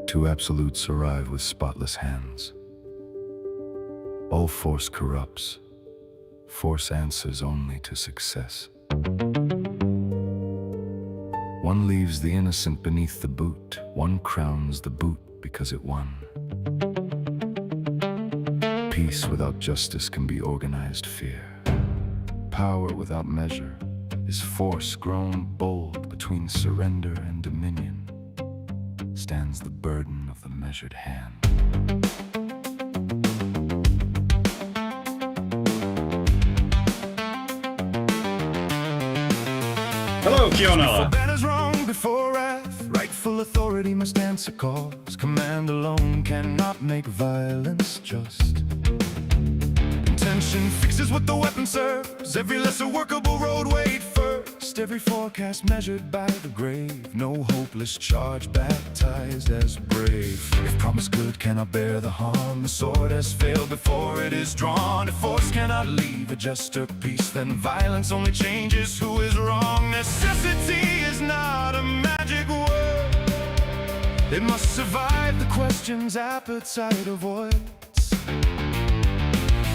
Two absolutes arrive with spotless hands. All force corrupts. Force answers only to success. One leaves the innocent beneath the boot. One crowns the boot because it won. Peace without justice can be organized fear. Power without measure is force grown bold. Between surrender and dominion stands the burden of the measured hand. Hello, Kiona. Bad is wrong before wrath. Rightful authority must answer calls. Command alone cannot make violence just. Intention fixes what the weapon serves. Every lesser workable road weighed first. Every forecast measured by the grave. No hopeless charge baptized as brave. If promised good cannot bear the harm, the sword has failed before it is drawn. If force cannot leave a jester peace, then violence only changes who is wrong. Necessity is not a magic word. It must survive the questions appetite avoids.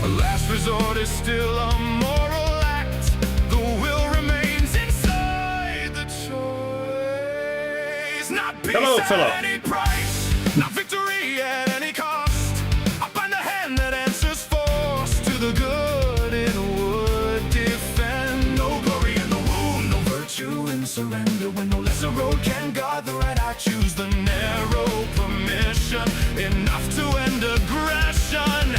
A last resort is still a moral act. The will remains inside the choice. Not peace at any price, not victory at any cost. I bind the hand that answers force to the good it would defend. No glory in the wound, no virtue in surrender. When no lesser road can guard the right, I choose the narrow permission. Enough to end aggression,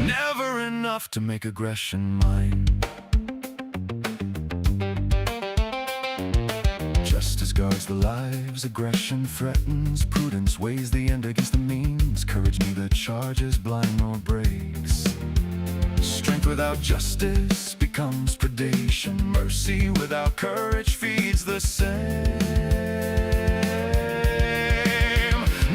never enough to make aggression mine. Justice guards the lives, aggression threatens. Prudence weighs the end against the means. Courage neither charges blind nor breaks. Strength without justice becomes predation. Mercy without courage feeds the same.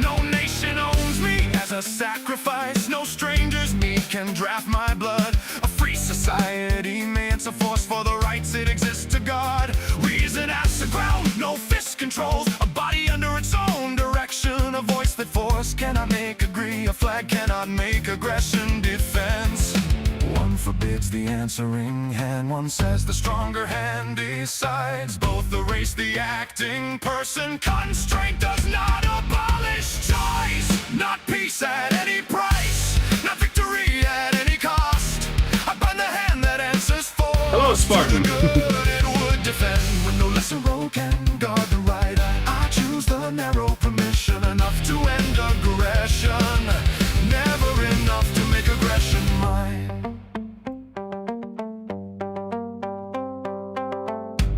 No nation owns me as a sacrifice. No strangers me can draft my blood. A free society may answer force for the rights it exists to guard. Reason as the ground, no fist controls a body under its own direction. A voice that force cannot make agree. A flag cannot make aggression defense. One forbids the answering hand. One says the stronger hand decides. Both erase the acting person. Constraint does not abolish choice. Not peace at any price, not victory at any cost. I bind the hand that answers for. Hello, Spartan. The good it would defend. When no lesser road can guard the right, I choose the narrow permission. Enough to end aggression, never enough to make aggression mine.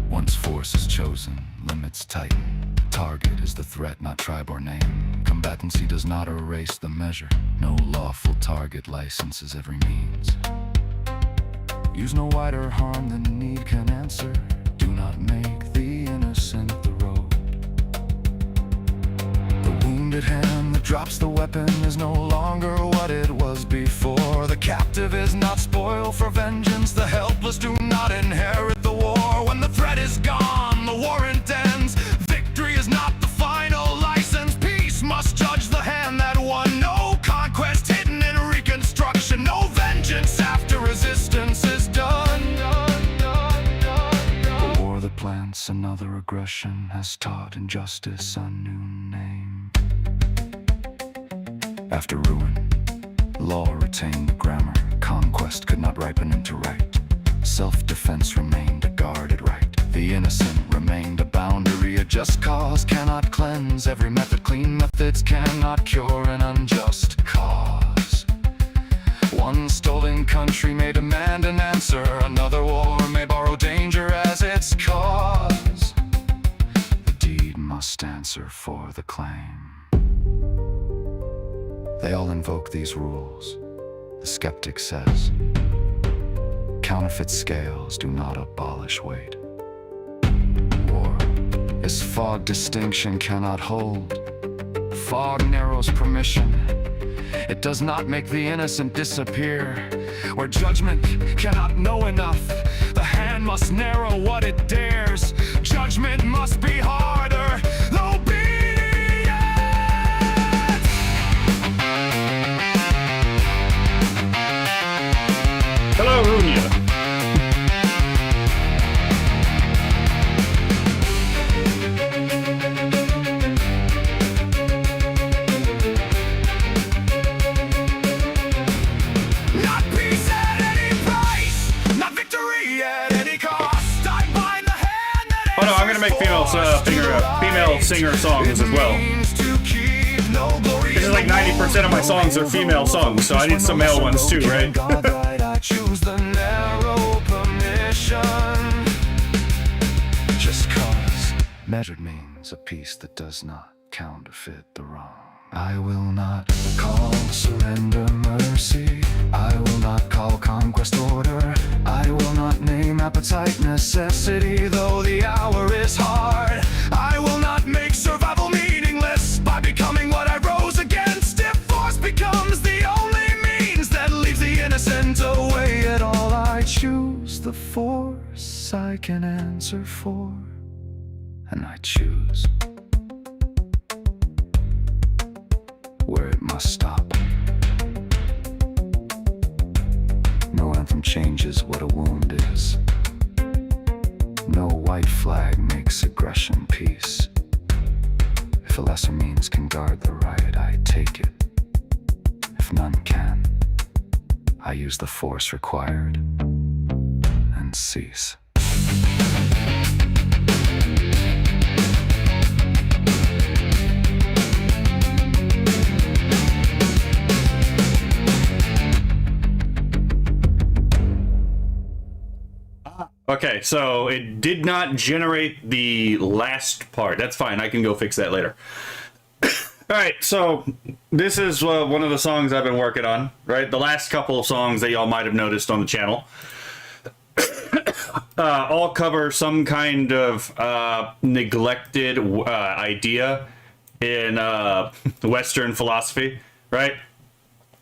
Once force is chosen, limits tighten. Target is the threat, not tribe or name. Combatancy does not erase the measure. No lawful target licenses every means. Use no wider harm than need can answer. Do not make the innocent the road. The wounded hand that drops the weapon is no longer what it was before. The captive is not spoil for vengeance. The helpless do not inherit the war. When the threat is gone, the warrant ends. Victory is not the final license. Peace must judge the hand that won. No conquest hidden in reconstruction. No vengeance after resistance is done. aggression has taught injustice a new name. After ruin, law retained the grammar. Conquest could not ripen into right. Self-defense remained a guarded right. The innocent remained a boundary. A just cause cannot cleanse every method. Clean methods cannot cure an unjust cause. One stolen country may demand an answer. Another war may borrow danger as its cause. The deed must answer for the claim. They all invoke these rules. The skeptic says, counterfeit scales do not abolish weight. War is fog distinction cannot hold. Fog narrows permission. It does not make the innocent disappear. Where judgment cannot know enough, the hand must narrow what it dares. Judgment must be harder, obedient. Hello, Runia. Not peace at any price, not victory at any cost. I bind the hand that Oh no, I'm gonna make female singer songs as well. This is like 90% of my songs are female songs, so I need some male ones too, right? I choose the narrow permission. Just cause measured means a peace that does not counterfeit the wrong. I will not call surrender mercy. I will not call conquest order. I will not name appetite necessity, though the hour is hard. I will not make survival meaningless by becoming what I rose against. If force becomes the only means that leaves the innocent away at all, I choose the force I can answer for, and I choose where it must stop. No anthem changes what a wound is. No white flag makes aggression peace. If a lesser means can guard the right, I take it. If none can, I use the force required and cease. Okay, so it did not generate the last part. That's fine, I can go fix that later. Alright, so this is one of the songs I've been working on, right? The last couple of songs that y'all might have noticed on the channel. All cover some kind of neglected idea in Western philosophy, right?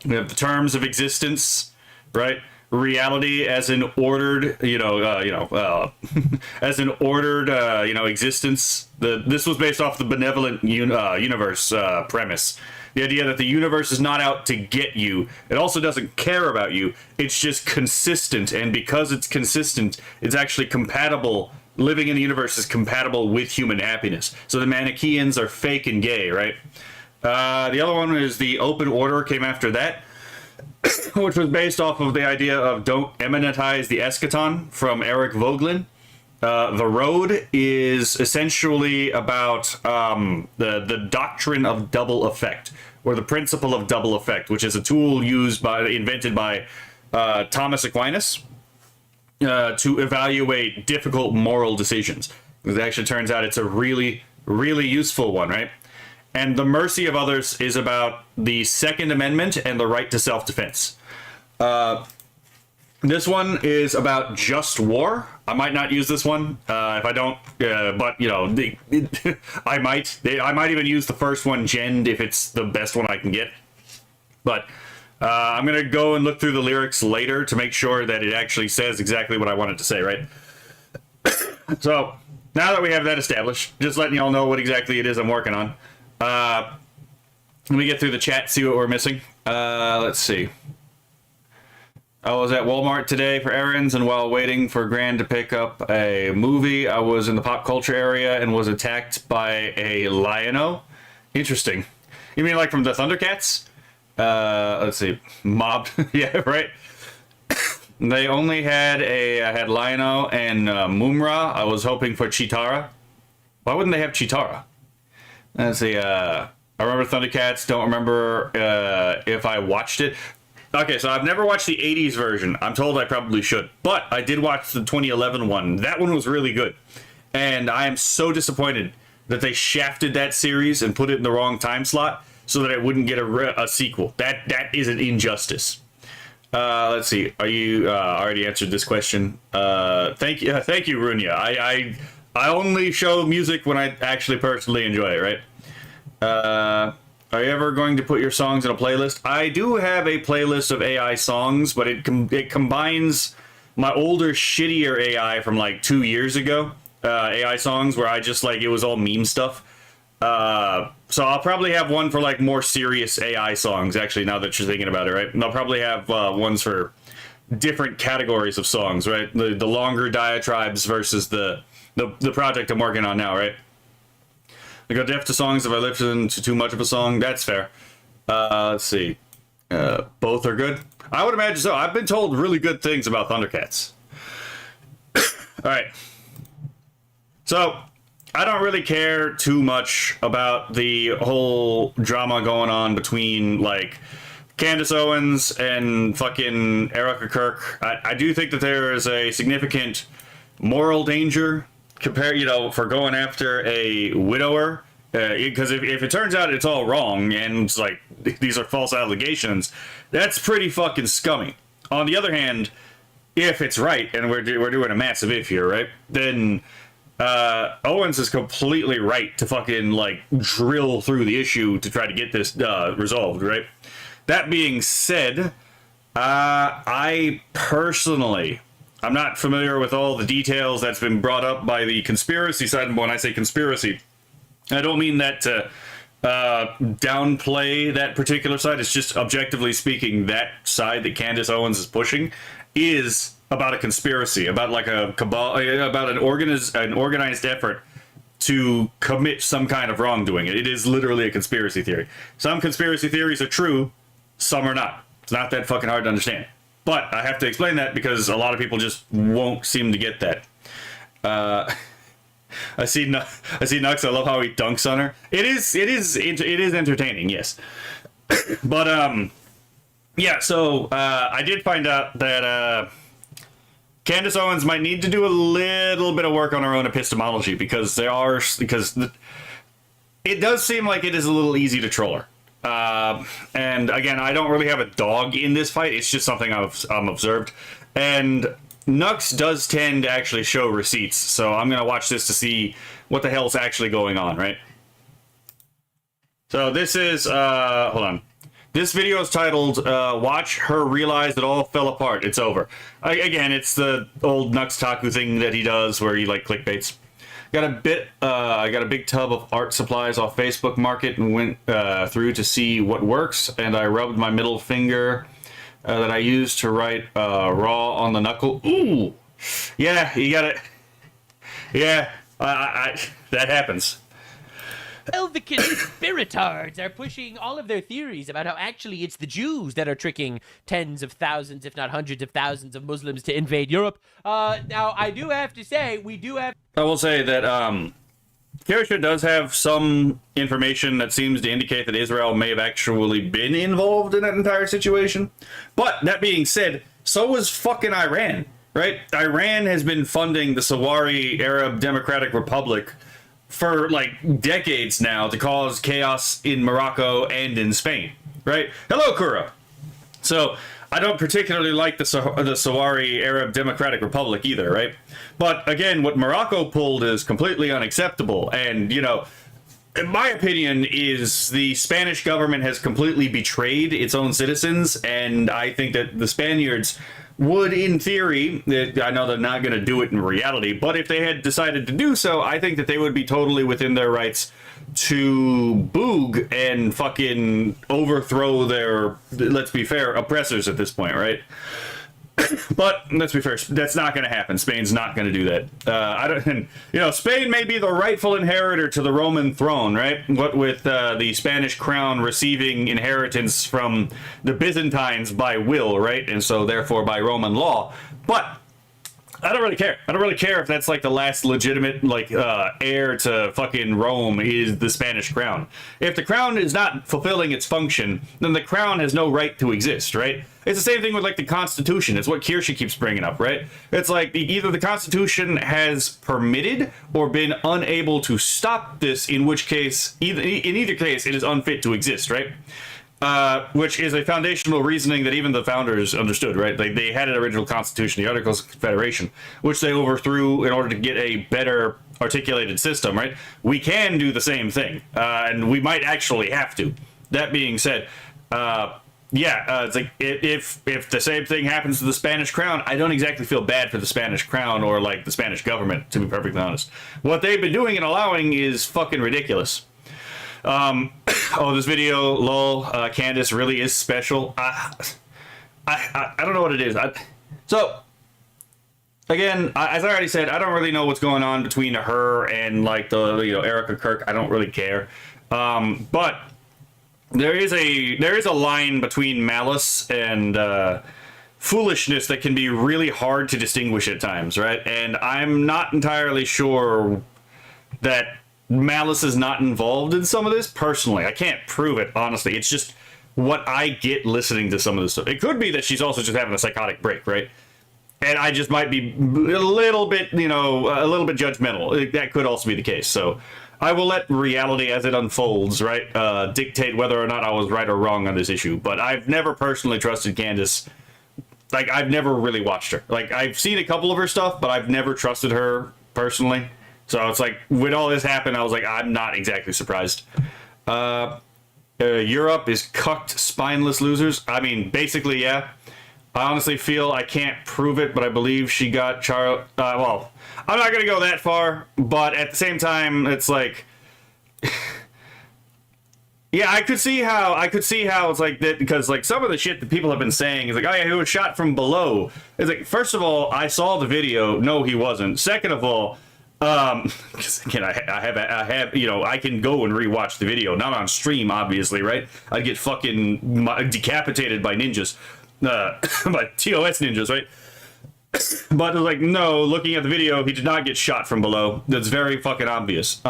We have the terms of existence, right? Reality as an ordered, as an ordered, existence. This was based off the benevolent universe premise. The idea that the universe is not out to get you. It also doesn't care about you. It's just consistent, and because it's consistent, it's actually compatible. Living in the universe is compatible with human happiness. So the Manichaeans are fake and gay, right? The other one is the open order, came after that, which was based off of the idea of don't eminentize the eschaton from Eric Voegelin. The Road is essentially about the doctrine of double effect, or the principle of double effect, which is a tool invented by Thomas Aquinas to evaluate difficult moral decisions. It actually turns out it's a really, really useful one, right? And the mercy of others is about the Second Amendment and the right to self-defense. This one is about just war. I might not use this one if I don't, but I might. I might even use the first one, Gend, if it's the best one I can get. But I'm gonna go and look through the lyrics later to make sure that it actually says exactly what I wanted to say, right? So now that we have that established, just letting y'all know what exactly it is I'm working on. Let me get through the chat, see what we're missing. Let's see. I was at Walmart today for errands, and while waiting for Gran to pick up a movie, I was in the pop culture area and was attacked by a lion-o. Interesting. You mean like from the Thundercats? Let's see. Mobbed. Yeah, right. They only had had Lion-o and Mumra. I was hoping for Chitara. Why wouldn't they have Chitara? Let's see. I remember Thundercats. Don't remember if I watched it. Okay, so I've never watched the 80s version. I'm told I probably should. But I did watch the 2011 one. That one was really good. And I am so disappointed that they shafted that series and put it in the wrong time slot so that it wouldn't get a sequel. That is an injustice. Let's see. Are you already answered this question? Thank you, Runya. I only show music when I actually personally enjoy it, right? Are you ever going to put your songs in a playlist? I do have a playlist of AI songs, but it combines my older, shittier AI from like 2 years ago. AI songs where I just like, it was all meme stuff. So I'll probably have one for like more serious AI songs, actually, now that you're thinking about it, right? And I'll probably have ones for different categories of songs, right? The longer diatribes versus the project I'm working on now, right? I go deaf to songs if I listen to too much of a song. That's fair. Let's see. Both are good. I would imagine so. I've been told really good things about Thundercats. All right. So I don't really care too much about the whole drama going on between like Candace Owens and fucking Erica Kirk. I do think that there is a significant moral danger for going after a widower, because if it turns out it's all wrong and it's like these are false allegations, that's pretty fucking scummy. On the other hand, if it's right, and we're doing a massive if here, right, then Owens is completely right to fucking like drill through the issue to try to get this resolved, right? That being said, I personally, I'm not familiar with all the details that's been brought up by the conspiracy side. And when I say conspiracy, I don't mean that to downplay that particular side. It's just objectively speaking, that side that Candace Owens is pushing is about a conspiracy, about like a cabal, about an organized effort to commit some kind of wrongdoing. It is literally a conspiracy theory. Some conspiracy theories are true, some are not. It's not that fucking hard to understand. But I have to explain that because a lot of people just won't seem to get that. I see Nux. I love how he dunks on her. It is entertaining, yes. But yeah. So I did find out that Candace Owens might need to do a little bit of work on her own epistemology because it does seem like it is a little easy to troll her. And again, I don't really have a dog in this fight. It's just something I've observed. And Nux does tend to actually show receipts. So I'm going to watch this to see what the hell's actually going on, right? So this is, hold on. This video is titled, Watch Her Realize It All Fell Apart. It's over. Again, it's the old Nux Taku thing that he does where he like clickbaits. I got a big tub of art supplies off Facebook Market and went through to see what works, and I rubbed my middle finger that I used to write raw on the knuckle. Ooh, yeah, you got it. Yeah, that happens. Well, the conspiratards are pushing all of their theories about how actually it's the Jews that are tricking tens of thousands, if not hundreds of thousands of Muslims to invade Europe. Now, I do have to say, I will say that Kersha does have some information that seems to indicate that Israel may have actually been involved in that entire situation. But that being said, so was fucking Iran, right? Iran has been funding the Sawari Arab Democratic Republic for like decades now to cause chaos in Morocco and in Spain, right? Hello, Kura. So I don't particularly like the Sawari Arab Democratic Republic either, right? But again, what Morocco pulled is completely unacceptable. And, you know, in my opinion, is the Spanish government has completely betrayed its own citizens. And I think that the Spaniards would, in theory, I know they're not going to do it in reality, but if they had decided to do so, I think that they would be totally within their rights to boog and fucking overthrow their, let's be fair, oppressors at this point, right? But let's be fair, that's not going to happen. Spain's not going to do that. I don't, and, you know, Spain may be the rightful inheritor to the Roman throne, right? What with the Spanish crown receiving inheritance from the Byzantines by will, right? And so therefore by Roman law. But I don't really care. I don't really care if that's like the last legitimate like heir to fucking Rome is the Spanish crown. If the crown is not fulfilling its function, then the crown has no right to exist, right? It's the same thing with like the Constitution. It's what Kirsche keeps bringing up, right? It's like either the Constitution has permitted or been unable to stop this, in which case, in either case, it is unfit to exist, right? Which is a foundational reasoning that even the founders understood, right? Like they had an original constitution, the Articles of Confederation, which they overthrew in order to get a better articulated system, right? We can do the same thing, and we might actually have to. That being said, it's like if the same thing happens to the Spanish crown, I don't exactly feel bad for the Spanish crown or like the Spanish government, to be perfectly honest. What they've been doing and allowing is fucking ridiculous. This video, lol, Candace really is special. I don't know what it is. So, again, as I already said, I don't really know what's going on between her and, like, Erica Kirk. I don't really care. But there is a line between malice and, foolishness that can be really hard to distinguish at times, right? And I'm not entirely sure that malice is not involved in some of this personally. I can't prove it, honestly. It's just what I get listening to some of this stuff. It could be that she's also just having a psychotic break, right? And I just might be a little bit, judgmental. That could also be the case. So I will let reality as it unfolds, right, dictate whether or not I was right or wrong on this issue. But I've never personally trusted Candace. Like, I've never really watched her. Like, I've seen a couple of her stuff, but I've never trusted her personally. So it's like, when all this happened, I was like, I'm not exactly surprised. Europe is cucked, spineless losers. I mean, basically, yeah. I honestly feel I can't prove it, but I believe she got I'm not going to go that far, but at the same time, it's like... Yeah, I could see how it's like that, because like some of the shit that people have been saying is like, oh yeah, he was shot from below. It's like, first of all, I saw the video. No, he wasn't. Second of all, because again, I have, I can go and rewatch the video, not on stream, obviously, right? I'd get fucking decapitated by ninjas, by TOS ninjas, right? But like, no, looking at the video, he did not get shot from below. That's very fucking obvious.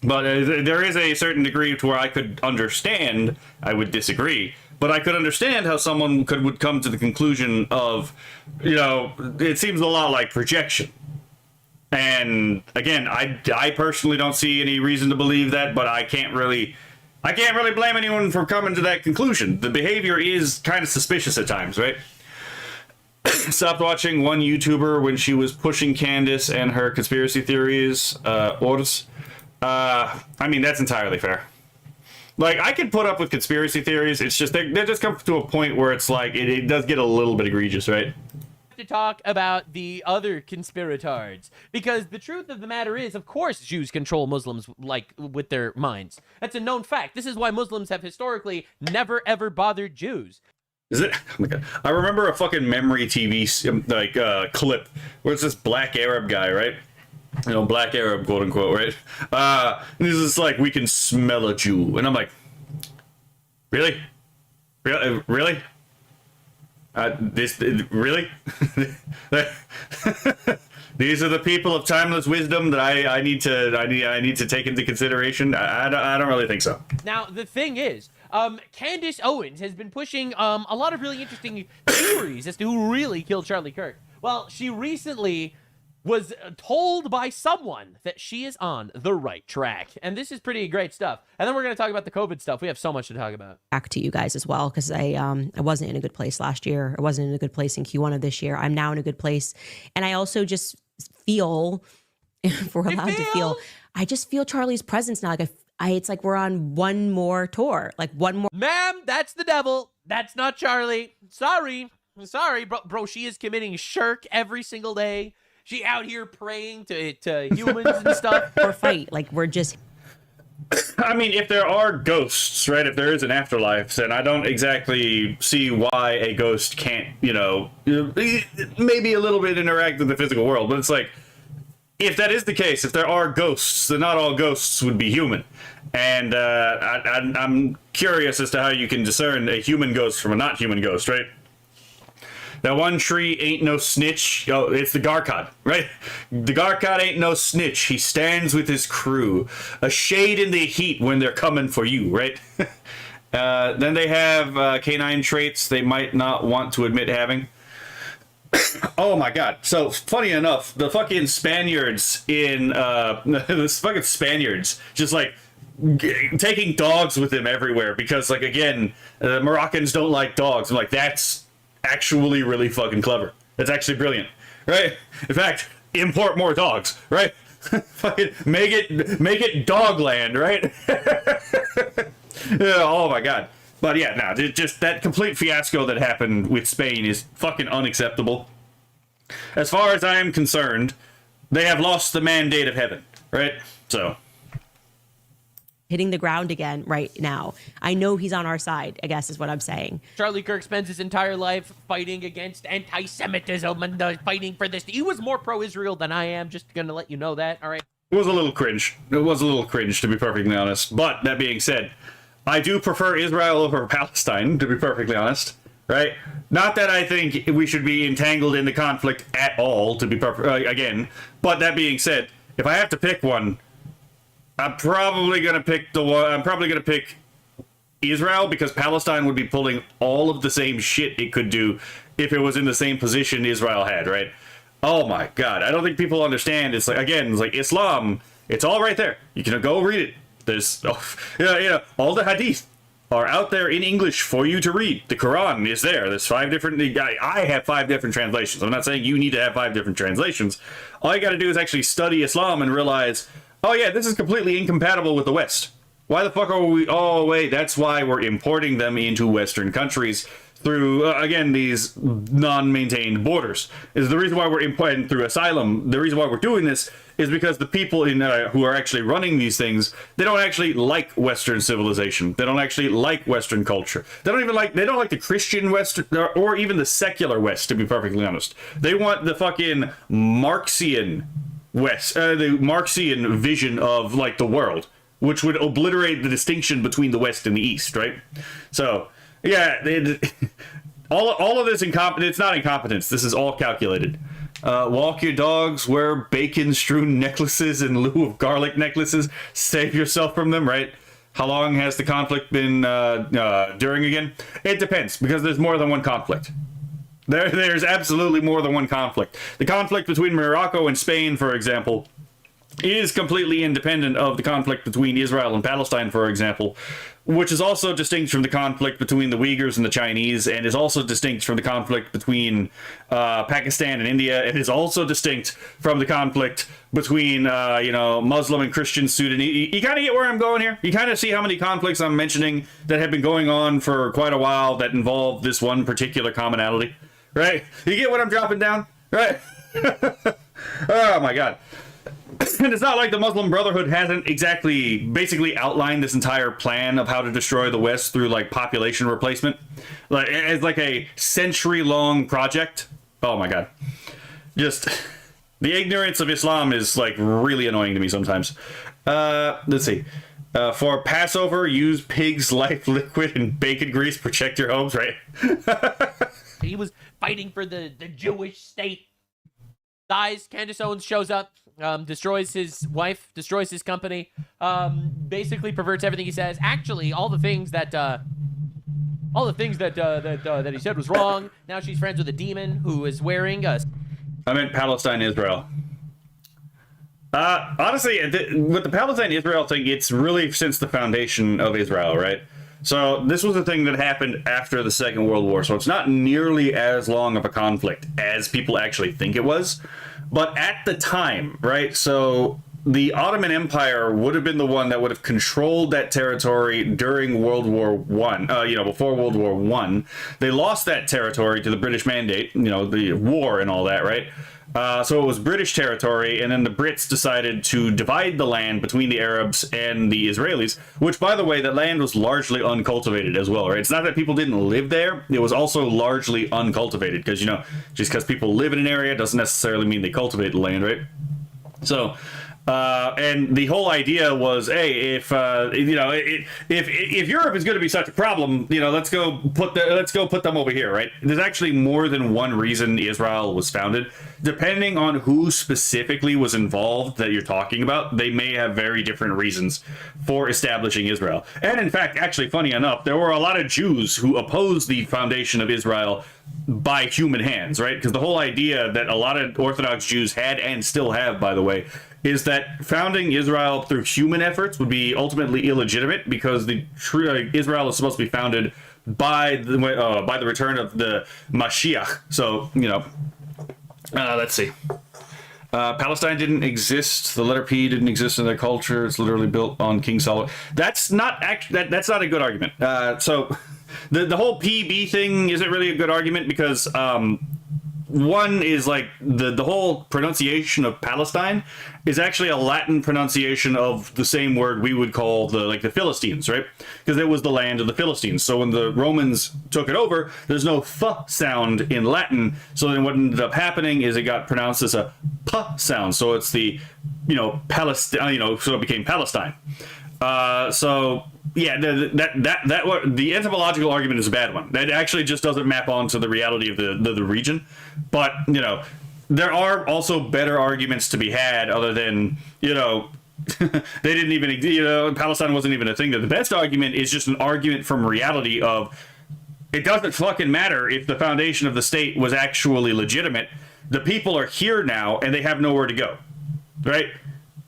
But there is a certain degree to where I could understand. I would disagree, but I could understand how someone would come to the conclusion of, it seems a lot like projection. And again, I personally don't see any reason to believe that, but I can't really blame anyone for coming to that conclusion. The behavior is kind of suspicious at times, right? Stopped watching one YouTuber when she was pushing Candace and her conspiracy theories, Ors. I mean, that's entirely fair. Like, I can put up with conspiracy theories, it's just, they just come to a point where it's like, it does get a little bit egregious, right? To talk about the other conspirators, because the truth of the matter is, of course, Jews control Muslims like with their minds. That's a known fact. This is why Muslims have historically never ever bothered Jews. Is it? Oh my god! I remember a fucking memory TV clip where it's this black Arab guy, right? Black Arab, quote unquote, right? And he's just like, we can smell a Jew, and I'm like, really? Really? These are the people of timeless wisdom that I need to take into consideration. I don't really think so. Now the thing is, Candace Owens has been pushing a lot of really interesting theories as to who really killed Charlie Kirk. Well, she recently was told by someone that she is on the right track. And this is pretty great stuff. And then we're going to talk about the COVID stuff. We have so much to talk about. Back to you guys as well, because I wasn't in a good place last year. I wasn't in a good place in Q1 of this year. I'm now in a good place. And I also just feel, if we're allowed to feel, I just feel Charlie's presence now. Like it's like we're on one more tour. Like one more. Ma'am, that's the devil. That's not Charlie. Sorry, bro. She is committing shirk every single day. She out here praying to humans and stuff. Or fight. Like we're just. I mean, if there are ghosts, right? If there is an afterlife, then I don't exactly see why a ghost can't, maybe a little bit interact with the physical world. But it's like, if that is the case, if there are ghosts, then not all ghosts would be human. And I'm curious as to how you can discern a human ghost from a not human ghost, right? That one tree ain't no snitch. Oh, it's the Garkod, right? The Garkod ain't no snitch. He stands with his crew. A shade in the heat when they're coming for you, right? Then they have canine traits they might not want to admit having. Oh my god. So, funny enough, the fucking Spaniards in... the fucking Spaniards just, like, taking dogs with them everywhere because, like, again, the Moroccans don't like dogs. I'm like, that's actually really fucking clever. That's actually brilliant, right? In fact, import more dogs, right? Fucking make it dogland, right? Yeah, oh my god. But yeah, no, just that complete fiasco that happened with Spain is fucking unacceptable. As far as I am concerned, they have lost the mandate of heaven, right? So hitting the ground again right now. I know he's on our side, I guess is what I'm saying. Charlie Kirk spends his entire life fighting against anti-Semitism and fighting for this. He was more pro-Israel than I am, just gonna let you know that, all right? it was a little cringe. It was a little cringe, to be perfectly honest. But that being said, I do prefer Israel over Palestine, to be perfectly honest. Right? Not that I think we should be entangled in the conflict at all, to be again. But that being said, if I have to pick one, I'm probably gonna pick Israel, because Palestine would be pulling all of the same shit it could do if it was in the same position Israel had, right? Oh my god, I don't think people understand. It's like, again, it's like Islam, it's all right there. You can go read it. There's, all the hadith are out there in English for you to read. The Quran is there. There's 5 different... I have 5 different translations. I'm not saying you need to have 5 different translations. All you got to do is actually study Islam and realize, oh yeah, this is completely incompatible with the West. Why the fuck are we... Oh, wait, that's why we're importing them into Western countries through, again, these non-maintained borders. Is the reason why we're importing through asylum. The reason why we're doing this is because the people in who are actually running these things, they don't actually like Western civilization. They don't actually like Western culture. They don't like the Christian West or even the secular West, to be perfectly honest. They want the fucking Marxian West, the Marxian vision of like the world, which would obliterate the distinction between the West and the East, right? So, yeah, all of this incompetence. It's not incompetence. This is all calculated. Walk your dogs, wear bacon-strewn necklaces in lieu of garlic necklaces. Save yourself from them, right? How long has the conflict been during again? It depends, because there's more than one conflict. There's absolutely more than one conflict. The conflict between Morocco and Spain, for example, is completely independent of the conflict between Israel and Palestine, for example, which is also distinct from the conflict between the Uyghurs and the Chinese, and is also distinct from the conflict between Pakistan and India. It is also distinct from the conflict between, Muslim and Christian Sudanese. You kind of get where I'm going here? You kind of see how many conflicts I'm mentioning that have been going on for quite a while that involve this one particular commonality, right? You get what I'm dropping down, right? Oh my god. And it's not like the Muslim Brotherhood hasn't basically outlined this entire plan of how to destroy the West through like population replacement, like as like a century-long project. Oh my god, just the ignorance of Islam is like really annoying to me sometimes. Let's see. For Passover, use pig's life liquid and bacon grease. Protect your homes, right? He was fighting for the Jewish state. Dies. Candace Owens shows up. Destroys his wife, destroys his company, basically perverts everything he says. Actually, all the things that he said was wrong. Now she's friends with a demon who is wearing a... I meant Palestine, Israel. Honestly, with the Palestine-Israel thing, it's really since the foundation of Israel, right? So this was a thing that happened after the Second World War, so it's not nearly as long of a conflict as people actually think it was. But at the time, right, so the Ottoman Empire would have been the one that would have controlled that territory during World War One. Before World War One, they lost that territory to the British Mandate. The war and all that, right? So it was British territory, and then the Brits decided to divide the land between the Arabs and the Israelis, which, by the way, that land was largely uncultivated as well, right? It's not that people didn't live there, it was also largely uncultivated, because, just because people live in an area doesn't necessarily mean they cultivate the land, right? So, and the whole idea was, hey, if Europe is going to be such a problem, let's go put them over here, right? There's actually more than one reason Israel was founded. Depending on who specifically was involved that you're talking about, they may have very different reasons for establishing Israel. And in fact, actually, funny enough, there were a lot of Jews who opposed the foundation of Israel by human hands, right? Because the whole idea that a lot of Orthodox Jews had, and still have, by the way, is that founding Israel through human efforts would be ultimately illegitimate, because the Israel is supposed to be founded by the return of the Mashiach. So, let's see. Palestine didn't exist. The letter P didn't exist in their culture. It's literally built on King Solomon. That's not that's not a good argument. So the whole PB thing isn't really a good argument, because one is like the whole pronunciation of Palestine is actually a Latin pronunciation of the same word we would call the Philistines, right? Because it was the land of the Philistines. So when the Romans took it over, there's no th sound in Latin. So then what ended up happening is it got pronounced as a p sound. So it's the Palestine, so it became Palestine. So yeah, the etymological argument is a bad one. That actually just doesn't map onto the reality of the region. But there are also better arguments to be had, other than they didn't even Palestine wasn't even a thing. The best argument is just an argument from reality of, it doesn't fucking matter if the foundation of the state was actually legitimate. The people are here now and they have nowhere to go, right?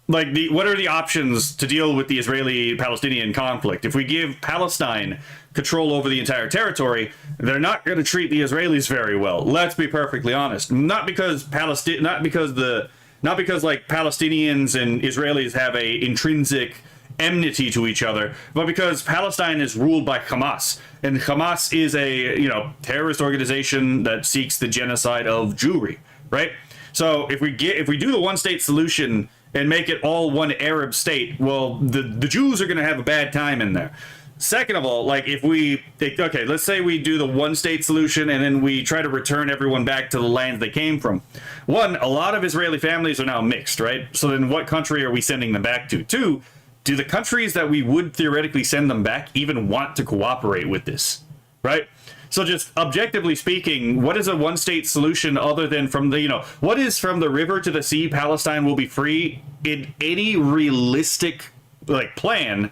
Like, what are the options to deal with the Israeli-Palestinian conflict? If we give Palestine control over the entire territory, they're not going to treat the Israelis very well. Let's be perfectly honest. Not because Palestinians and Israelis have a intrinsic enmity to each other, but because Palestine is ruled by Hamas, and Hamas is a terrorist organization that seeks the genocide of Jewry, right? So if we do the one-state solution and make it all one Arab state, well, the Jews are going to have a bad time in there. Second of all, like, let's say we do the one-state solution and then we try to return everyone back to the lands they came from. One, a lot of Israeli families are now mixed, right? So then what country are we sending them back to? Two, do the countries that we would theoretically send them back even want to cooperate with this, right? So just objectively speaking, what is a one-state solution other than what is from the river to the sea, Palestine will be free in any realistic plan,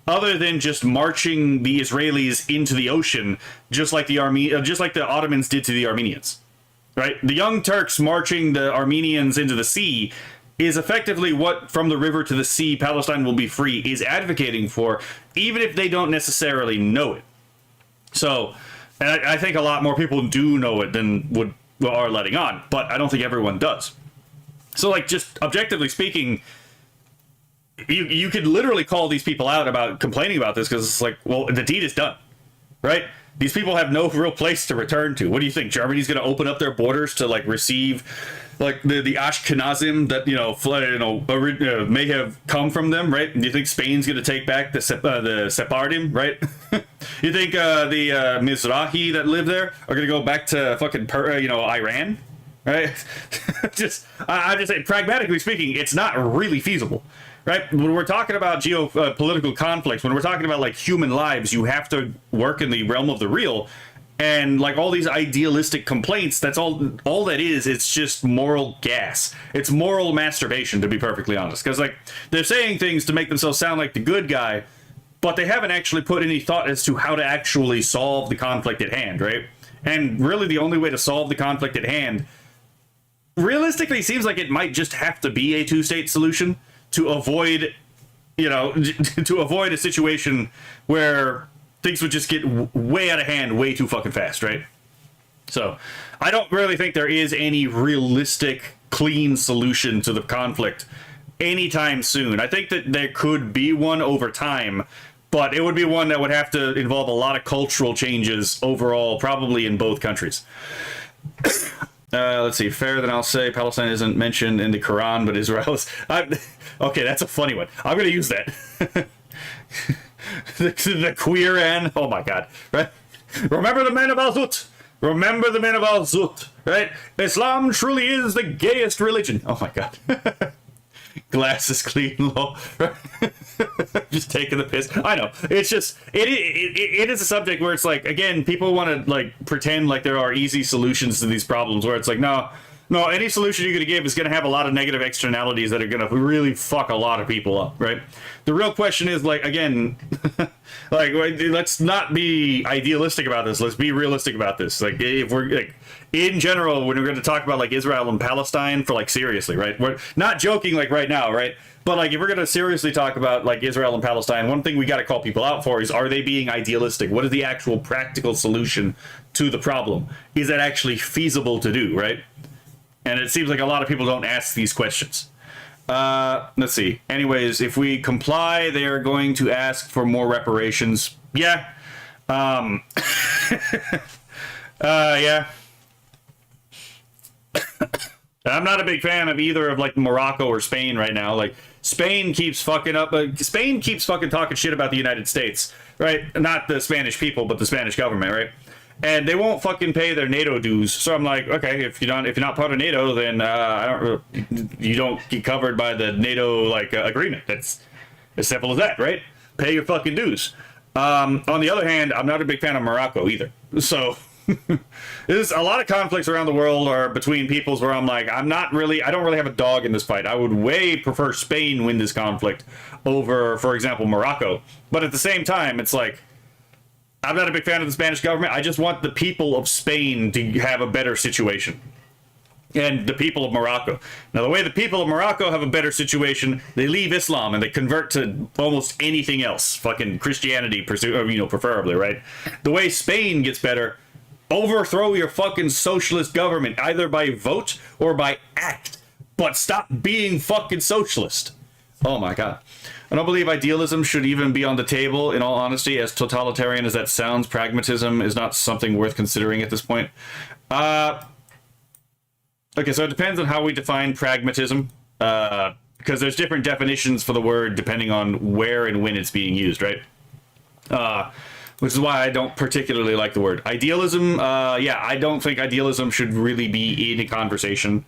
other than just marching the Israelis into the ocean, just like the Ottomans did to the Armenians, right? The Young Turks marching the Armenians into the sea is effectively what from the river to the sea, Palestine will be free is advocating for, even if they don't necessarily know it. So, and I think a lot more people do know it than are letting on, but I don't think everyone does. So, just objectively speaking, you could literally call these people out about complaining about this, because it's like, well, the deed is done, right? These people have no real place to return to. What do you think? Germany's going to open up their borders to receive the Ashkenazim that may have come from them, right? Do you think Spain's going to take back the Sephardim, right? You think the Mizrahi that live there are going to go back to fucking Iran, right? I'm just saying, pragmatically speaking, it's not really feasible, right? When we're talking about geopolitical conflicts, when we're talking about human lives, you have to work in the realm of the real. And all these idealistic complaints, that's all that is. It's just moral gas. It's moral masturbation, to be perfectly honest. Because they're saying things to make themselves sound like the good guy, but they haven't actually put any thought as to how to actually solve the conflict at hand, right? And really the only way to solve the conflict at hand, realistically, seems like it might just have to be a two-state solution to avoid, to avoid a situation where things would just get way out of hand way too fucking fast, right? So I don't really think there is any realistic, clean solution to the conflict anytime soon. I think that there could be one over time, but it would be one that would have to involve a lot of cultural changes overall, probably in both countries. Let's see. Fairer than I'll say. Palestine isn't mentioned in the Quran, but Israel is. Okay, that's a funny one. I'm going to use that. the queer and oh my god, right? Remember the men of Al-Zut. Remember the men of Al-Zut, right? Islam truly is the gayest religion. Oh my god. Glasses clean low. Just taking the piss. I know. It's just it is a subject where it's like, again, people want to like pretend like there are easy solutions to these problems, where it's like, no, any solution you're going to give is going to have a lot of negative externalities that are going to really fuck a lot of people up, right? The real question is, like, again, like, let's not be idealistic about this. Let's be realistic about this. Like, if we're like, in general, when we're going to talk about like Israel and Palestine, for like seriously, right? We're not joking like right now, right? But like, if we're going to seriously talk about like Israel and Palestine, one thing we got to call people out for is, are they being idealistic? What is the actual practical solution to the problem? Is that actually feasible to do, right? And it seems like a lot of people don't ask these questions. Let's see. Anyways, if we comply, they are going to ask for more reparations. Yeah. Yeah. I'm not a big fan of either of like Morocco or Spain right now. Like, Spain keeps fucking up. Spain keeps fucking talking shit about the United States, right? Not the Spanish people, but the Spanish government, right? And they won't fucking pay their NATO dues. So I'm like, okay, if you're not part of NATO, then you don't get covered by the NATO like agreement. That's as simple as that, right? Pay your fucking dues. On the other hand, I'm not a big fan of Morocco either. So there's a lot of conflicts around the world are between peoples where I'm like, I don't really have a dog in this fight. I would way prefer Spain win this conflict over, for example, Morocco. But at the same time, it's like, I'm not a big fan of the Spanish government. I just want the people of Spain to have a better situation. And the people of Morocco. Now, the way the people of Morocco have a better situation, they leave Islam and they convert to almost anything else. Fucking Christianity, preferably, right? The way Spain gets better, overthrow your fucking socialist government, either by vote or by act. But stop being fucking socialist. Oh my god. I don't believe idealism should even be on the table, in all honesty. As totalitarian as that sounds, pragmatism is not something worth considering at this point. Okay, so it depends on how we define pragmatism, because there's different definitions for the word depending on where and when it's being used, right? Which is why I don't particularly like the word. Idealism, I don't think idealism should really be in a conversation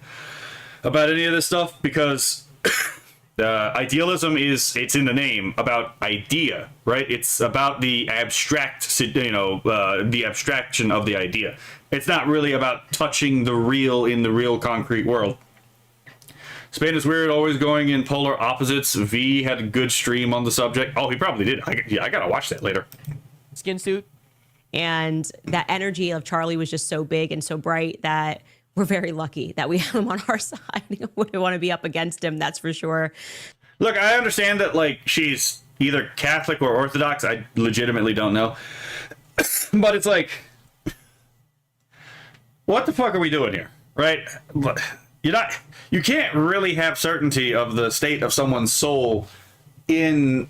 about any of this stuff, because idealism it's in the name, about idea, right? It's about the abstract, the abstraction of the idea. It's not really about touching the real in the real concrete world. Spain is weird, always going in polar opposites. V had a good stream on the subject. Oh, he probably did. I gotta watch that later. Skin suit. And that energy of Charlie was just so big and so bright that we're very lucky that we have him on our side. I wouldn't want to be up against him, that's for sure. Look, I understand that, like, she's either Catholic or Orthodox. I legitimately don't know. But it's like, what the fuck are we doing here, right? You can't really have certainty of the state of someone's soul in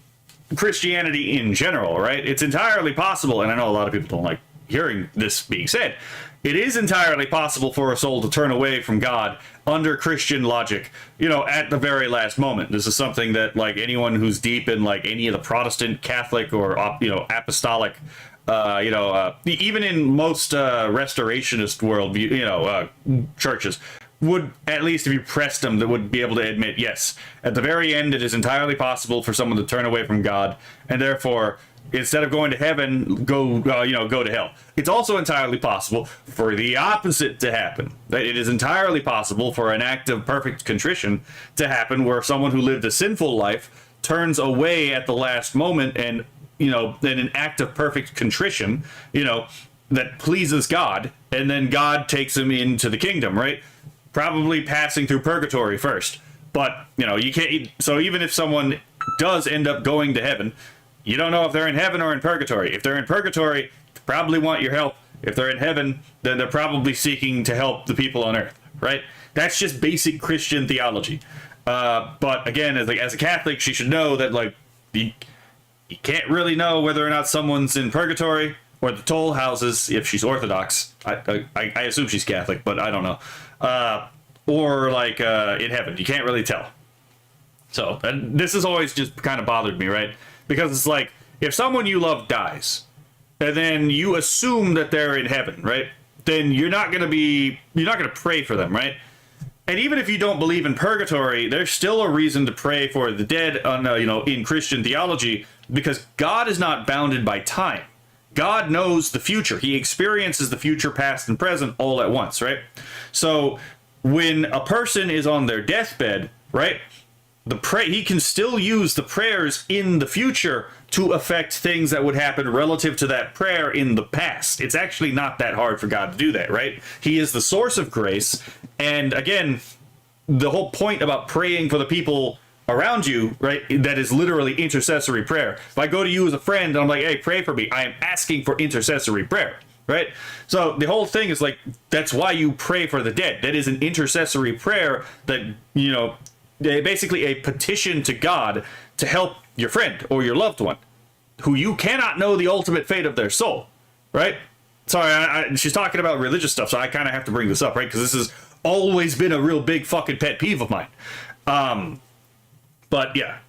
Christianity in general, right? It's entirely possible, and I know a lot of people don't like hearing this being said, it is entirely possible for a soul to turn away from God under Christian logic, at the very last moment. This is something that, like, anyone who's deep in, like, any of the Protestant, Catholic, or, apostolic, even in most restorationist worldview, churches, would, at least if you pressed them, that would be able to admit, yes, at the very end, it is entirely possible for someone to turn away from God, and therefore, instead of going to heaven, go to hell. It's also entirely possible for the opposite to happen. That it is entirely possible for an act of perfect contrition to happen, where someone who lived a sinful life turns away at the last moment, and in an act of perfect contrition, that pleases God, and then God takes him into the kingdom, right? Probably passing through purgatory first. But, you can't. So even if someone does end up going to heaven, you don't know if they're in heaven or in purgatory. If they're in purgatory, they probably want your help. If they're in heaven, then they're probably seeking to help the people on earth, right? That's just basic Christian theology. But again, as a Catholic, she should know that like you can't really know whether or not someone's in purgatory or the toll houses if she's Orthodox. I assume she's Catholic, but I don't know. Or like in heaven, you can't really tell. So and this has always just kind of bothered me, right? Because it's like if someone you love dies, and then you assume that they're in heaven, right? Then you're not gonna pray for them, right? And even if you don't believe in purgatory, there's still a reason to pray for the dead on, in Christian theology, because God is not bounded by time. God knows the future. He experiences the future, past, and present all at once, right? So when a person is on their deathbed, right, he can still use the prayers in the future to affect things that would happen relative to that prayer in the past. It's actually not that hard for God to do that, right? He is the source of grace. And again, the whole point about praying for the people around you, right, that is literally intercessory prayer. If I go to you as a friend and I'm like, hey, pray for me, I am asking for intercessory prayer, right? So the whole thing is like, that's why you pray for the dead. That is an intercessory prayer that, basically a petition to God to help your friend or your loved one, who you cannot know the ultimate fate of their soul, right? Sorry, she's talking about religious stuff, so I kind of have to bring this up, right? Because this has always been a real big fucking pet peeve of mine. But yeah.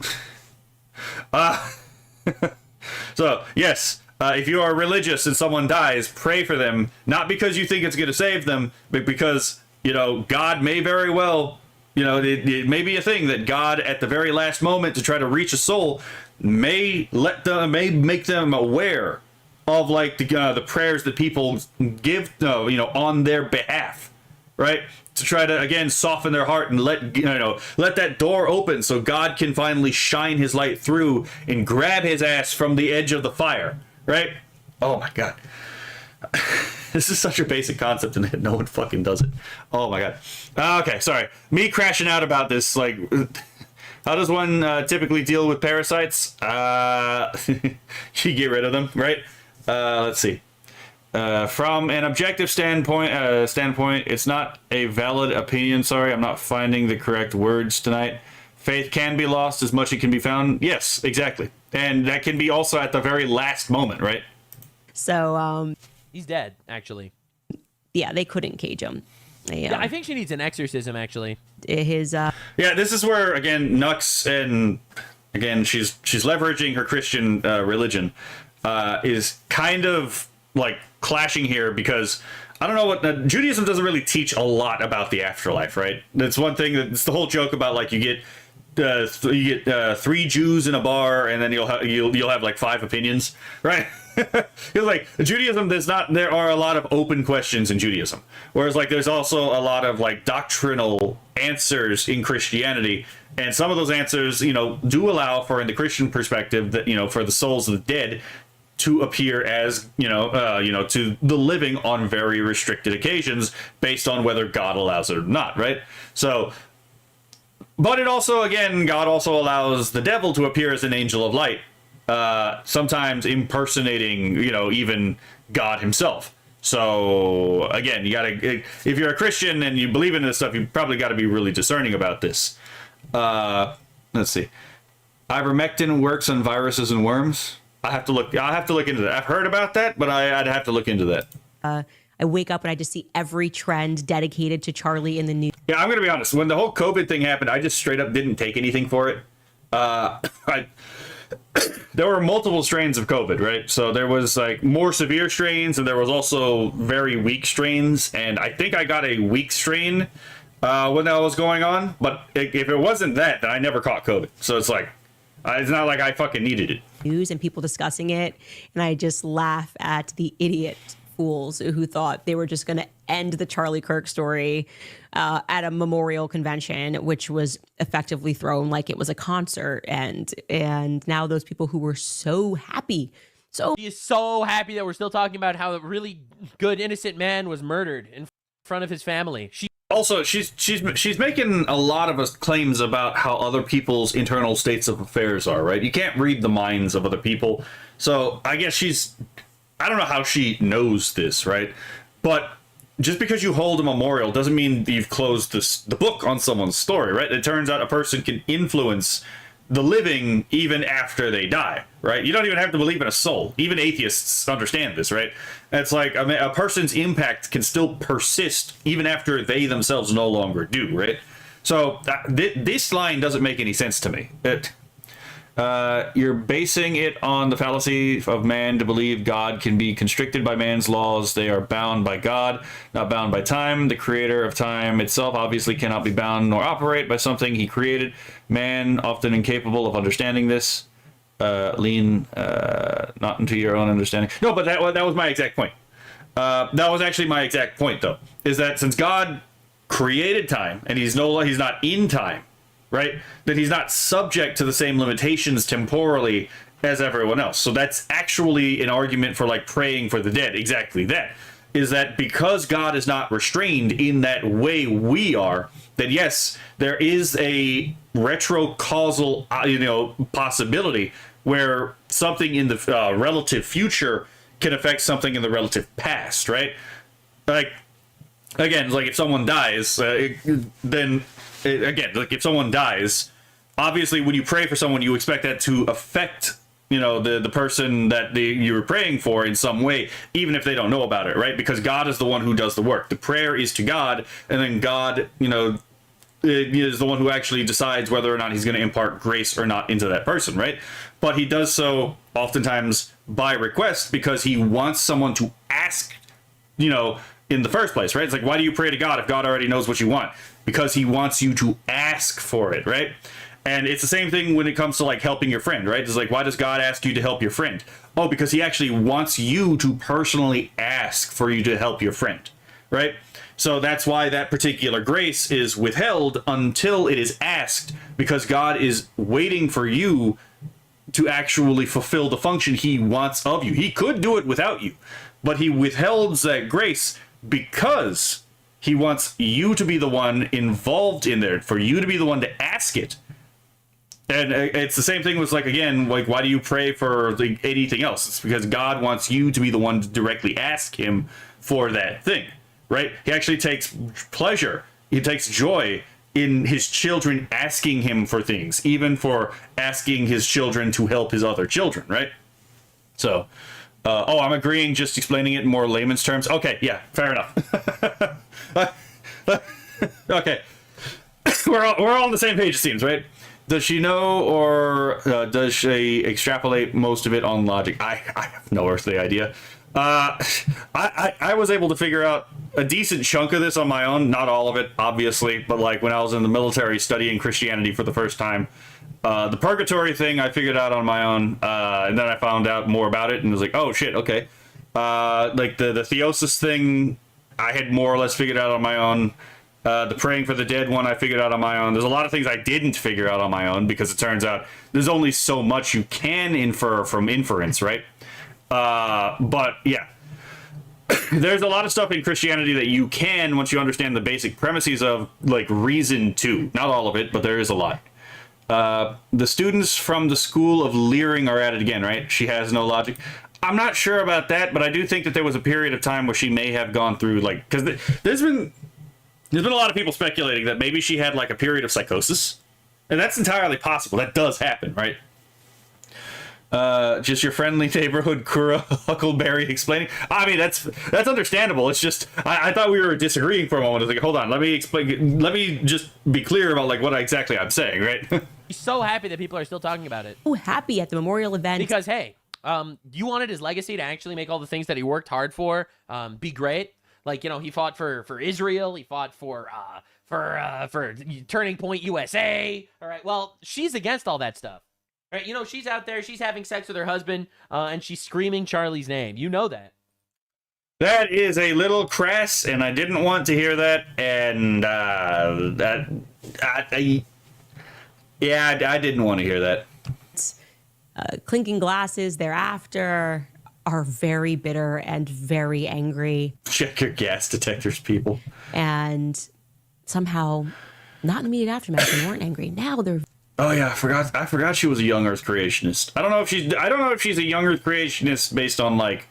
So, yes, if you are religious and someone dies, pray for them, not because you think it's going to save them, but because, God may very well, it may be a thing that God, at the very last moment to try to reach a soul, may make them aware of like the prayers that people give, on their behalf, right? To try to again soften their heart and let that door open so God can finally shine His light through and grab his ass from the edge of the fire, right? Oh my God. This is such a basic concept and no one fucking does it. Oh my God. Okay, sorry. Me crashing out about this, like, how does one typically deal with parasites? You get rid of them, right? Let's see. From an objective standpoint, it's not a valid opinion. Sorry, I'm not finding the correct words tonight. Faith can be lost as much as it can be found. Yes, exactly. And that can be also at the very last moment, right? So, He's dead, actually. yeah, they couldn't cage him. Yeah, I think she needs an exorcism, actually. Yeah, this is where again Nux, and again she's leveraging her Christian religion, is kind of like clashing here, because I don't know what Judaism doesn't really teach a lot about the afterlife, right? That's one thing it's the whole joke about, like, you get 3 Jews in a bar and then you'll have like 5 opinions, right? Because like Judaism, there are a lot of open questions in Judaism, whereas like there's also a lot of like doctrinal answers in Christianity, and some of those answers do allow for, in the Christian perspective, that for the souls of the dead to appear as to the living on very restricted occasions based on whether God allows it or not, right? So, but it also, again, God also allows the devil to appear as an angel of light, sometimes impersonating even God himself. So again, you gotta, if you're a Christian and you believe in this stuff, you probably got to be really discerning about this. Let's see. Ivermectin works on viruses and worms. I'll have to look into that. I've heard about that, but I'd have to look into that. I wake up and I just see every trend dedicated to Charlie in the news. Yeah, I'm gonna be honest. When the whole COVID thing happened, I just straight up didn't take anything for it. There were multiple strains of COVID, right? So there was like more severe strains, and there was also very weak strains. And I think I got a weak strain when that was going on. But if it wasn't that, then I never caught COVID. So it's like, it's not like I fucking needed it. News and people discussing it, and I just laugh at the idiot fools who thought they were just going to end the Charlie Kirk story at a memorial convention, which was effectively thrown like it was a concert. And now those people who were so happy, He is so happy that we're still talking about how a really good innocent man was murdered in front of his family. Also, she's making a lot of claims about how other people's internal states of affairs are, right? You can't read the minds of other people. So I guess I don't know how she knows this, right? But just because you hold a memorial doesn't mean you've closed the book on someone's story, right? It turns out a person can influence the living even after they die, right? You don't even have to believe in a soul. Even atheists understand this, right? It's like, I mean, a person's impact can still persist even after they themselves no longer do, right? So this line doesn't make any sense to me. You're basing it on the fallacy of man to believe God can be constricted by man's laws. They are bound by God, not bound by time. The creator of time itself obviously cannot be bound nor operate by something he created. Man, often incapable of understanding this, lean not into your own understanding. No, but that was my exact point. That was actually my exact point, though, is that since God created time and he's not in time, right, then he's not subject to the same limitations temporally as everyone else. So that's actually an argument for like praying for the dead. Exactly that. Is that because God is not restrained in that way we are, that yes, there is a retrocausal possibility where something in the relative future can affect something in the relative past, right? Like, again, like if someone dies, if someone dies, obviously when you pray for someone, you expect that to affect, the person that you were praying for in some way, even if they don't know about it, right? Because God is the one who does the work. The prayer is to God, and then God, is the one who actually decides whether or not he's going to impart grace or not into that person, right? But he does so oftentimes by request because he wants someone to ask, in the first place, right? It's like, why do you pray to God if God already knows what you want? Because he wants you to ask for it, right? And it's the same thing when it comes to like helping your friend, right? It's like, why does God ask you to help your friend? Oh, because he actually wants you to personally ask for you to help your friend, right? So that's why that particular grace is withheld until it is asked, because God is waiting for you to actually fulfill the function he wants of you. He could do it without you, but he withholds that grace because he wants you to be the one involved in there, for you to be the one to ask it. And it's the same thing with, like, again, like, why do you pray for anything else? It's because God wants you to be the one to directly ask him for that thing, right? He actually takes pleasure. He takes joy in his children asking him for things, even for asking his children to help his other children, right? So, I'm agreeing, just explaining it in more layman's terms. Okay, yeah, fair enough. Okay. We're all on the same page, it seems, right? Does she know, or does she extrapolate most of it on logic? I have no earthly idea. I was able to figure out a decent chunk of this on my own, not all of it, obviously, but like when I was in the military studying Christianity for the first time, the purgatory thing I figured out on my own, and then I found out more about it and was like, oh shit, okay. Like the theosis thing, I had more or less figured out on my own. The praying for the dead one I figured out on my own. There's a lot of things I didn't figure out on my own because it turns out there's only so much you can infer from inference, right? But yeah, there's a lot of stuff in Christianity that you can, once you understand the basic premises of, like, reason to. Not all of it, but there is a lot. The students from the school of leering are at it again, right? She has no logic. I'm not sure about that, but I do think that there was a period of time where she may have gone through, like, because there's been a lot of people speculating that maybe she had like a period of psychosis, and that's entirely possible. That does happen, right? Just your friendly neighborhood Kura Huckleberry explaining. I mean, that's understandable. It's just I thought we were disagreeing for a moment. I was like, hold on, let me explain. Let me just be clear about like what exactly I'm saying, right? He's so happy that people are still talking about it. So happy at the memorial event Because hey, you wanted his legacy to actually make all the things that he worked hard for be great. Like, he fought for Israel. He fought for Turning Point USA. All right. Well, she's against all that stuff. All right. She's out there. She's having sex with her husband, and she's screaming Charlie's name. You know that. That is a little crass, and I didn't want to hear that. And I didn't want to hear that. clinking glasses thereafter are very bitter and very angry. Check your gas detectors, people. And somehow, not in the immediate aftermath, they weren't angry. Now they're. Oh yeah, I forgot she was a young Earth creationist. I don't know if she's a young Earth creationist based on like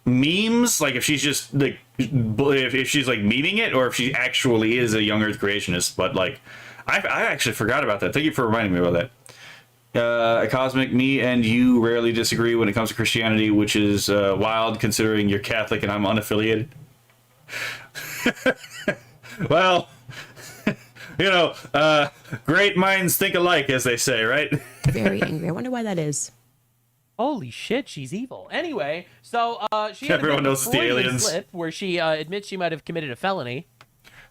memes, like if she's just like if she's like memeing it or if she actually is a young Earth creationist. But like, I actually forgot about that. Thank you for reminding me about that. Cosmic, me and you rarely disagree when it comes to Christianity, which is wild considering you're Catholic and I'm unaffiliated. Well, you know, great minds think alike, as they say, right? Very angry. I wonder why that is. Holy shit, she's evil. Anyway, so she had Everyone a bit of knows a it's the Freudian aliens. slip where she admits she might have committed a felony.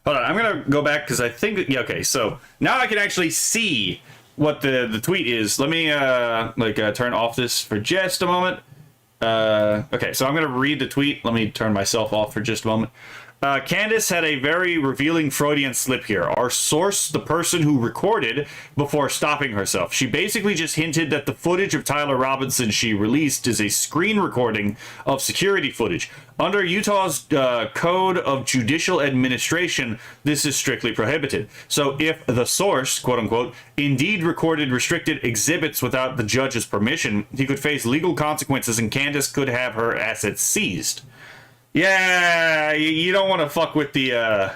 Hold on, I'm gonna go back because I think yeah, okay, so now I can actually see what the tweet is. Let me turn off this for just a moment. Okay, so I'm gonna read the tweet. Let me turn myself off for just a moment. Candace had a very revealing Freudian slip here. Our source, the person who recorded before stopping herself. She basically just hinted that the footage of Tyler Robinson she released is a screen recording of security footage. Under Utah's Code of Judicial Administration, this is strictly prohibited. So if the source, quote unquote, indeed recorded restricted exhibits without the judge's permission, he could face legal consequences and Candace could have her assets seized. Yeah, you don't want to fuck with the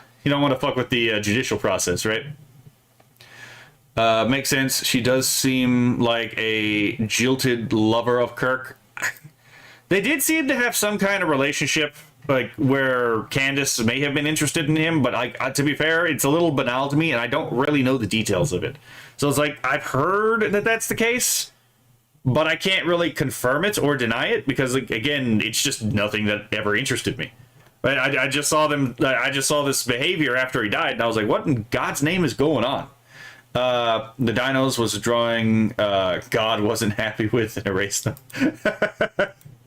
judicial process, right? Makes sense. She does seem like a jilted lover of Kirk. They did seem to have some kind of relationship, like where Candace may have been interested in him, but to be fair, it's a little banal to me, and I don't really know the details of it. So it's like I've heard that that's the case, but I can't really confirm it or deny it because, like, again, it's just nothing that ever interested me. But I just saw them. I just saw this behavior after he died, and I was like, "What in God's name is going on?" The dinos was a drawing God wasn't happy with and erased them.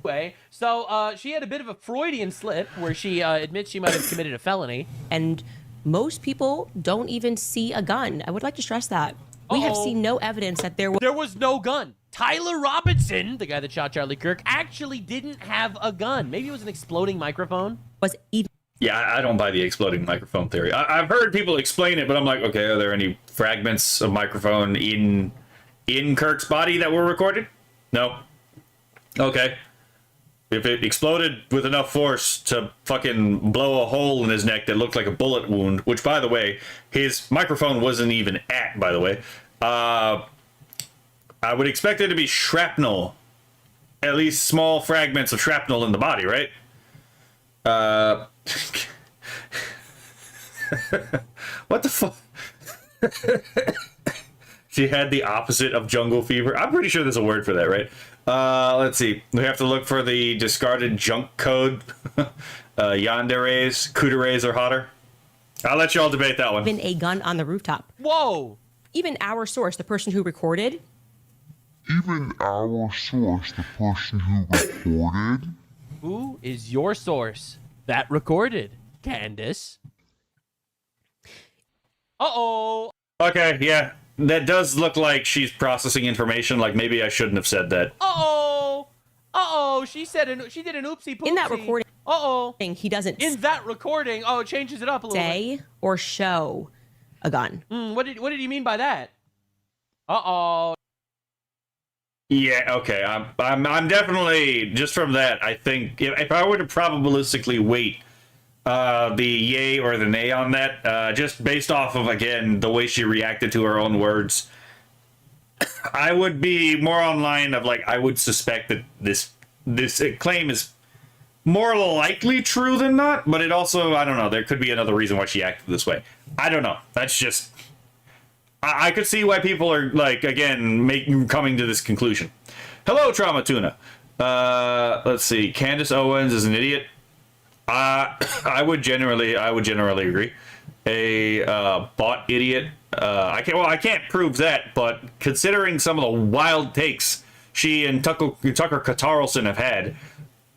Anyway, so she had a bit of a Freudian slip where she admits she might have committed a felony. And most people don't even see a gun. I would like to stress that. We have seen no evidence that there was no gun. Tyler Robinson, the guy that shot Charlie Kirk, actually didn't have a gun. Maybe it was an exploding microphone. was even Yeah, I don't buy the exploding microphone theory. I've heard people explain it, but I'm like, okay, are there any fragments of microphone in Kirk's body that were recorded? No. Okay. If it exploded with enough force to fucking blow a hole in his neck that looked like a bullet wound, which, by the way, his microphone wasn't even at, by the way, I would expect there to be shrapnel, at least small fragments of shrapnel in the body, right? What the fuck? She had the opposite of jungle fever. I'm pretty sure there's a word for that, right? Let's see. We have to look for the discarded junk code. Yanderes, kuderes are hotter. I'll let y'all debate that one. a gun on the rooftop. Whoa! Even our source, the person who recorded, Even our source, the person who recorded, Who is your source that recorded, Candace? Uh-oh. Okay, yeah. That does look like she's processing information. Like, maybe I shouldn't have said that. Uh-oh. Uh-oh. She did an oopsie poopsie. in that recording, Uh-oh. he doesn't In that recording. Oh, it changes it up a little bit. say or show a gun. What did he mean by that? Uh-oh. Yeah, okay. I'm definitely, just from that, I think if I were to probabilistically weight the yay or the nay on that, just based off of, again, the way she reacted to her own words, I would be more on line of, like, I would suspect that this claim is more likely true than not, but it also, I don't know, there could be another reason why she acted this way. I don't know. That's just... I could see why people are, like, again, coming to this conclusion. Hello, Trauma Tuna. Let's see. Candace Owens is an idiot. I would generally agree. A bot idiot. I can't prove that, but considering some of the wild takes she and Tucker Carlson have had,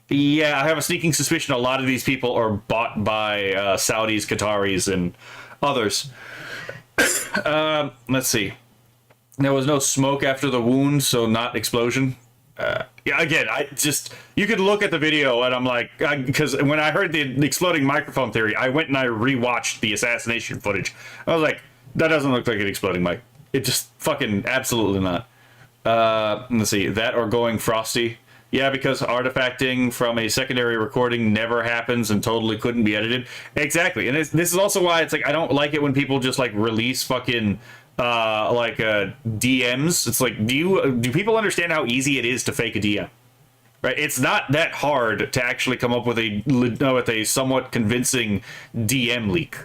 yeah, I have a sneaking suspicion a lot of these people are bought by Saudis, Qataris, and others. Let's see. There was no smoke after the wound, so not explosion. Yeah, again, you could look at the video and I'm like, because when I heard the exploding microphone theory, I went and I rewatched the assassination footage. I was like, that doesn't look like an exploding mic. It just fucking absolutely not. Let's see, that or going frosty. Yeah, because artifacting from a secondary recording never happens and totally couldn't be edited. Exactly. And this is also why it's like I don't like it when people just like release fucking DMs. It's like, do people understand how easy it is to fake a DM? Right? It's not that hard to actually come up with a somewhat convincing DM leak.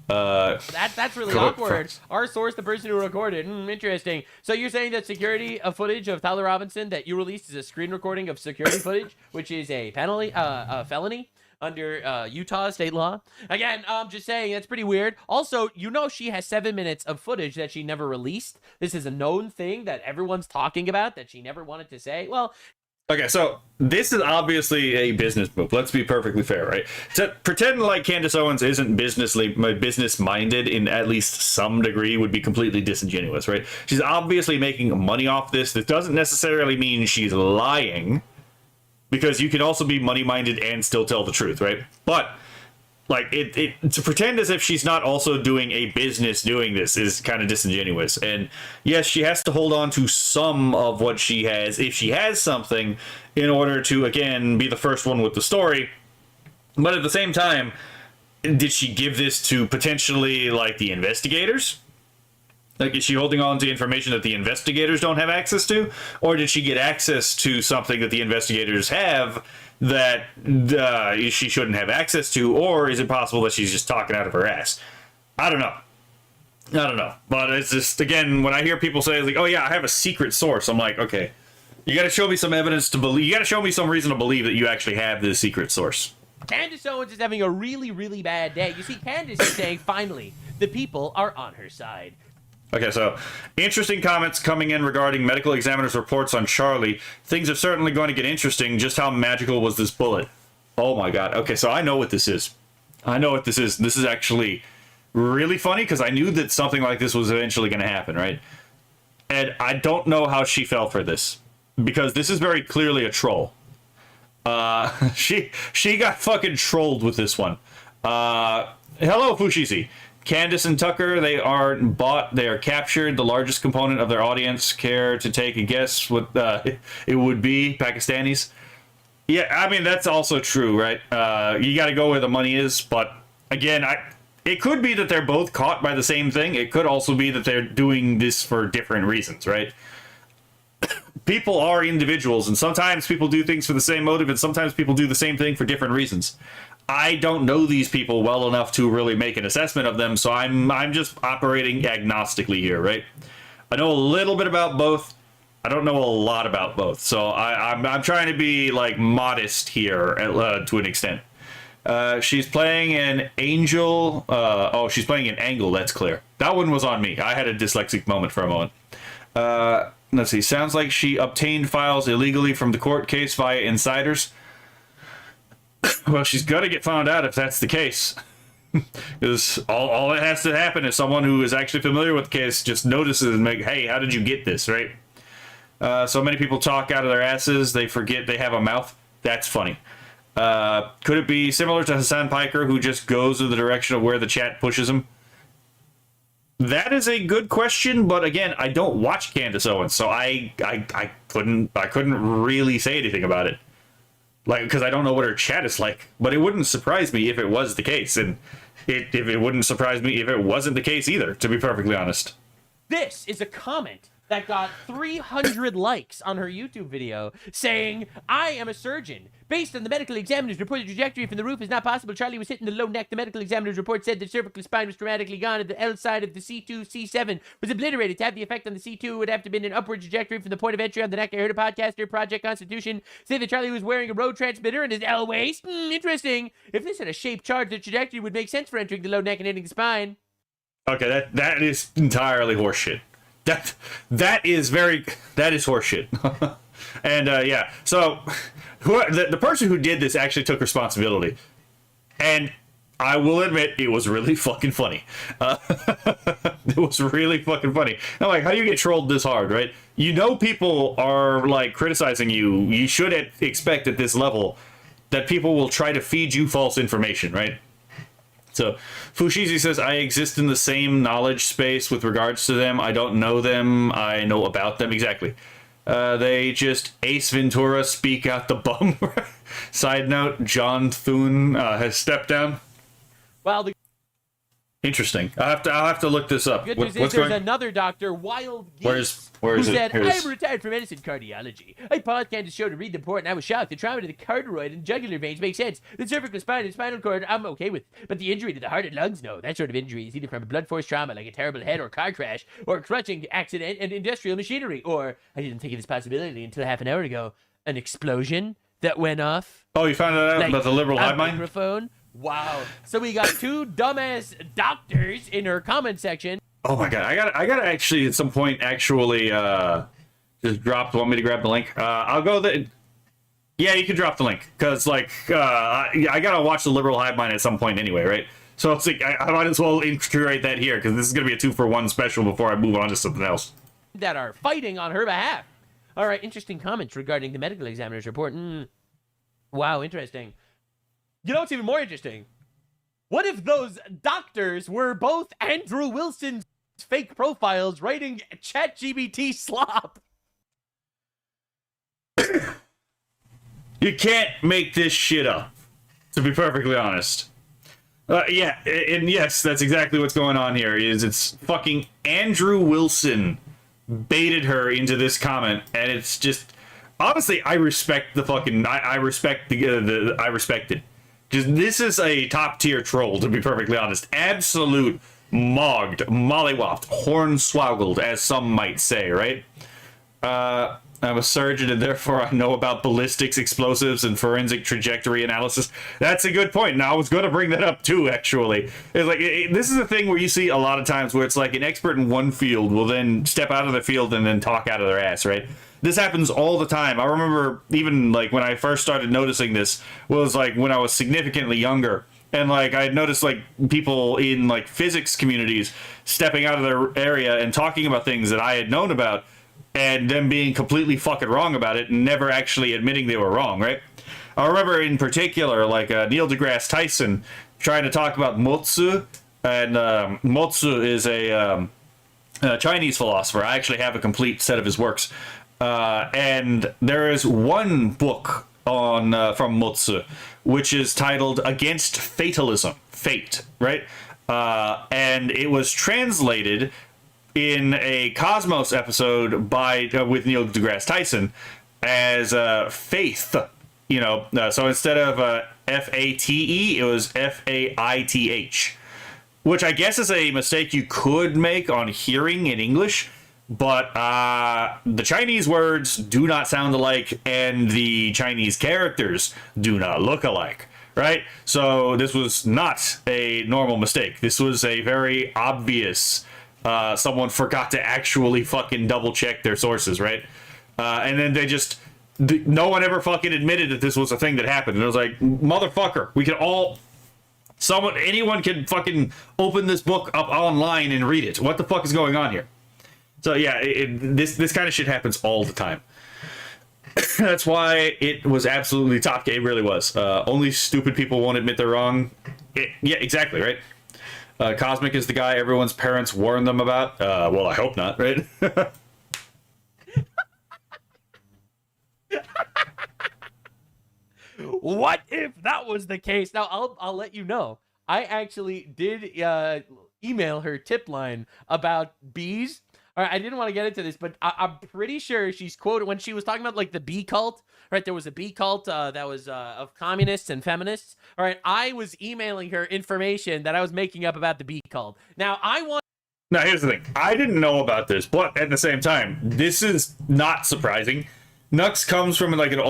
That's really awkward. Our source, the person who recorded. Interesting. So you're saying that security footage of Tyler Robinson that you released is a screen recording of security footage, which is a penalty, a felony under Utah state law. Again, I'm just saying that's pretty weird. Also, she has 7 minutes of footage that she never released. This is a known thing that everyone's talking about that she never wanted to say. Well. Okay, so this is obviously a business move. Let's be perfectly fair, right? To pretend like Candace Owens isn't business-minded in at least some degree would be completely disingenuous, right? She's obviously making money off this. This doesn't necessarily mean she's lying, because you can also be money-minded and still tell the truth, right? But like to pretend as if she's not also doing a business doing this is kind of disingenuous. And yes, she has to hold on to some of what she has, if she has something, in order to, again, be the first one with the story. But at the same time, did she give this to potentially like the investigators? Like, is she holding on to information that the investigators don't have access to? Or did she get access to something that the investigators have that she shouldn't have access to? Or is it possible that she's just talking out of her ass? I don't know. But it's just, again, when I hear people say, like, oh yeah, I have a secret source, I'm like, okay, you got to show me some evidence to believe. You got to show me some reason to believe that you actually have this secret source. Candace Owens is having a really, really bad day. You see, Candace is saying, finally, the people are on her side. Okay, so interesting comments coming in regarding medical examiner's reports on Charlie. Things are certainly going to get interesting. Just how magical was this bullet? Oh my god. Okay, so I know what this is. This is actually really funny because I knew that something like this was eventually going to happen, right? And I don't know how she fell for this, because this is very clearly a troll. She got fucking trolled with this one. Hello, Fushisi. Candace and Tucker, they are captured. The largest component of their audience. Care to take a guess what it would be? Pakistanis? Yeah, I mean, that's also true, right? You got to go where the money is, but again, it could be that they're both caught by the same thing. It could also be that they're doing this for different reasons, right? People are individuals, and sometimes people do things for the same motive, and sometimes people do the same thing for different reasons. I don't know these people well enough to really make an assessment of them, so I'm just operating agnostically here, right? I know a little bit about both. I don't know a lot about both, so I'm trying to be like modest here to an extent. She's playing an angel. She's playing an angle. That's clear. That one was on me. I had a dyslexic moment for a moment. Let's see. Sounds like she obtained files illegally from the court case via insiders. Well, she's got to get found out if that's the case. Because all that has to happen is someone who is actually familiar with the case just notices and hey, how did you get this, right? So many people talk out of their asses, they forget they have a mouth. That's funny. Could it be similar to Hassan Piker, who just goes in the direction of where the chat pushes him? That is a good question, but again, I don't watch Candace Owens, so I couldn't really say anything about it. Like, because I don't know what her chat is like, but it wouldn't surprise me if it was the case, and it wouldn't surprise me if it wasn't the case either, to be perfectly honest. This is a comment that got 300 likes on her YouTube video saying, I am a surgeon. Based on the medical examiner's report, the trajectory from the roof is not possible. Charlie was hit in the low neck. The medical examiner's report said the cervical spine was dramatically gone and the L side of the C2, C7 was obliterated. To have the effect on the C2, it would have to have been an upward trajectory from the point of entry on the neck. I heard a podcaster, Project Constitution, say that Charlie was wearing a road transmitter in his L waist. Interesting. If this had a shaped chart, the trajectory would make sense for entering the low neck and hitting the spine. Okay, that is entirely horseshit. That is horseshit. And yeah, so the person who did this actually took responsibility, and I will admit it was really fucking funny. It was really fucking funny. I'm like, how do you get trolled this hard, right? You know, people are like criticizing you. You should expect at this level that people will try to feed you false information, right? So Fushizi says, I exist in the same knowledge space with regards to them. I don't know them. I know about them. Exactly. They just Ace Ventura speak out the bum. Side note, John Thune has stepped down. Well, the Interesting. I'll have to look this up. good news is there's another doctor, Wild Geese, Where is who it? said, Here it is. I'm retired from medicine cardiology. I paused Candace's show to read the report, and I was shocked. The trauma to the carotid and jugular veins makes sense. The cervical spine and spinal cord, I'm okay with. But the injury to the heart and lungs, no. That sort of injury is either from a blood force trauma, like a terrible head or car crash, or a crushing accident and industrial machinery. Or, I didn't think of this possibility until half an hour ago, an explosion that went off. Oh, you found out about the liberal hive mind? Microphone. Wow. So we got two dumbass doctors in her comment section. Oh my god, I gotta actually at some point actually just drop. Want me to grab the link? I'll go the. Yeah, you can drop the link because like I gotta watch the liberal hive mind at some point anyway, right? So it's like I might as well integrate that here because this is gonna be a 2-for-1 special before I move on to something else. That are fighting on her behalf. All right, interesting comments regarding the medical examiner's report. Wow, interesting. You know what's even more interesting? What if those doctors were both Andrew Wilson's fake profiles writing ChatGPT slop? You can't make this shit up, to be perfectly honest. Yeah, and yes, that's exactly what's going on here. Is it's fucking Andrew Wilson baited her into this comment, and it's just honestly, I respect the fucking I respect I respect it. Just this is a top tier troll, to be perfectly honest. Absolute mogged, mollywopped, hornswoggled, as some might say, right? I'm a surgeon and therefore I know about ballistics, explosives, and forensic trajectory analysis. That's a good point. Now, I was going to bring that up too, actually. It's like, this is a thing where you see a lot of times where it's like an expert in one field will then step out of the field and then talk out of their ass, right? This happens all the time. I remember even like when I first started noticing this was like when I was significantly younger. And like I had noticed like people in like physics communities stepping out of their area and talking about things that I had known about and them being completely fucking wrong about it and never actually admitting they were wrong, right? I remember in particular like Neil deGrasse Tyson trying to talk about Mo-tzu, and Mo-tzu is a Chinese philosopher. I actually have a complete set of his works. And there is one book on from Mo-tzu, which is titled Against Fatalism, Fate, right? And it was translated in a Cosmos episode by with Neil deGrasse Tyson as faith, you know. So instead of F-A-T-E, it was F-A-I-T-H, which I guess is a mistake you could make on hearing in English. But the Chinese words do not sound alike, and the Chinese characters do not look alike, right? So this was not a normal mistake. This was a very obvious, someone forgot to actually fucking double check their sources, right? And then they just, no one ever fucking admitted that this was a thing that happened. And it was like, motherfucker, we can all, anyone can fucking open this book up online and read it. What the fuck is going on here? So yeah, this kind of shit happens all the time. That's why it was absolutely top game. It really was. Only stupid people won't admit they're wrong. Yeah, exactly, right? Cosmic is the guy everyone's parents warned them about. Well, I hope not, right? What if that was the case? Now, I'll let you know. I actually did email her tip line about bees. All right, I didn't want to get into this, but I'm pretty sure she's quoted when she was talking about like the bee cult. Right, there was a bee cult that was of communists and feminists. All right, I was emailing her information that I was making up about the bee cult. Now, Now, here's the thing. I didn't know about this, but at the same time, this is not surprising. Nux comes from like the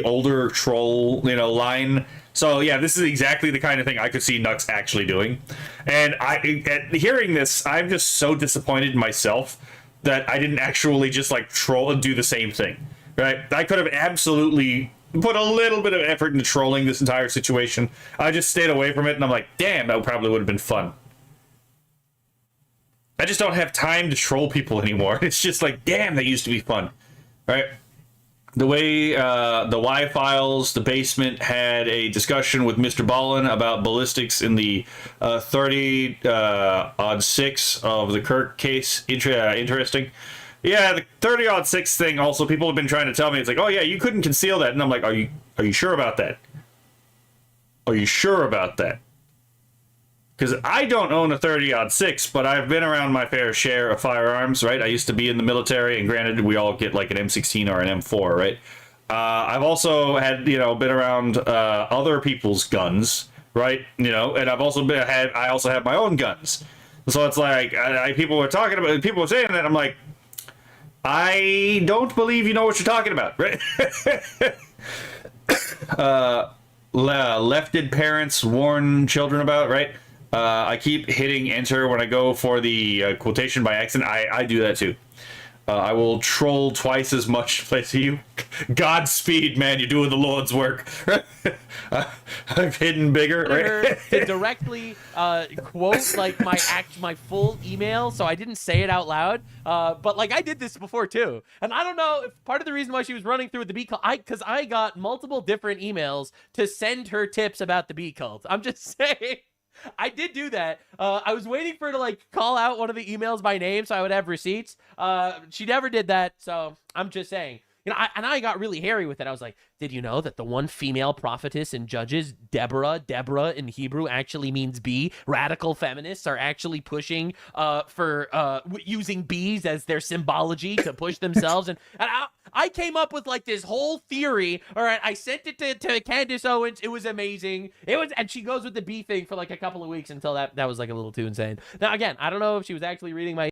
older troll, line. So yeah, this is exactly the kind of thing I could see Nux actually doing. And hearing this, I'm just so disappointed in myself that I didn't actually just like troll and do the same thing. Right? I could have absolutely put a little bit of effort into trolling this entire situation. I just stayed away from it, and I'm like, damn, that probably would have been fun. I just don't have time to troll people anymore. It's just like, damn, that used to be fun. Right? The way the Y-Files, the basement, had a discussion with Mr. Ballin about ballistics in the 30 on 6 of the Kirk case. Interesting. Yeah, the 30-06 thing. Also, people have been trying to tell me it's like, oh yeah, you couldn't conceal that, and I'm like, are you sure about that? Are you sure about that? Because I don't own a 30-06, but I've been around my fair share of firearms, right? I used to be in the military, and granted, we all get like an M16 or an M4, right? I've also had, been around other people's guns, right? And I've also I also have my own guns. So it's like, people were saying that, I'm like, I don't believe you know what you're talking about, right? Lefted parents warn children about, right? I keep hitting enter when I go for the quotation by accident. I do that too. I will troll twice as much as you. Godspeed, man. You're doing the Lord's work. I've hidden bigger, right? To directly quote like my full email, so I didn't say it out loud. But like I did this before too, and I don't know if part of the reason why she was running through with the bee cult, because I got multiple different emails to send her tips about the bee cult. I'm just saying. I did do that. I was waiting for her to like call out one of the emails by name so I would have receipts. She never did that, so I'm just saying. I got really hairy with it. I was like, did you know that the one female prophetess in Judges, Deborah in Hebrew actually means bee? Radical feminists are actually pushing for using bees as their symbology to push themselves. And I came up with like this whole theory. All right, I sent it to Candace Owens. It was amazing. And she goes with the bee thing for like a couple of weeks until that was like a little too insane. Now, again, I don't know if she was actually reading my...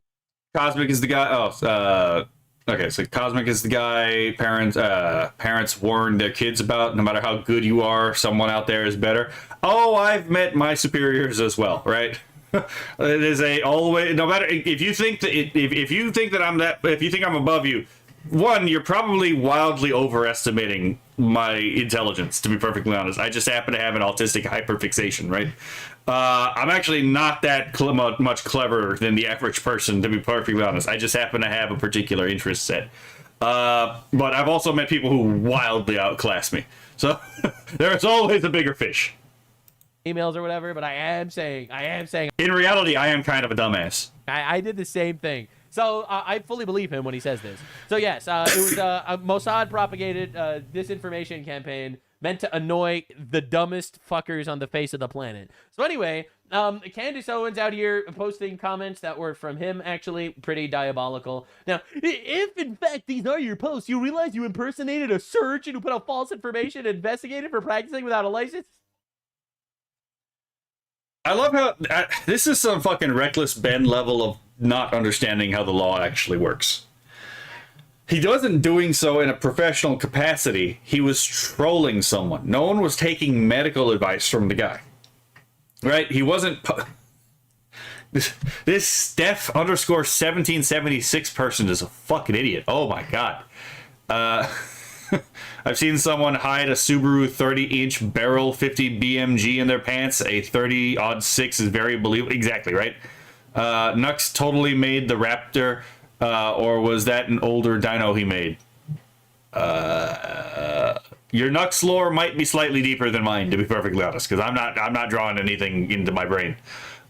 Cosmic is the guy. Okay, so Cosmic is the guy parents warn their kids about. No matter how good you are, someone out there is better. Oh, I've met my superiors as well, right? It is always, no matter if you think that if you think I'm above you, one, you're probably wildly overestimating my intelligence, to be perfectly honest. I just happen to have an autistic hyperfixation, right? I'm actually not that much cleverer than the average person, to be perfectly honest. I just happen to have a particular interest set. But I've also met people who wildly outclass me. So there's always a bigger fish. Emails or whatever, but I am saying. In reality, I am kind of a dumbass. I did the same thing. So I fully believe him when he says this. So yes, it was a Mossad propagated disinformation campaign meant to annoy the dumbest fuckers on the face of the planet. So anyway, Candace Owens out here posting comments that were from him, actually pretty diabolical. Now, if in fact these are your posts, you realize you impersonated a surgeon who put out false information and investigated for practicing without a license? I love how this is some fucking reckless Ben level of not understanding how the law actually works. He wasn't doing so in a professional capacity. He was trolling someone. No one was taking medical advice from the guy. Right? He wasn't... This Steph _ 1776 person is a fucking idiot. Oh my god. I've seen someone hide a Subaru 30-inch barrel 50 BMG in their pants. A 30-06 is very believable. Exactly, right? Nux totally made the Raptor, or was that an older dyno he made? Your Nux lore might be slightly deeper than mine, to be perfectly honest, because I'm not drawing anything into my brain.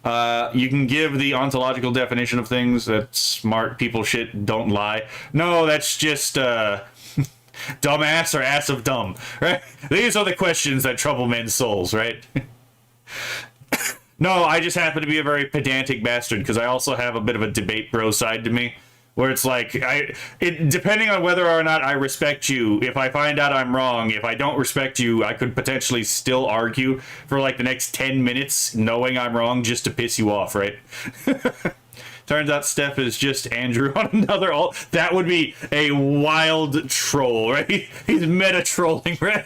You can give the ontological definition of things that smart people shit don't lie. No, that's just dumbass or ass of dumb, right? These are the questions that trouble men's souls, right? No, I just happen to be a very pedantic bastard because I also have a bit of a debate bro side to me, where it's like, depending on whether or not I respect you, if I find out I'm wrong, if I don't respect you, I could potentially still argue for like the next 10 minutes knowing I'm wrong just to piss you off, right? Turns out Steph is just Andrew on another that would be a wild troll, right? He's meta trolling, right?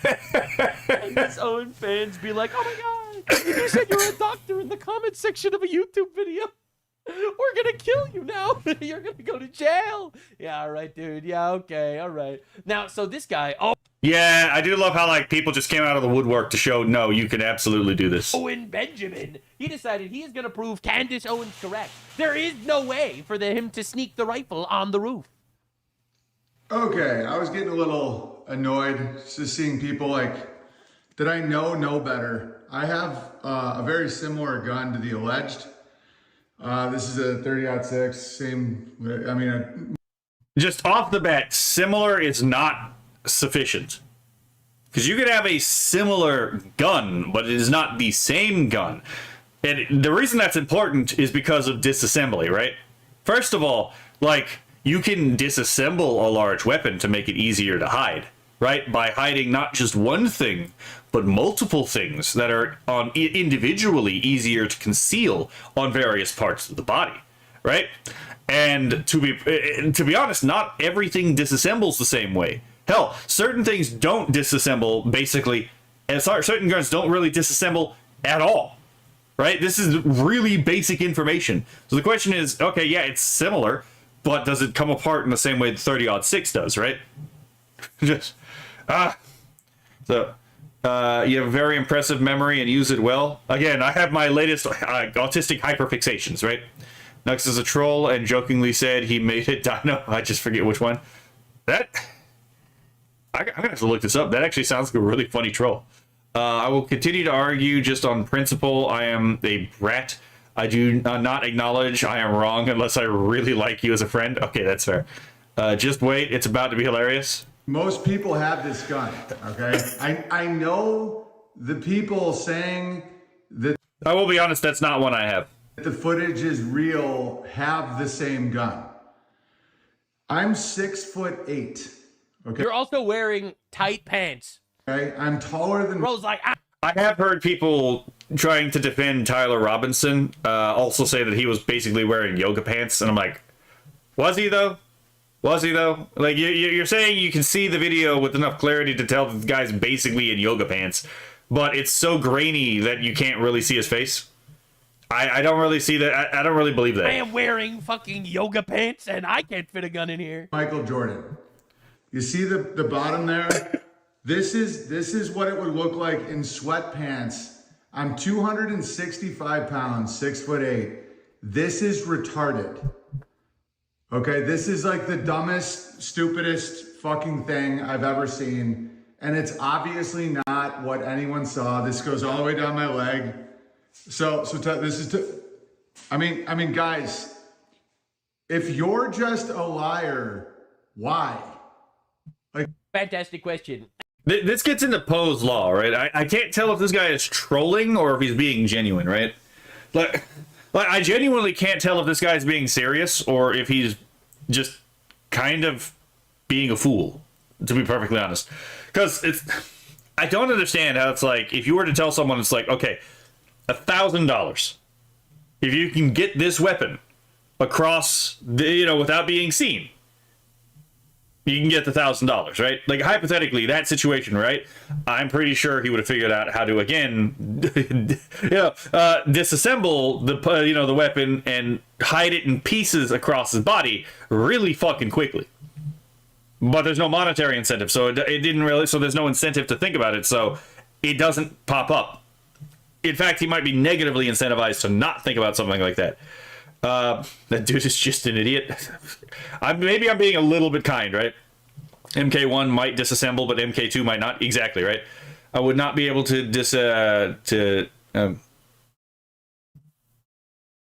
And his own fans be like, oh my god, you said you're a doctor in the comment section of a YouTube video. We're gonna kill you now. You're gonna go to jail. Yeah, all right, dude. Yeah, okay, all right. Now, so this guy, yeah, I do love how like people just came out of the woodwork to show, no, you can absolutely do this. Owen Benjamin, he decided he is going to prove Candace Owens correct. There is no way for him to sneak the rifle on the roof. Okay, I was getting a little annoyed just seeing people like that I know better. I have a very similar gun to the alleged. This is a 30-06, same, I mean, just off the bat, similar is not sufficient. Because you could have a similar gun, but it is not the same gun. And the reason that's important is because of disassembly, right? First of all, like, you can disassemble a large weapon to make it easier to hide, right? By hiding not just one thing, but multiple things that are individually easier to conceal on various parts of the body, right? And to be honest, not everything disassembles the same way. Hell, certain things don't disassemble basically, and certain guns don't really disassemble at all, right? This is really basic information. So the question is, okay, yeah, it's similar, but does it come apart in the same way the 30-06 does, right? Just, So, you have a very impressive memory and use it well. Again, I have my latest autistic hyperfixations, right? Nux is a troll and jokingly said he made it dino. I just forget which one. I'm gonna have to look this up. That actually sounds like a really funny troll. I will continue to argue just on principle. I am a brat. I do not acknowledge I am wrong unless I really like you as a friend. Okay, that's fair. Just wait. It's about to be hilarious. Most people have this gun, okay? I know the people saying that I will be honest, that's not one I have. the footage is real have the same gun. I'm 6'8", okay? You're also wearing tight pants. Okay? I'm taller than... Bro's like, I have heard people trying to defend Tyler Robinson also say that he was basically wearing yoga pants, and I'm like, was he though? Was he though? Like, you're saying you can see the video with enough clarity to tell that the guy's basically in yoga pants, but it's so grainy that you can't really see his face. I don't really see that. I don't really believe that. I am wearing fucking yoga pants and I can't fit a gun in here. Michael Jordan. You see the bottom there? This is what it would look like in sweatpants. I'm 265 pounds, 6'8". This is retarded. Okay, this is like the dumbest, stupidest fucking thing I've ever seen. And it's obviously not what anyone saw. This goes all the way down my leg. I mean, guys, if you're just a liar, why? Like, Fantastic question. This gets into Poe's law, right? I can't tell if this guy is trolling or if he's being genuine, right? Like I genuinely can't tell if this guy's being serious or if he's just kind of being a fool, to be perfectly honest. Because I don't understand how it's like, if you were to tell someone, it's like, okay, $1,000. If you can get this weapon across, without being seen, you can get the $1,000, right? Like, hypothetically, that situation, right? I'm pretty sure he would have figured out how to, again, disassemble the weapon and hide it in pieces across his body really fucking quickly. But there's no monetary incentive, so it didn't really. So there's no incentive to think about it, so it doesn't pop up. In fact, he might be negatively incentivized to not think about something like that. That dude is just an idiot. Maybe I'm being a little bit kind, right? MK1 might disassemble, but MK2 might not. Exactly, right? I would not be able to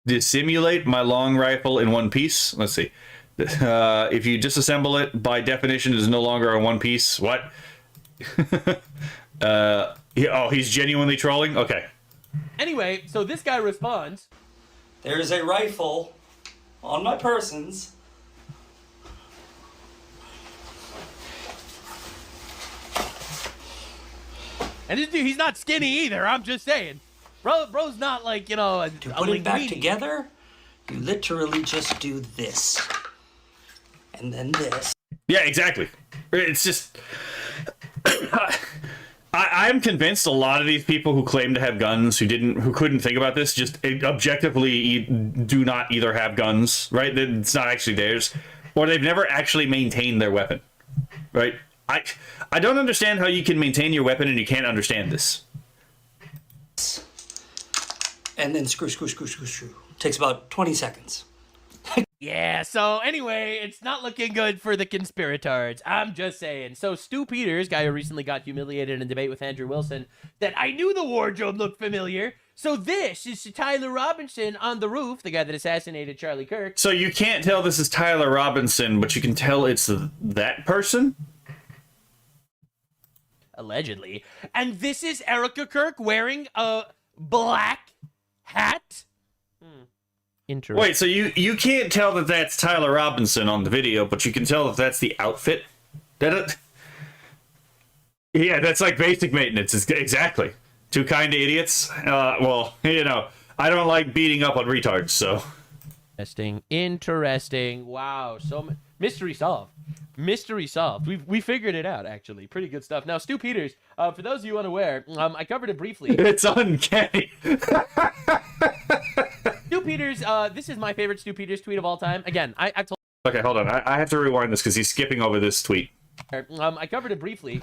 dissimulate my long rifle in one piece. Let's see. If you disassemble it, by definition, it is no longer in one piece. What? He's genuinely trolling? Okay. Anyway, so this guy responds. There's a rifle on my persons. And this dude, he's not skinny either, I'm just saying. Bro's not like, To put it back together, you literally just do this. And then this. Yeah, exactly. It's just... I'm convinced a lot of these people who claim to have guns who couldn't think about this just objectively do not either have guns, right? It's not actually theirs, or they've never actually maintained their weapon, right? I don't understand how you can maintain your weapon and you can't understand this. And then screw. Takes about 20 seconds. Yeah, so anyway, it's not looking good for the conspiratards. I'm just saying. So Stu Peters, guy who recently got humiliated in a debate with Andrew Wilson, that I knew the wardrobe looked familiar. So this is Tyler Robinson on the roof, the guy that assassinated Charlie Kirk. So you can't tell this is Tyler Robinson, but you can tell it's that person? Allegedly. And this is Erica Kirk wearing a black hat? Interesting. Wait, so you can't tell that that's Tyler Robinson on the video, but you can tell that that's the outfit? Yeah, that's like basic maintenance. Exactly. Two kind of idiots. Well, you know, I don't like beating up on retards, so. Interesting. Wow. So mystery solved. Mystery solved. We figured it out, actually. Pretty good stuff. Now, Stu Peters, for those of you unaware, I covered it briefly. It's uncanny. Stu Peters, this is my favorite Stu Peters tweet of all time. Again, I told. Okay, hold on. I have to rewind this because he's skipping over this tweet. I covered it briefly.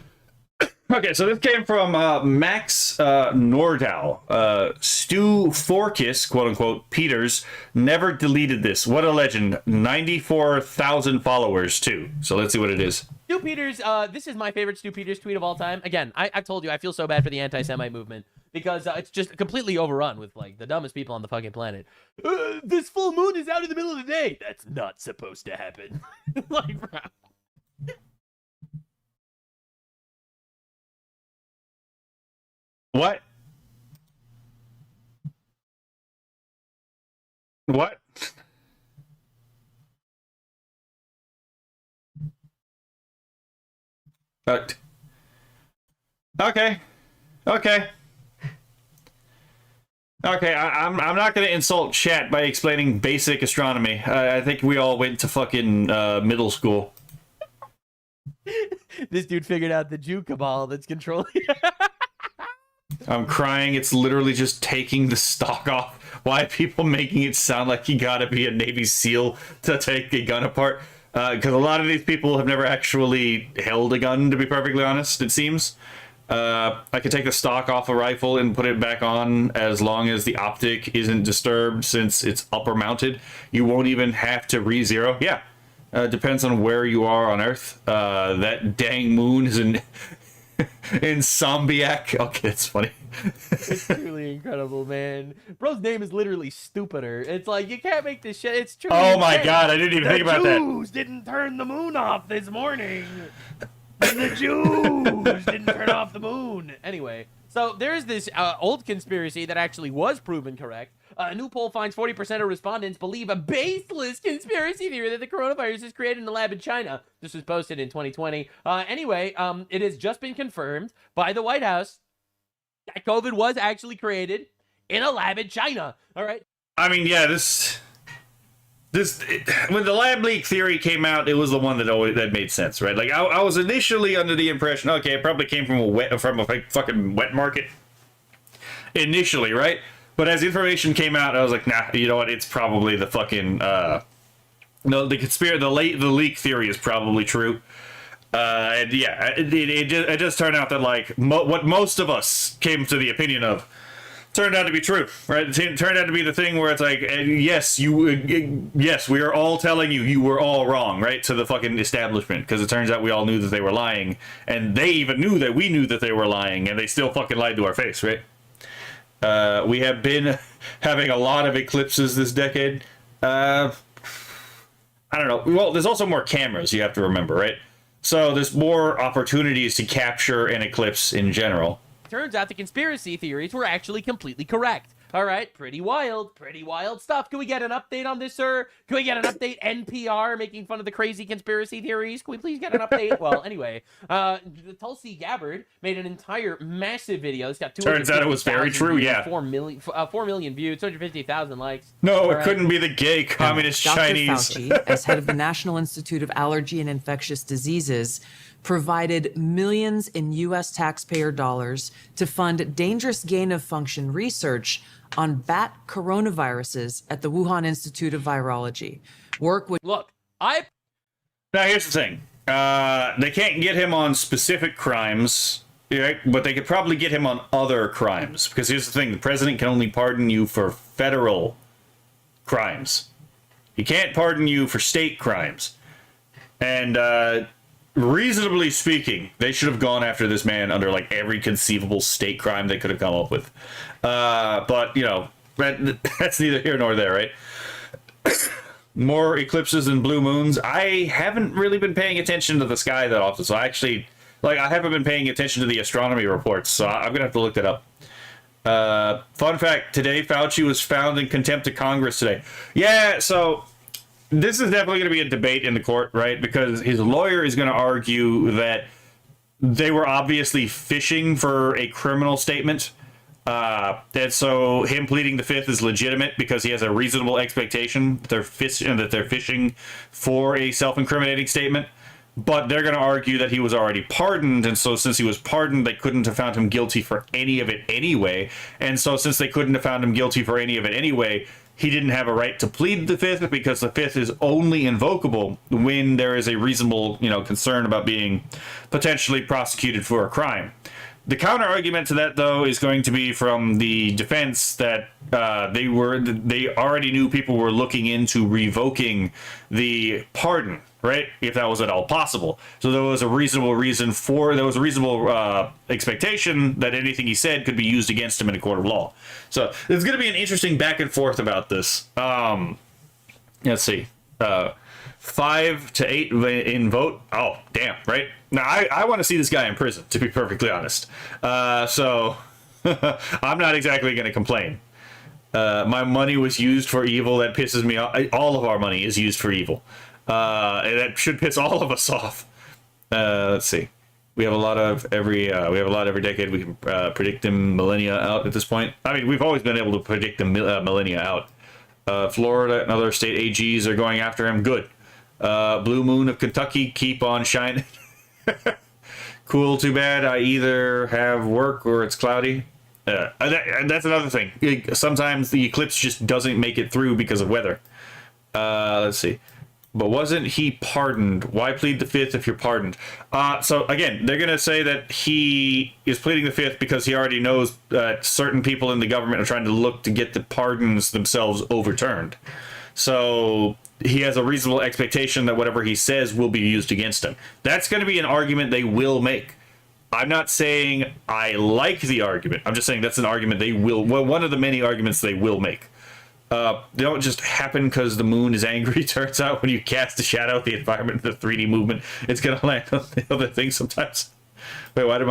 Okay, so this came from Max Nordau. Stu Forkis, quote-unquote, Peters, never deleted this. What a legend. 94,000 followers, too. So let's see what it is. Stu Peters, this is my favorite Stu Peters tweet of all time. Again, I've told you, I feel so bad for the anti-Semite movement because it's just completely overrun with, like, the dumbest people on the fucking planet. This full moon is out in the middle of the day. That's not supposed to happen. Like, bro. What? What? Okay. Okay. Okay, I'm not going to insult chat by explaining basic astronomy. I think we all went to fucking middle school. This dude figured out the Jew cabal that's controlling. I'm crying. It's literally just taking the stock off. Why are people making it sound like you gotta be a Navy SEAL to take a gun apart? Because a lot of these people have never actually held a gun, to be perfectly honest, it seems. I could take the stock off a rifle and put it back on as long as the optic isn't disturbed since it's upper mounted. You won't even have to re-zero. Yeah. Depends on where you are on Earth. That dang moon is in Zombiac. Okay, that's funny. It's truly incredible, man. Bro's name is literally stupider. It's like, you can't make this shit. It's true. Oh my god, I didn't even think about that. The Jews didn't turn the moon off this morning. The Jews didn't turn off the moon. Anyway, so there's this old conspiracy that actually was proven correct. A new poll finds 40% of respondents believe a baseless conspiracy theory that the coronavirus is created in a lab in China. This was posted in 2020. Anyway, it has just been confirmed by the White House that COVID was actually created in a lab in China. All right. I mean, yeah, when the lab leak theory came out, it was the one that made sense, right? Like I was initially under the impression, okay, it probably came from a fucking wet market initially, right? But as information came out, I was like, nah, you know what? It's probably the fucking no, the leak theory is probably true. And yeah, it just turned out that like what most of us came to the opinion of turned out to be true, right? It turned out to be the thing where it's like, yes, we are all telling you were all wrong, right? To the fucking establishment, because it turns out we all knew that they were lying, and they even knew that we knew that they were lying, and they still fucking lied to our face, right? We have been having a lot of eclipses this decade. I don't know. Well, there's also more cameras, you have to remember, right? So there's more opportunities to capture an eclipse in general. Turns out the conspiracy theories were actually completely correct. All right, pretty wild stuff. Can we get an update on this, sir? Can we get an update? NPR making fun of the crazy conspiracy theories. Can we please get an update? Well, anyway, the Tulsi Gabbard made an entire massive video. It's got turns out it was very true. Views, yeah, 4 million views, 250,000 likes. No, it couldn't be the gay communist Dr. Chinese. Fauci, as head of the National Institute of Allergy and Infectious Diseases, provided millions in U.S. taxpayer dollars to fund dangerous gain-of-function research on bat coronaviruses at the Wuhan Institute of Virology. Now here's the thing. They can't get him on specific crimes, right? But they could probably get him on other crimes. Because here's the thing. The president can only pardon you for federal crimes. He can't pardon you for state crimes. And reasonably speaking, they should have gone after this man under like every conceivable state crime they could have come up with. But you know, that's neither here nor there, right? More eclipses and blue moons. I haven't really been paying attention to the sky that often, so I actually, like, I haven't been paying attention to the astronomy reports, so I'm gonna have to look that up. Fun fact, today Fauci was found in contempt of Congress today. Yeah, so this is definitely going to be a debate in the court, right? Because his lawyer is going to argue that they were obviously fishing for a criminal statement. And so him pleading the fifth is legitimate because he has a reasonable expectation that they're fishing for a self-incriminating statement. But they're going to argue that he was already pardoned, and so since he was pardoned, they couldn't have found him guilty for any of it anyway. And so since they couldn't have found him guilty for any of it anyway, he didn't have a right to plead the fifth, because the fifth is only invocable when there is a reasonable, concern about being potentially prosecuted for a crime. The counter argument to that, though, is going to be from the defense that they already knew people were looking into revoking the pardon, right? If that was at all possible. So there was a reasonable expectation that anything he said could be used against him in a court of law. So there's going to be an interesting back and forth about this. Let's see. 5 to 8 in vote. Oh, damn, right? Now, I want to see this guy in prison, to be perfectly honest. So I'm not exactly going to complain. My money was used for evil. That pisses me off. All of our money is used for evil. And that should piss all of us off. Let's see. We have a lot of every decade. We can predict them millennia out at this point. I mean, we've always been able to predict the millennia out. Florida and other state AGs are going after him. Good. Blue Moon of Kentucky, keep on shining. Cool, too bad. I either have work or it's cloudy. That's another thing. Sometimes the eclipse just doesn't make it through because of weather. Let's see. But wasn't he pardoned? Why plead the fifth if you're pardoned? So again, they're going to say that he is pleading the fifth because he already knows that certain people in the government are trying to look to get the pardons themselves overturned. So he has a reasonable expectation that whatever he says will be used against him. That's going to be an argument they will make. I'm not saying I like the argument. I'm just saying that's an argument they will. Well, one of the many arguments they will make. They don't just happen because the moon is angry. Turns out when you cast a shadow at the environment, the 3D movement, it's going to land on the other thing sometimes. Wait, what did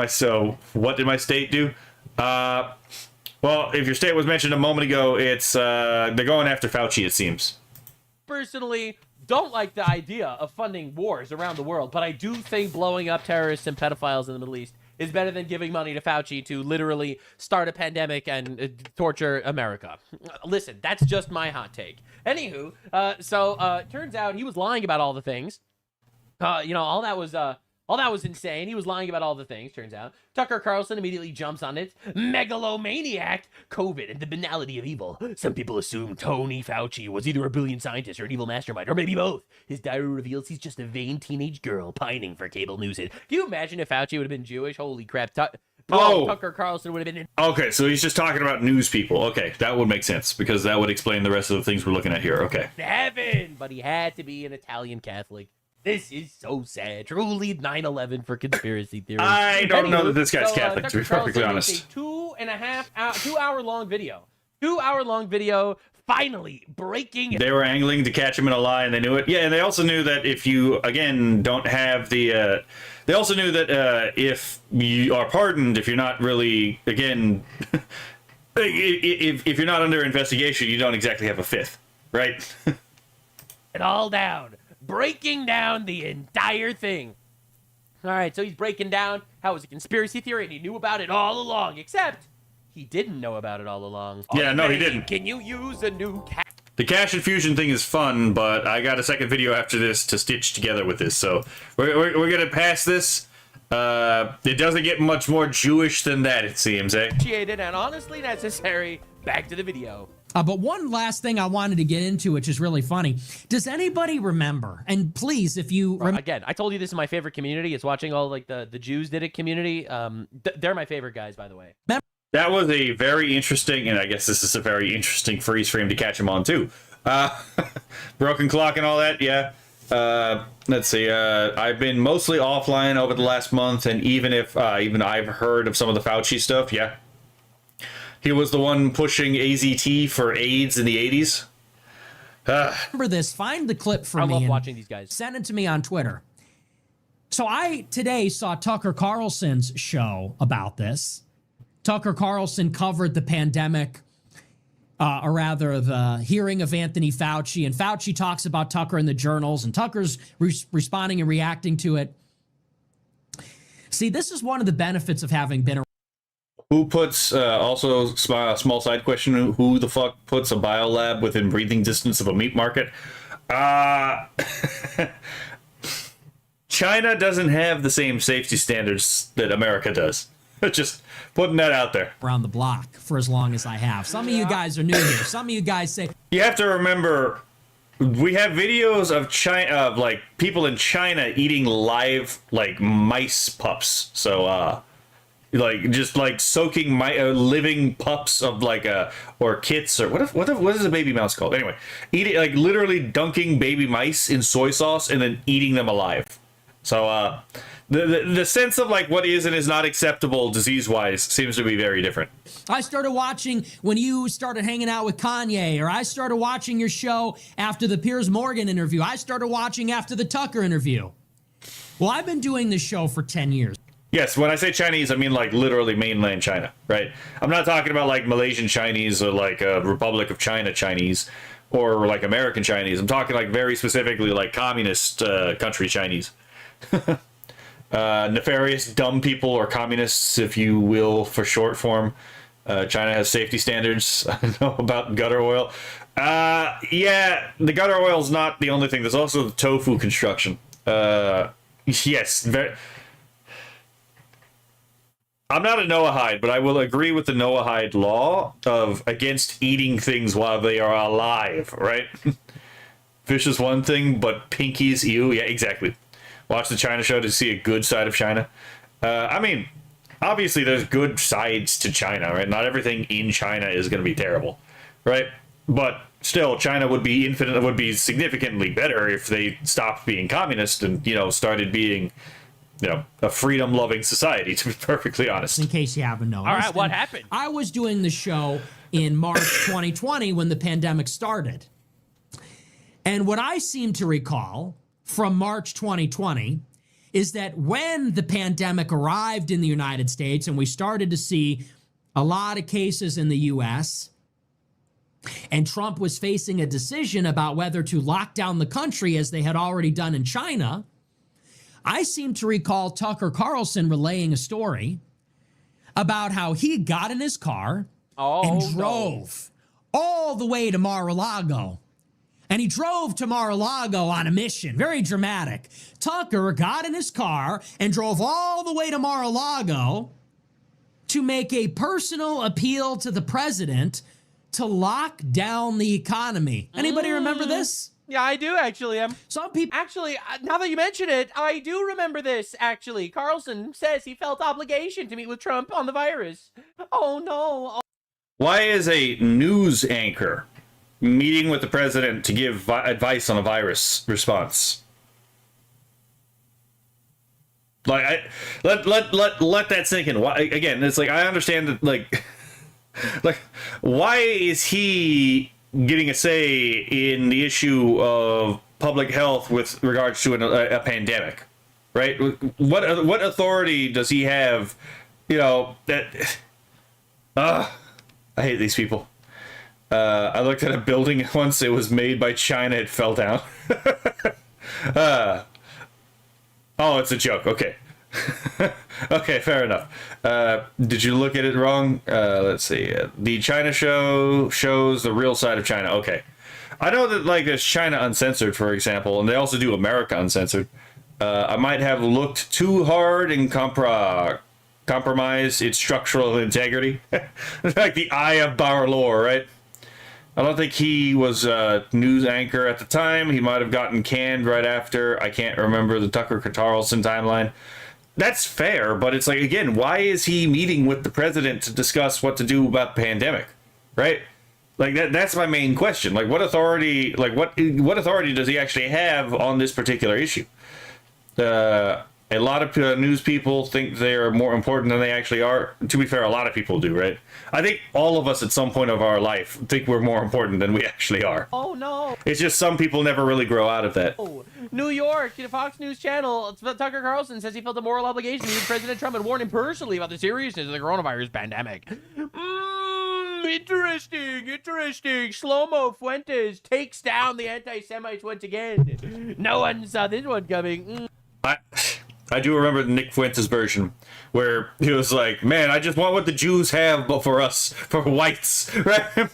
my state do? Well, if your state was mentioned a moment ago, it's they're going after Fauci, it seems. Personally, don't like the idea of funding wars around the world, but I do think blowing up terrorists and pedophiles in the Middle East is better than giving money to Fauci to literally start a pandemic and torture America. Listen, that's just my hot take. Anywho, turns out he was lying about all the things. All that was insane. He was lying about all the things, turns out. Tucker Carlson immediately jumps on it. Megalomaniac! COVID and the banality of evil. Some people assume Tony Fauci was either a brilliant scientist or an evil mastermind, or maybe both. His diary reveals he's just a vain teenage girl pining for cable news. Can you imagine if Fauci would have been Jewish? Holy crap. Tucker Carlson would have been... Okay, so he's just talking about news people. Okay, that would make sense, because that would explain the rest of the things we're looking at here. Okay. Heaven! But he had to be an Italian Catholic. This is so sad. Truly 9/11 for conspiracy theories. I don't know that this guy's Catholic, to be perfectly honest. It's a 2 hour long video. 2 hour long video. Finally breaking. They were angling to catch him in a lie, and they knew it. Yeah, and they also knew that if you don't have the. They also knew that if you are pardoned, if you're not really if you're not under investigation, you don't exactly have a fifth, right? It all down. Breaking down the entire thing. All right, so he's breaking down how it was a conspiracy theory and he knew about it all along, except he didn't know about it all along. Yeah, no, he didn't. Can you use a new cash? The cash infusion thing is fun, but I got a second video after this to stitch together with this, so we're going to pass this. It doesn't get much more Jewish than that, it seems, eh? Appreciated and honestly necessary. Back to the video. But one last thing I wanted to get into, which is really funny. Does anybody remember? And please, if you... Again, I told you this is my favorite community. It's watching all like the Jews did it community. They're my favorite guys, by the way. That was a very interesting, and I guess this is a very interesting freeze frame to catch him on, too. Broken clock and all that, yeah. Let's see. I've been mostly offline over the last month, and even I've heard of some of the Fauci stuff. Yeah, he was the one pushing AZT for AIDS in the 80s. Remember this? Find the clip for me. I love and watching these guys. Send it to me on Twitter. So I today saw Tucker Carlson's show about this. Tucker Carlson covered the pandemic, or rather the hearing of Anthony Fauci, and Fauci talks about Tucker in the journals, and Tucker's responding and reacting to it. See, this is one of the benefits of having been around. Who puts, also small side question, who the fuck puts a biolab within breathing distance of a meat market? China doesn't have the same safety standards that America does. Just putting that out there. Around the block for as long as I have. Some of you guys are new here. Some of you guys say, You have to remember, we have videos of China, of like people in China eating live like mice pups. So, like just like soaking living pups of like or kits or what is a baby mouse called? Anyway, eating like literally dunking baby mice in soy sauce and then eating them alive. So the sense of like what is and is not acceptable disease-wise seems to be very different. I started watching when you started hanging out with Kanye, or I started watching your show after the Piers Morgan interview. I started watching after the Tucker interview. Well, I've been doing this show for 10 years. Yes, when I say Chinese, I mean like literally mainland China, right? I'm not talking about like Malaysian Chinese or like Republic of China Chinese or like American Chinese. I'm talking like very specifically like communist country Chinese. Nefarious dumb people, or communists, if you will, for short form. China has safety standards. I know about gutter oil. Yeah, the gutter oil is not the only thing. There's also the tofu construction. Yes, I'm not a Noahide, but I will agree with the Noahide law of against eating things while they are alive, right? Fish is one thing, but pinkies, ew. Yeah, exactly. Watch the China show to see a good side of China. I mean, obviously there's good sides to China, right? Not everything in China is going to be terrible, right? But still, China would be significantly better if they stopped being communist and, you know, started being, you know, a freedom-loving society, to be perfectly honest. In case you haven't noticed. All right, what happened? I was doing the show in March 2020 when the pandemic started. And what I seem to recall from March 2020 is that when the pandemic arrived in the United States and we started to see a lot of cases in the US, and Trump was facing a decision about whether to lock down the country as they had already done in China, I seem to recall Tucker Carlson relaying a story about how he got in his car and drove all the way to Mar-a-Lago. And he drove to Mar-a-Lago on a mission. Very dramatic. Tucker got in his car and drove all the way to Mar-a-Lago to make a personal appeal to the president to lock down the economy. Anybody remember this? Yeah, I do actually. Some people... Actually, now that you mention it, I do remember this, actually. Carlson says he felt obligation to meet with Trump on the virus. Oh, no. Why is a news anchor meeting with the president to give advice on a virus response? Like, let that sink in. Why, again, it's like, I understand that, like, like, why is he getting a say in the issue of public health with regards to a pandemic, right? What authority does he have, you know, that... I hate these people. I looked at a building once. It was made by China. It fell down. Oh, it's a joke. Okay. Okay, fair enough. Did you look at it wrong? Let's see. The China show shows the real side of China. Okay. I know that, like, there's China Uncensored, for example, and they also do America Uncensored. I might have looked too hard and compromised its structural integrity. Like the eye of Barlow, right? I don't think he was a news anchor at the time. He might have gotten canned right after. I can't remember the Tucker Carlson timeline. That's fair, but it's like, again, why is he meeting with the president to discuss what to do about the pandemic, right? Like that's my main question. Like what authority does he actually have on this particular issue? A lot of news people think they are more important than they actually are. To be fair, a lot of people do, right? I think all of us at some point of our life think we're more important than we actually are. Oh no! It's just some people never really grow out of that. Oh, New York, Fox News Channel, Tucker Carlson says he felt a moral obligation to meet President Trump and warn him personally about the seriousness of the coronavirus pandemic. Interesting. Slow-mo Fuentes takes down the anti-Semites once again. No one saw this one coming. I do remember the Nick Fuentes version where he was like, man, I just want what the Jews have, but for us, for whites, right?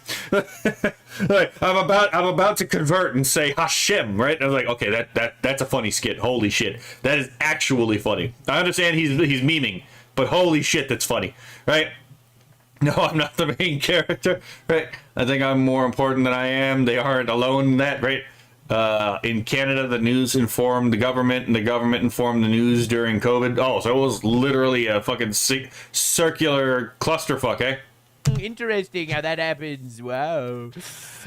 Like, I'm about to convert and say Hashem, right? I was like, okay, that's a funny skit. Holy shit. That is actually funny. I understand he's memeing, but holy shit, that's funny, right? No, I'm not the main character, right? I think I'm more important than I am. They aren't alone in that, right? In Canada, the news informed the government, and the government informed the news during COVID. Oh, so it was literally a fucking circular clusterfuck, eh? Interesting how that happens. Wow.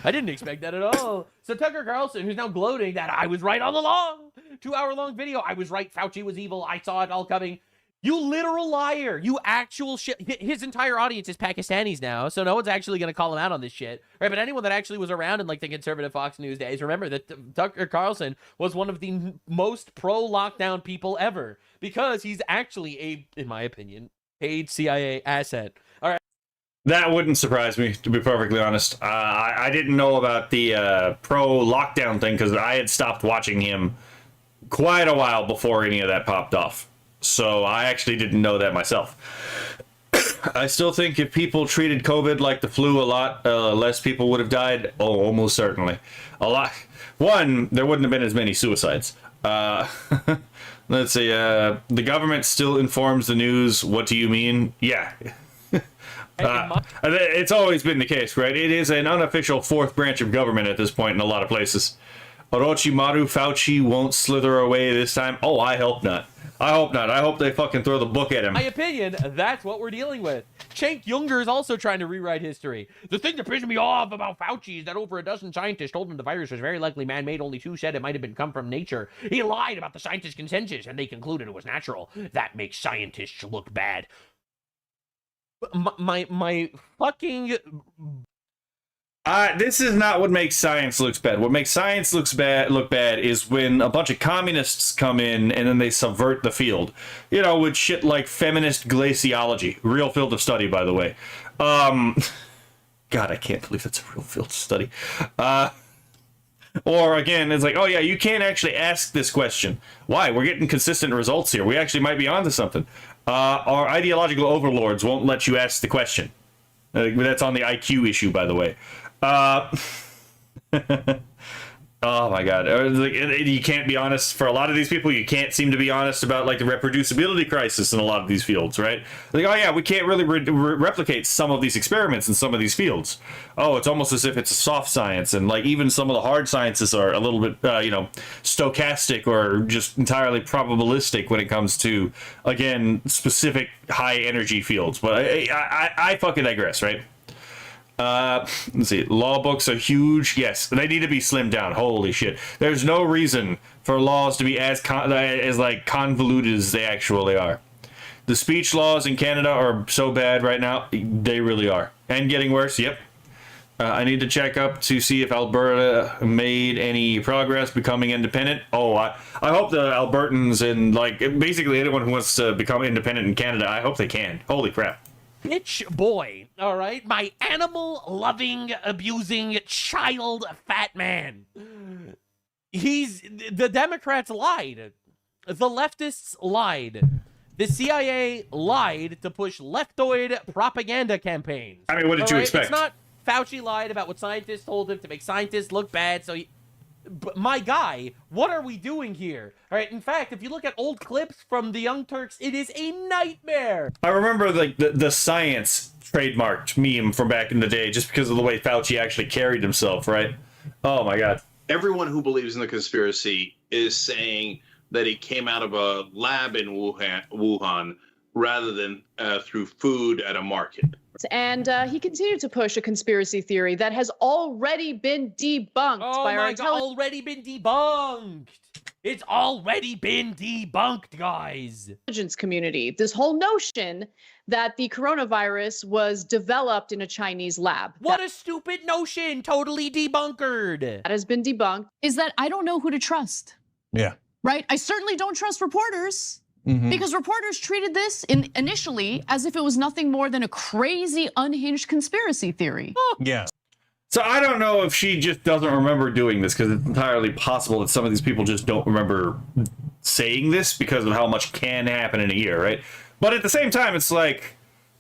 I didn't expect that at all. So Tucker Carlson, who's now gloating that I was right all along. 2-hour-long video. I was right. Fauci was evil. I saw it all coming. You literal liar. You actual shit. His entire audience is Pakistanis now, so no one's actually going to call him out on this shit. Right? But anyone that actually was around in like the conservative Fox News days, remember that Tucker Carlson was one of the most pro-lockdown people ever because he's actually in my opinion, paid CIA asset. All right. That wouldn't surprise me, to be perfectly honest. I didn't know about the pro-lockdown thing because I had stopped watching him quite a while before any of that popped off. So I actually didn't know that myself. I still think if people treated COVID like the flu a lot, less people would have died. Oh, almost certainly. A lot. One, there wouldn't have been as many suicides. Let's see. The government still informs the news. What do you mean? Yeah. It's always been the case, right? It is an unofficial fourth branch of government at this point in a lot of places. Orochimaru Fauci won't slither away this time. Oh, I hope not. I hope not. I hope they fucking throw the book at him. My opinion, that's what we're dealing with. Cenk Unger is also trying to rewrite history. The thing that pissed me off about Fauci is that over a dozen scientists told him the virus was very likely man-made. Only 2 said it might have been come from nature. He lied about the scientists' consensus, and they concluded it was natural. That makes scientists look bad. My fucking... This is not what makes science looks bad. What makes science look bad is when a bunch of communists come in and then they subvert the field. You know, with shit like feminist glaciology. Real field of study, by the way. God, I can't believe that's a real field of study. Or again, it's like, oh yeah, you can't actually ask this question. Why? We're getting consistent results here. We actually might be onto something. Our ideological overlords won't let you ask the question. That's on the IQ issue, by the way. Oh my god, you can't be honest. For a lot of these people, you can't seem to be honest about like the reproducibility crisis in a lot of these fields, right? Like, oh yeah, we can't really replicate some of these experiments in some of these fields. Oh, it's almost as if it's a soft science, and like even some of the hard sciences are a little bit stochastic or just entirely probabilistic when it comes to, again, specific high energy fields. But I fucking digress, right? Let's see. Law books are huge. Yes, they need to be slimmed down. Holy shit! There's no reason for laws to be as convoluted as they actually are. The speech laws in Canada are so bad right now. They really are, and getting worse. Yep. I need to check up to see if Alberta made any progress becoming independent. Oh, I hope the Albertans and like basically anyone who wants to become independent in Canada, I hope they can. Holy crap. Bitch boy, all right? My animal-loving, abusing, child fat man. The Democrats lied. The leftists lied. The CIA lied to push leftoid propaganda campaigns. I mean, what did you expect? It's not Fauci lied about what scientists told him to make scientists look bad, so but my guy, what are we doing here? All right, in fact, if you look at old clips from the Young Turks, it is a nightmare. I remember like the science trademarked meme from back in the day just because of the way Fauci actually carried himself, right? Oh my god. Everyone who believes in the conspiracy is saying that he came out of a lab in Wuhan rather than through food at a market. And he continued to push a conspiracy theory that has already been debunked by our already been debunked. It's already been debunked, guys. Intelligence community. This whole notion that the coronavirus was developed in a Chinese lab. What a stupid notion. Totally debunkered. That has been debunked. Is that I don't know who to trust. Yeah. Right? I certainly don't trust reporters. Because reporters treated this initially as if it was nothing more than a crazy, unhinged conspiracy theory. Yeah. So I don't know if she just doesn't remember doing this, because it's entirely possible that some of these people just don't remember saying this because of how much can happen in a year, right? But at the same time, it's like,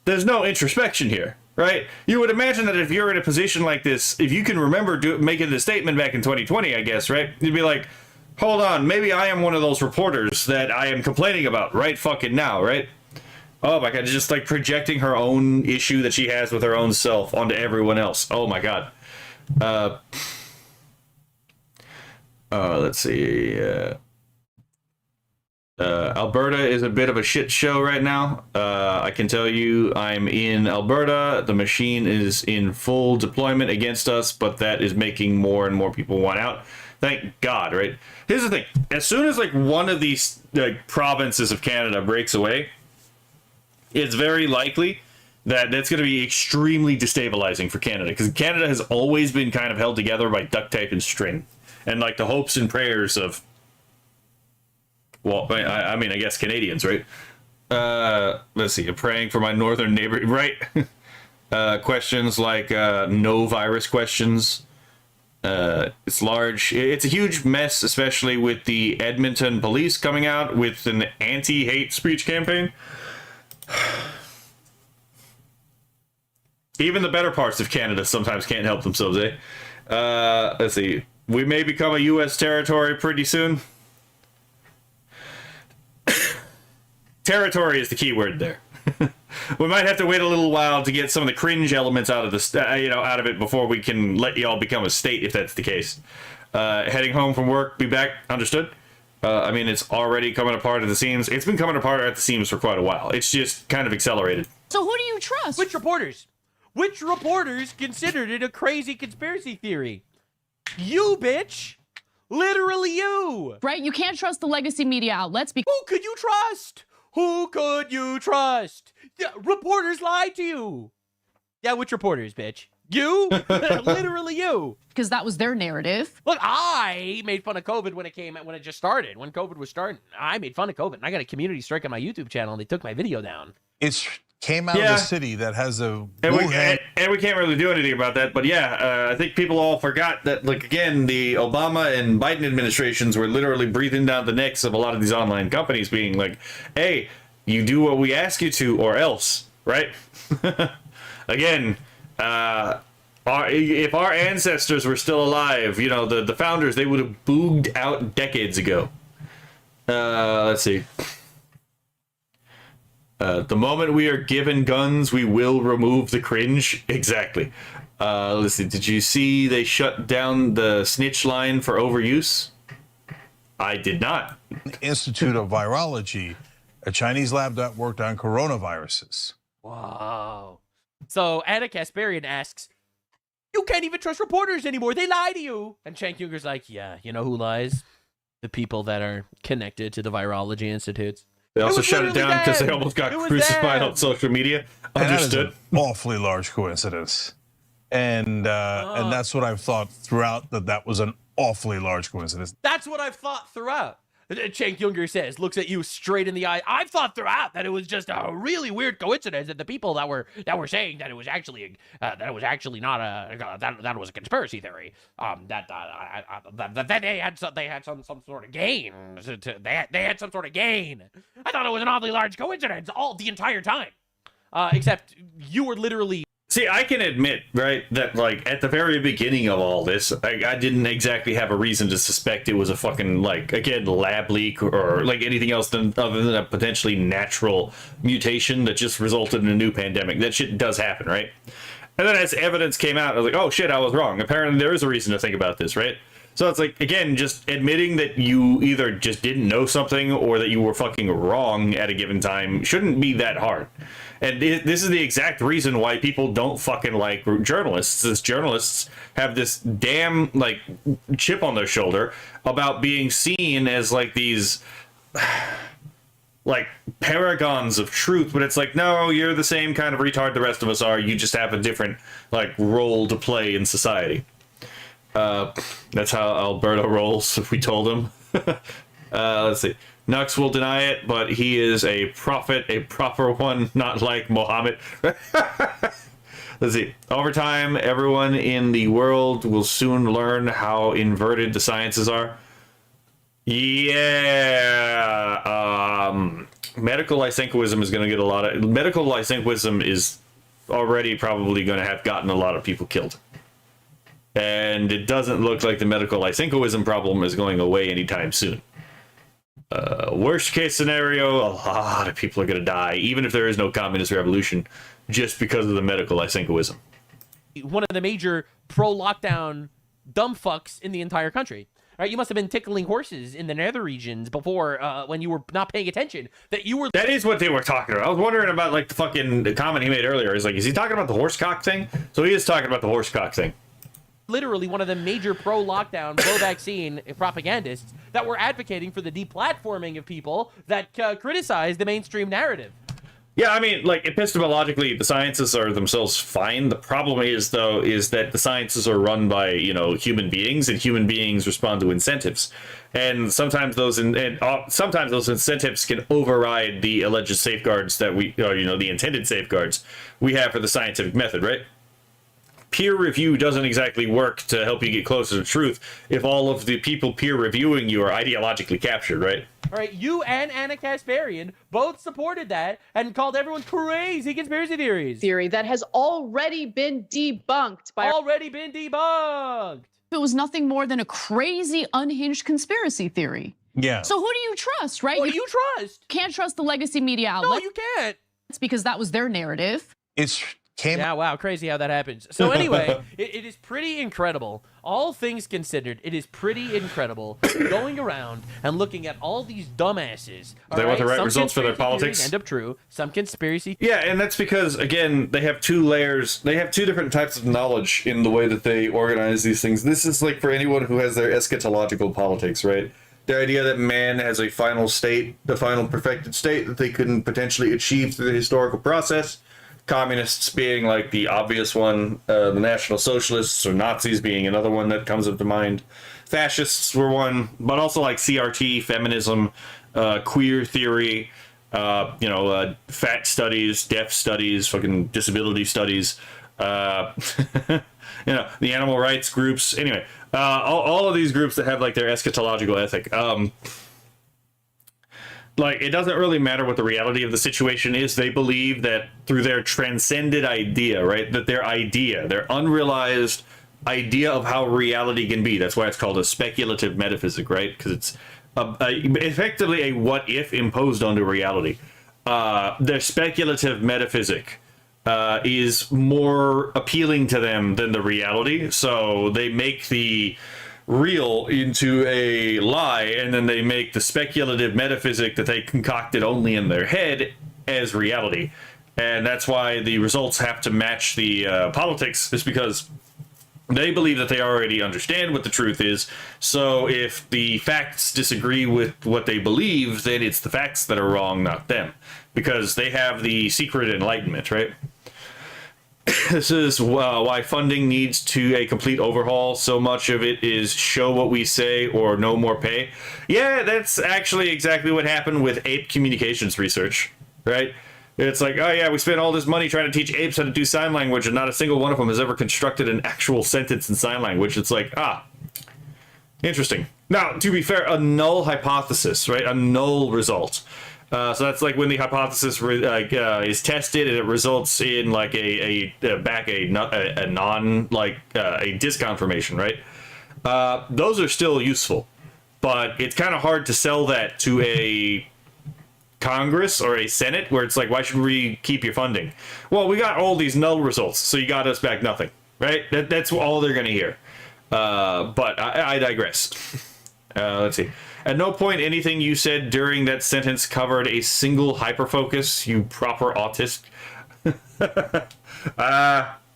there's no introspection here, right? You would imagine that if you're in a position like this, if you can remember making the statement back in 2020, I guess, right? You'd be like, hold on, maybe I am one of those reporters that I am complaining about right fucking now, right? Oh my god, just like projecting her own issue that she has with her own self onto everyone else. Oh my god. Let's see. Alberta is a bit of a shit show right now. I can tell you I'm in Alberta. The machine is in full deployment against us, but that is making more and more people want out. Thank God, right? Here's the thing. As soon as like one of these provinces of Canada breaks away, it's very likely that that's going to be extremely destabilizing for Canada, because Canada has always been kind of held together by duct tape and string, and like the hopes and prayers of, well, I mean, I guess Canadians, right? Let's see, praying for my northern neighbor, right? Questions like no virus questions. It's large. It's a huge mess, especially with the Edmonton police coming out with an anti-hate speech campaign. Even the better parts of Canada sometimes can't help themselves, eh? Let's see. We may become a U.S. territory pretty soon. Territory is the key word there. We might have to wait a little while to get some of the cringe elements out of the, out of it before we can let y'all become a state, if that's the case. Heading home from work, be back. Understood. I mean, it's already coming apart at the seams. It's been coming apart at the seams for quite a while. It's just kind of accelerated. So who do you trust? Which reporters? Which reporters considered it a crazy conspiracy theory? You, bitch. Literally you. Right? You can't trust the legacy media outlets because... Who could you trust? Who could you trust? Yeah, reporters lied to you. Yeah, which reporters, bitch? You? Literally you. Because that was their narrative. Look, I made fun of COVID when it just started. When COVID was starting, I made fun of COVID. And I got a community strike on my YouTube channel, and they took my video down. It's came out of a city that has a... And we can't really do anything about that. But yeah, I think people all forgot that, like, again, the Obama and Biden administrations were literally breathing down the necks of a lot of these online companies, being like, hey, you do what we ask you to or else, right? Again, if our ancestors were still alive, you know, the founders, they would have booged out decades ago. Let's see. The moment we are given guns, we will remove the cringe. Exactly. Let's see. Did you see they shut down the snitch line for overuse? I did not. Institute of Virology, a Chinese lab that worked on coronaviruses. Wow. So Anna Kasparian asks, you can't even trust reporters anymore. They lie to you. And Cenk Uygur's like, yeah, you know who lies? The people that are connected to the Virology Institutes. They also shut it down because they almost got crucified on social media. Understood. That is an awfully large coincidence. And that's what I've thought throughout, that was an awfully large coincidence. That's what I've thought throughout. Cenk Uygur says, looks at you straight in the eye. I've thought throughout that it was just a really weird coincidence that the people that were saying that it was actually not that was a conspiracy theory. That they had some sort of gain. They had some sort of gain. I thought it was an awfully large coincidence the entire time. Except you were literally. See, I can admit, right, that, like, at the very beginning of all this, I didn't exactly have a reason to suspect it was a fucking, like, again, lab leak or, like, anything else other than a potentially natural mutation that just resulted in a new pandemic. That shit does happen, right? And then as evidence came out, I was like, oh, shit, I was wrong. Apparently there is a reason to think about this, right? So it's like, again, just admitting that you either just didn't know something or that you were fucking wrong at a given time shouldn't be that hard. And this is the exact reason why people don't fucking like journalists. Is journalists have this damn like chip on their shoulder about being seen as like these like paragons of truth, but it's like, no, you're the same kind of retard the rest of us are. You just have a different like role to play in society. That's how Alberto rolls, if we told him. Let's see. Nux will deny it, but he is a prophet, a proper one, not like Mohammed. Let's see. Over time, everyone in the world will soon learn how inverted the sciences are. Yeah. Medical Lysenkoism is going to get a lot of... Medical Lysenkoism is already probably going to have gotten a lot of people killed. And it doesn't look like the medical Lysenkoism problem is going away anytime soon. Worst case scenario, a lot of people are going to die, even if there is no communist revolution, just because of the medical Lysenkoism. One of the major pro-lockdown dumb fucks in the entire country. Right? You must have been tickling horses in the nether regions before when you were not paying attention. That is what they were talking about. I was wondering about like the comment he made earlier. Is like, is he talking about the horsecock thing? So he is talking about the horsecock thing. Literally one of the major pro-lockdown, pro-vaccine propagandists that were advocating for the deplatforming of people that criticize the mainstream narrative. Yeah, I mean, like, epistemologically, the sciences are themselves fine. The problem is, though, is that the sciences are run by, you know, human beings, and human beings respond to incentives. And sometimes those sometimes those incentives can override the alleged safeguards that we, or, you know, the intended safeguards we have for the scientific method, right? Peer review doesn't exactly work to help you get closer to truth if all of the people peer reviewing you are ideologically captured, right? All right, you and Anna Kasparian both supported that and called everyone crazy conspiracy theories. Theory that has already been debunked by... It was nothing more than a crazy, unhinged conspiracy theory. Yeah. So who do you trust, right? What do you trust? Can't trust the legacy media outlet. No, you can't. It's because that was their narrative. Yeah, wow, crazy how that happens. So anyway, it is pretty incredible. All things considered, it is pretty incredible going around and looking at all these dumbasses. They want the right results for their politics. End up true. Some conspiracy. Yeah, and that's because, again, they have two layers. They have two different types of knowledge in the way that they organize these things. This is like for anyone who has their eschatological politics, right? The idea that man has a final state, the final perfected state that they couldn't potentially achieve through the historical process. Communists being like the obvious one, the National Socialists or Nazis being another one that comes up to mind. Fascists were one, but also like CRT, feminism, queer theory, fat studies, deaf studies, fucking disability studies, the animal rights groups. Anyway, all of these groups that have like their eschatological ethic. Like, it doesn't really matter what the reality of the situation is. They believe that through their transcended idea, right? That their idea, their unrealized idea of how reality can be. That's why it's called a speculative metaphysic, right? Because it's effectively a what-if imposed onto reality. Their speculative metaphysic is more appealing to them than the reality. So they make the real into a lie, and then they make the speculative metaphysic that they concocted only in their head as reality. And that's why the results have to match the politics, is because they believe that they already understand what the truth is. So if the facts disagree with what they believe, then it's the facts that are wrong, not them, because they have the secret enlightenment, right? This is why funding needs to a complete overhaul. So much of it is show what we say or no more pay. Yeah, that's actually exactly what happened with ape communications research, right? It's like, oh yeah, we spent all this money trying to teach apes how to do sign language, and not a single one of them has ever constructed an actual sentence in sign language. It's like, interesting. Now, to be fair, a null hypothesis, right? A null result. So that's like when the hypothesis is tested and it results in like a disconfirmation, right? Those are still useful, but it's kind of hard to sell that to a Congress or a Senate where it's like, why should we keep your funding? Well, we got all these null results, so you got us back nothing, right? That's all they're going to hear. But I digress. Let's see. At no point anything you said during that sentence covered a single hyperfocus, you proper autist.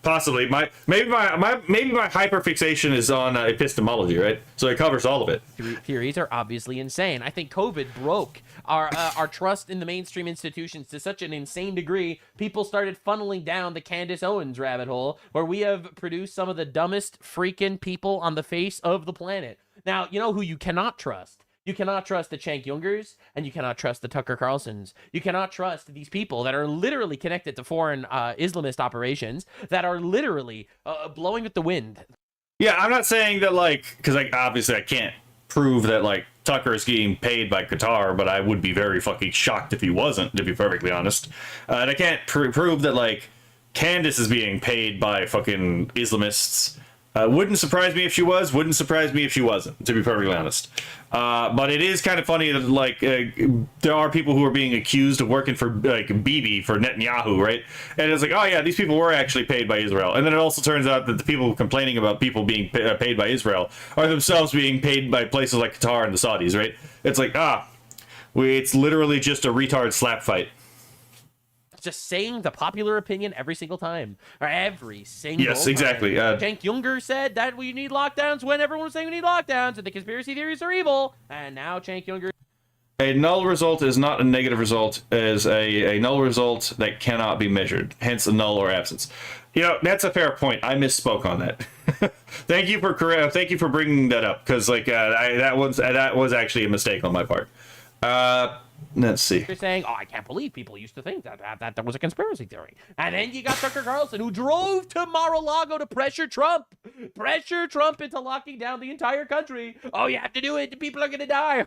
Possibly. Maybe my hyperfixation is on epistemology, right? So it covers all of it. Theories are obviously insane. I think COVID broke our trust in the mainstream institutions to such an insane degree. People started funneling down the Candace Owens rabbit hole, where we have produced some of the dumbest freaking people on the face of the planet. Now, you know who you cannot trust? You cannot trust the Cenk Jungers, and you cannot trust the Tucker Carlsons. You cannot trust these people that are literally connected to foreign Islamist operations, that are literally blowing with the wind. Yeah, I'm not saying that, like, because obviously I can't prove that, like, Tucker is getting paid by Qatar, but I would be very fucking shocked if he wasn't, to be perfectly honest. And I can't prove that, like, Candace is being paid by fucking Islamists. Wouldn't surprise me if she was. Wouldn't surprise me if she wasn't, to be perfectly honest. But it is kind of funny that, like, there are people who are being accused of working for, like, Bibi, for Netanyahu, right? And it's like, oh yeah, these people were actually paid by Israel. And then it also turns out that the people complaining about people being paid by Israel are themselves being paid by places like Qatar and the Saudis, right? It's like, it's literally just a retard slap fight. Just saying the popular opinion every single time, or every single Yes, exactly. Cenk Junger said that we need lockdowns when everyone was saying we need lockdowns, and the conspiracy theories are evil. And now Cenk Junger. A null result is not a negative result, as a null result that cannot be measured, hence a null or absence. You know, that's a fair point. I misspoke on that. Thank you for bringing that up, because like that was actually a mistake on my part. Let's see. You're saying, oh, I can't believe people used to think that was a conspiracy theory. And then you got Tucker Carlson, who drove to Mar-a-Lago to pressure Trump into locking down the entire country. Oh, you have to do it. People are going to die.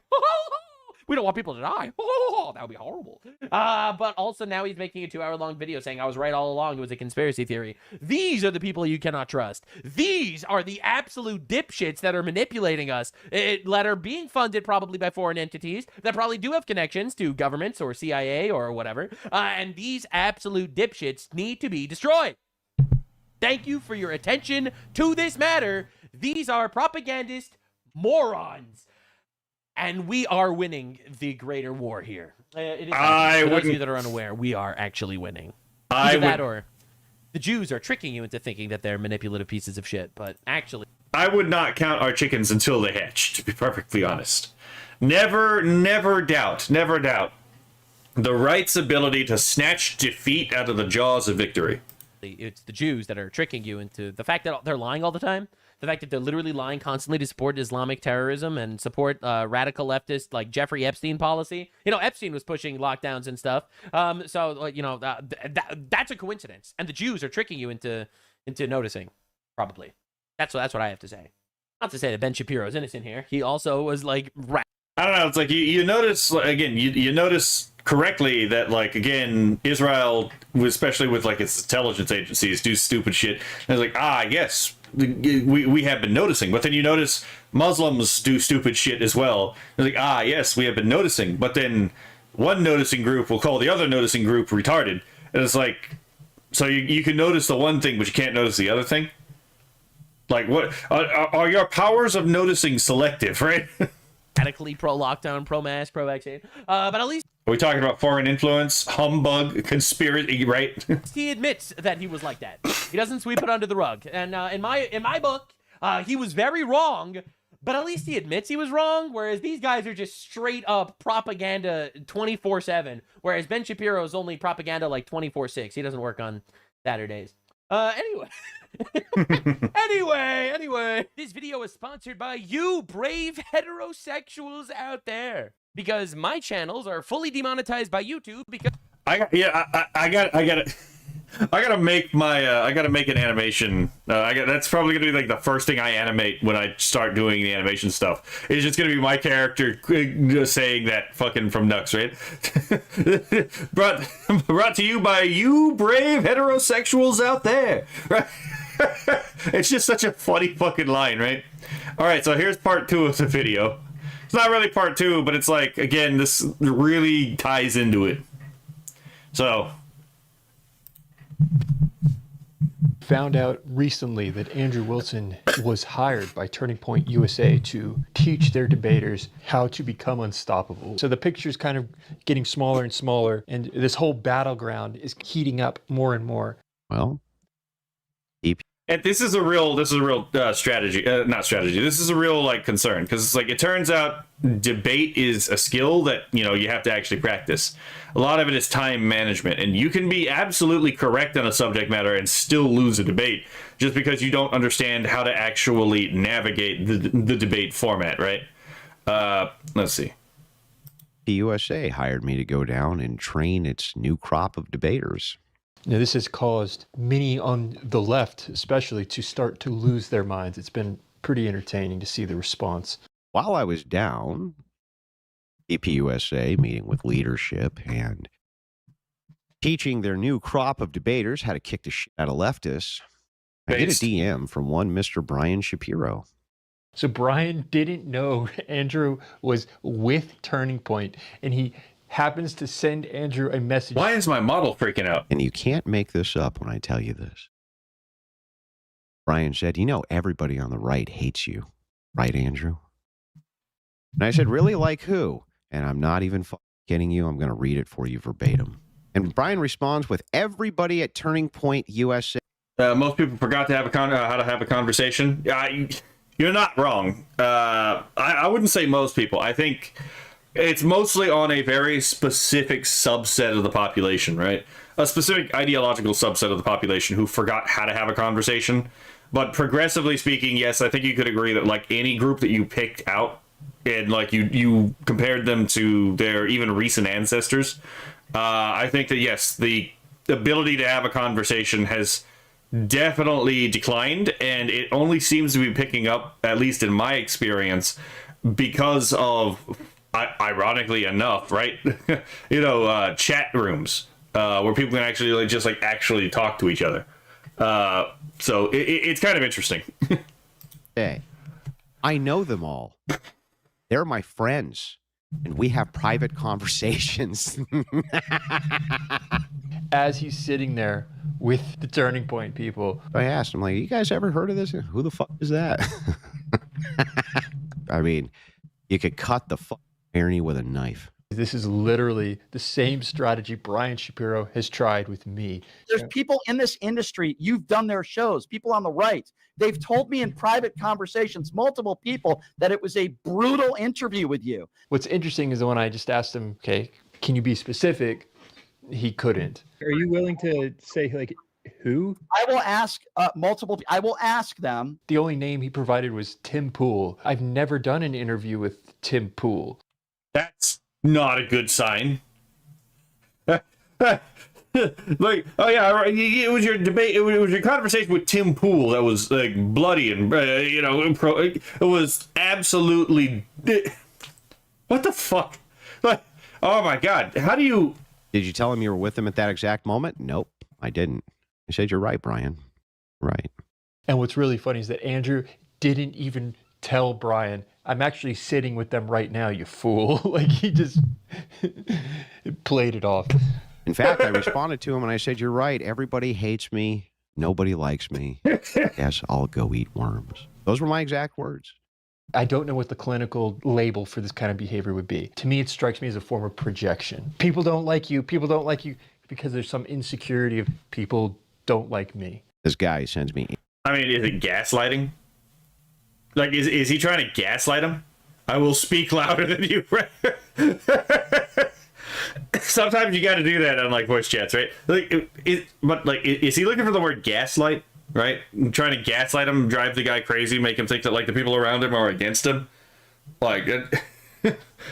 We don't want people to die. Oh, that would be horrible. But also now he's making a 2-hour-long video saying I was right all along. It was a conspiracy theory. These are the people you cannot trust. These are the absolute dipshits that are manipulating us, that are being funded probably by foreign entities, that probably do have connections to governments or CIA or whatever. And these absolute dipshits need to be destroyed. Thank you for your attention to this matter. These are propagandist morons. And we are winning the greater war here. It is for those of you that are unaware, we are actually winning. Either that or the Jews are tricking you into thinking that they're manipulative pieces of shit, but actually... I would not count our chickens until they hatch, to be perfectly honest. Never doubt the right's ability to snatch defeat out of the jaws of victory. It's the Jews that are tricking you into the fact that they're lying all the time. The fact that they're literally lying constantly to support Islamic terrorism and support radical leftist like Jeffrey Epstein policy. You know, Epstein was pushing lockdowns and stuff. So you know, that's a coincidence. And the Jews are tricking you into noticing, probably. That's what I have to say. Not to say that Ben Shapiro's innocent here. He also was like... I don't know. It's like you notice, again, you notice correctly that, like, again, Israel, especially with like its intelligence agencies, do stupid shit. And it's like, yes, we have been noticing. But then you notice Muslims do stupid shit as well. It's like, yes, we have been noticing. But then one noticing group will call the other noticing group retarded. And it's like, so you can notice the one thing, but you can't notice the other thing? Like, what are your powers of noticing selective, right? Radically pro-lockdown, pro-mask, pro-vaccine. But at least... Are we talking about foreign influence, humbug, conspiracy, right? He admits that he was like that. He doesn't sweep it under the rug. And in my book, he was very wrong, but at least he admits he was wrong, whereas these guys are just straight up propaganda 24/7, whereas Ben Shapiro is only propaganda like 24/6. He doesn't work on Saturdays. Anyway. Anyway, this video is sponsored by you brave heterosexuals out there, because my channels are fully demonetized by YouTube because I gotta make an animation. That's probably gonna be like the first thing I animate when I start doing the animation stuff. It's just gonna be my character saying that fucking from Nux, right? brought to you by you brave heterosexuals out there, right? It's just such a funny fucking line, right? All right, so here's part 2 of the video. It's not really part 2, but it's like, again, this really ties into it. So found out recently that Andrew Wilson was hired by Turning Point USA to teach their debaters how to become unstoppable. So the picture's kind of getting smaller and smaller, and this whole battleground is heating up more and more. Well, and this is a real strategy, not strategy. This is a real like concern, because it's like it turns out debate is a skill that you have to actually practice. A lot of it is time management, and you can be absolutely correct on a subject matter and still lose a debate just because you don't understand how to actually navigate the debate format, right? Let's see. USA hired me to go down and train its new crop of debaters. Now, this has caused many on the left, especially, to start to lose their minds. It's been pretty entertaining to see the response. While I was down, APUSA meeting with leadership and teaching their new crop of debaters how to kick the shit out of leftists, I get a DM from one Mr. Brian Shapiro. So Brian didn't know Andrew was with Turning Point, and he happens to send Andrew a message. Why is my model freaking out? And you can't make this up when I tell you this. Brian said, everybody on the right hates you. Right, Andrew? And I said, really? Like who? And I'm not even kidding you. I'm going to read it for you verbatim. And Brian responds with, everybody at Turning Point USA. Most people forgot to have how to have a conversation. You're not wrong. I wouldn't say most people. I think it's mostly on a very specific subset of the population, right? A specific ideological subset of the population who forgot how to have a conversation. But progressively speaking, yes, I think you could agree that like any group that you picked out and like you compared them to their even recent ancestors, I think that yes, the ability to have a conversation has definitely declined, and it only seems to be picking up, at least in my experience, because of, ironically enough, right, chat rooms where people can actually actually talk to each other. So it's kind of interesting. Hey, I know them all. They're my friends, and we have private conversations. As he's sitting there with the Turning Point people, I asked him, like, you guys ever heard of this? Who the fuck is that? I mean, you could cut the irony with a knife. This is literally the same strategy Brian Shapiro has tried with me. There's people in this industry, you've done their shows, people on the right. They've told me in private conversations, multiple people, that it was a brutal interview with you. What's interesting is that when I just asked him, okay, can you be specific? He couldn't. Are you willing to say, like, who? I will ask I will ask them. The only name he provided was Tim Pool. I've never done an interview with Tim Pool. That's not a good sign. Like, oh yeah, it was your debate. It was your conversation with Tim Pool that was like bloody and it was absolutely. What the fuck? Like, oh my god, how do you? Did you tell him you were with him at that exact moment? Nope, I didn't. I said, you're right, Brian. Right. And what's really funny is that Andrew didn't even tell Brian, I'm actually sitting with them right now, you fool. Like, he just played it off. In fact, I responded to him and I said, you're right. Everybody hates me. Nobody likes me. Yes, I'll go eat worms. Those were my exact words. I don't know what the clinical label for this kind of behavior would be. To me, it strikes me as a form of projection. People don't like you. People don't like you because there's some insecurity of people don't like me. This guy sends me. I mean, is it gaslighting? Like, is he trying to gaslight him? I will speak louder than you. Sometimes you got to do that on like voice chats, right? Like, is he looking for the word gaslight? Right? Trying to gaslight him, drive the guy crazy, make him think that like the people around him are against him. Like,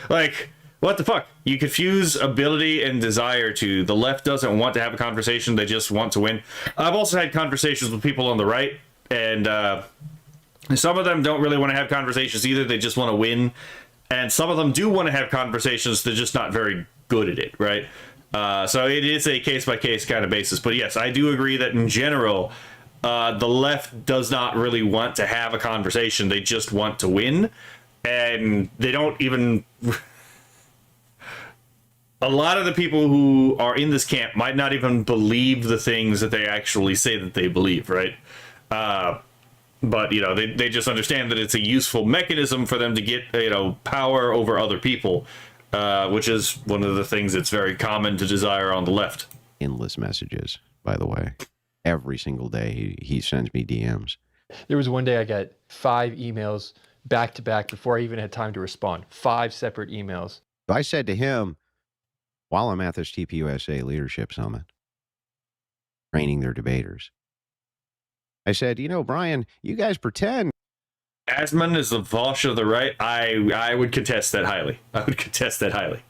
like what the fuck? You confuse ability and desire to the left doesn't want to have a conversation; they just want to win. I've also had conversations with people on the right, and some of them don't really want to have conversations either. They just want to win, and some of them do want to have conversations. They're just not very good at it, right? So it is a case by case kind of basis. But yes, I do agree that in general. The left does not really want to have a conversation. They just want to win. And they don't even... a lot of the people who are in this camp might not even believe the things that they actually say that they believe, right? But, you know, they just understand that it's a useful mechanism for them to get, you know, power over other people, which is one of the things that's very common to desire on the left. Endless messages, by the way. Every single day he sends me DMs. There was one day I got 5 emails back to back before I even had time to respond. 5 separate emails. I said to him, while I'm at this TPUSA Leadership Summit, training their debaters, I said, you know, Brian, you guys pretend. Asman is the Vosh of the right. I would contest that highly. I would contest that highly.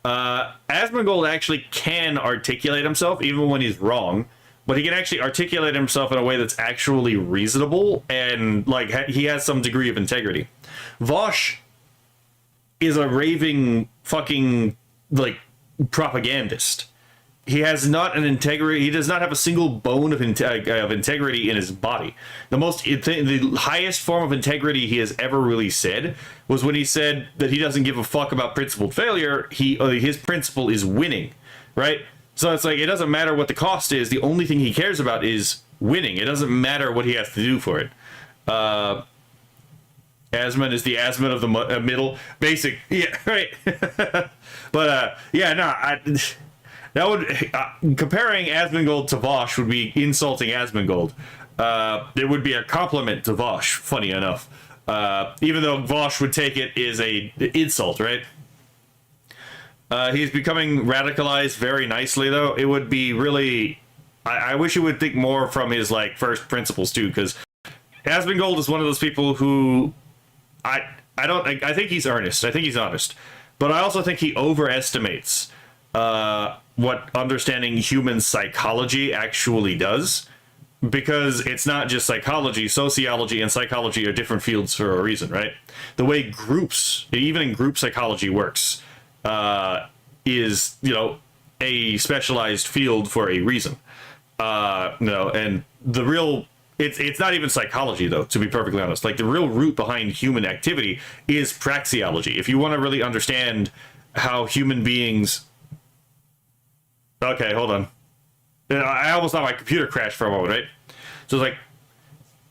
Asmongold actually can articulate himself even when he's wrong, but he can actually articulate himself in a way that's actually reasonable and like he has some degree of integrity. Vosh is a raving fucking like propagandist. He has not an integrity. He does not have a single bone of integrity in his body. The highest form of integrity he has ever really said was when he said that he doesn't give a fuck about principled failure. His principle is winning, right? So it's like it doesn't matter what the cost is. The only thing he cares about is winning. It doesn't matter what he has to do for it. Asman is the Asman of the middle, basic. Yeah, right. But yeah, no. That would comparing Asmongold to Vosh would be insulting Asmongold. It would be a compliment to Vosh, funny enough. Even though Vosh would take it as a insult, right? He's becoming radicalized very nicely, though. It would be really. I wish he would think more from his like first principles too, because Asmongold is one of those people who I think he's earnest. I think he's honest, but I also think he overestimates what understanding human psychology actually does, because it's not just psychology. Sociology and psychology are different fields for a reason, right? The way groups, even in group psychology works, is, you know, a specialized field for a reason. And the real, it's not even psychology though, to be perfectly honest. Like the real root behind human activity is praxeology. If you want to really understand how human beings. Okay, hold on. I almost thought my computer crashed for a moment, right? So it's like,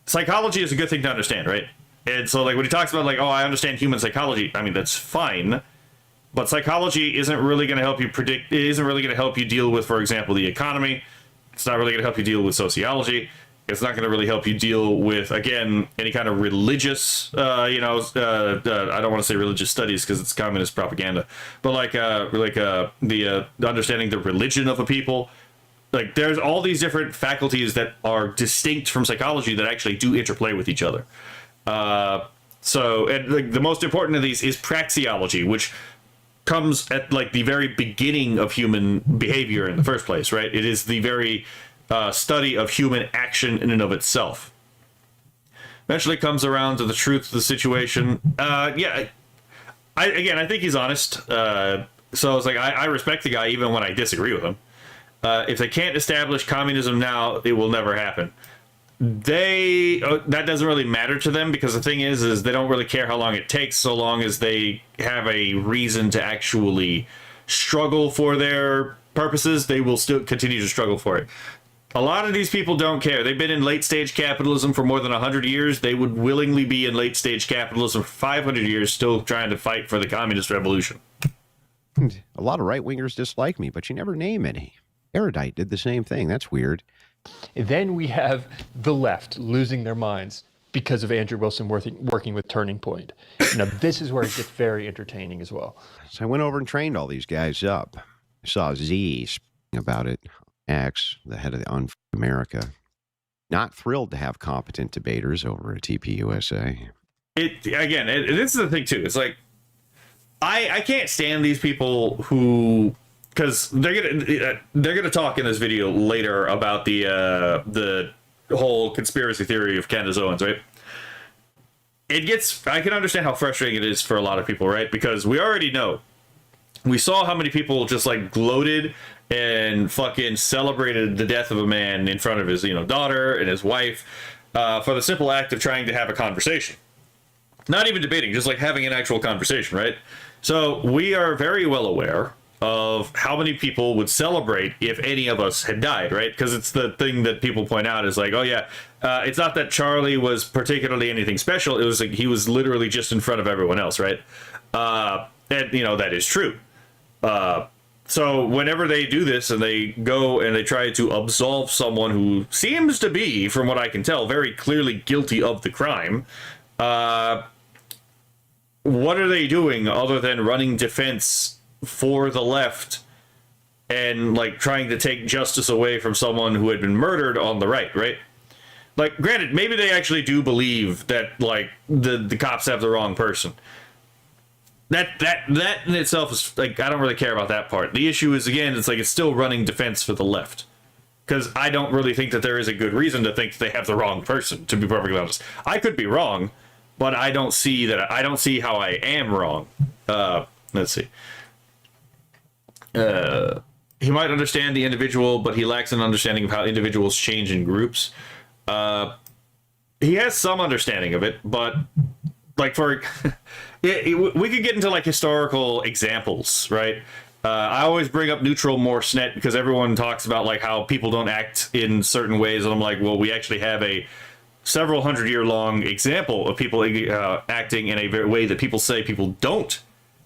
psychology is a good thing to understand, right? And so like when he talks about like, oh, I understand human psychology, I mean, that's fine. But psychology isn't really going to help you predict, it isn't really going to help you deal with, for example, the economy. It's not really going to help you deal with sociology. It's not going to really help you deal with, again, any kind of religious, I don't want to say religious studies because it's communist propaganda, but like the understanding the religion of a people. Like there's all these different faculties that are distinct from psychology that actually do interplay with each other. And the most important of these is praxeology, which comes at like the very beginning of human behavior in the first place, right? It is the very study of human action in and of itself. Eventually comes around to the truth of the situation. I think he's honest. So it's like I respect the guy even when I disagree with him. If they can't establish communism now, it will never happen. That doesn't really matter to them, because the thing is they don't really care how long it takes, so long as they have a reason to actually struggle for their purposes. They will still continue to struggle for it. A lot of these people don't care. They've been in late stage capitalism for more than 100 years. They would willingly be in late stage capitalism for 500 years, still trying to fight for the communist revolution. A lot of right-wingers dislike me, but you never name any. Erudite did the same thing. That's weird. Then we have the left losing their minds because of Andrew Wilson working with Turning Point. Now, this is where it gets very entertaining as well. So I went over and trained all these guys up. I saw Z speaking about it. X, the head of the America, not thrilled to have competent debaters over at TPUSA. This is the thing too. It's like I can't stand these people who, because they're gonna talk in this video later about the whole conspiracy theory of Candace Owens, right? I can understand how frustrating it is for a lot of people, right? Because we already know. We saw how many people just like gloated and fucking celebrated the death of a man in front of his, daughter and his wife, for the simple act of trying to have a conversation. Not even debating, just like having an actual conversation, right? So we are very well aware of how many people would celebrate if any of us had died, right? Because it's the thing that people point out is like, oh yeah, it's not that Charlie was particularly anything special. It was like he was literally just in front of everyone else, right? And you know, that is true. So whenever they do this and they go and they try to absolve someone who seems to be, from what I can tell, very clearly guilty of the crime, what are they doing other than running defense for the left and like trying to take justice away from someone who had been murdered on the right, right? Like, granted, maybe they actually do believe that like the cops have the wrong person. That in itself is like, I don't really care about that part. The issue is, again, it's like it's still running defense for the left, because I don't really think that there is a good reason to think that they have the wrong person, to be perfectly honest. I could be wrong, but I don't see how I am wrong. Let's see. He might understand the individual, but he lacks an understanding of how individuals change in groups. He has some understanding of it, but like for we could get into like historical examples, right? I always bring up neutral Morse net because everyone talks about like how people don't act in certain ways, and I'm like, well, we actually have a several hundred-year long example of people acting in a way that people say people don't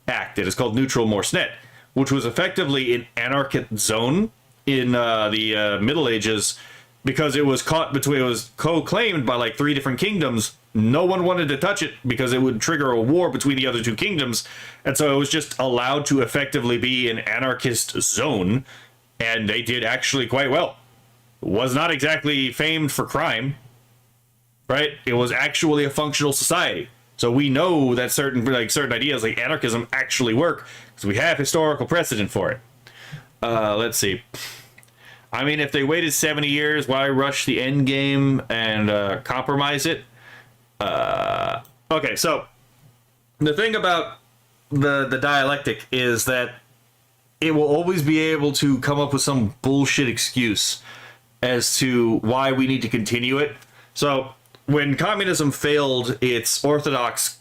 act. It is called neutral Morse net, which was effectively an anarchist zone in the Middle Ages, because it was co-claimed by like 3 different kingdoms. No one wanted to touch it because it would trigger a war between the other 2 kingdoms, and so it was just allowed to effectively be an anarchist zone, and they did actually quite well. It was not exactly famed for crime, right? It was actually a functional society. So we know that certain ideas like anarchism actually work because we have historical precedent for it. Let's see. I mean, if they waited 70 years, why rush the end game and compromise it? Okay, so the thing about the dialectic is that it will always be able to come up with some bullshit excuse as to why we need to continue it. So when communism failed its orthodox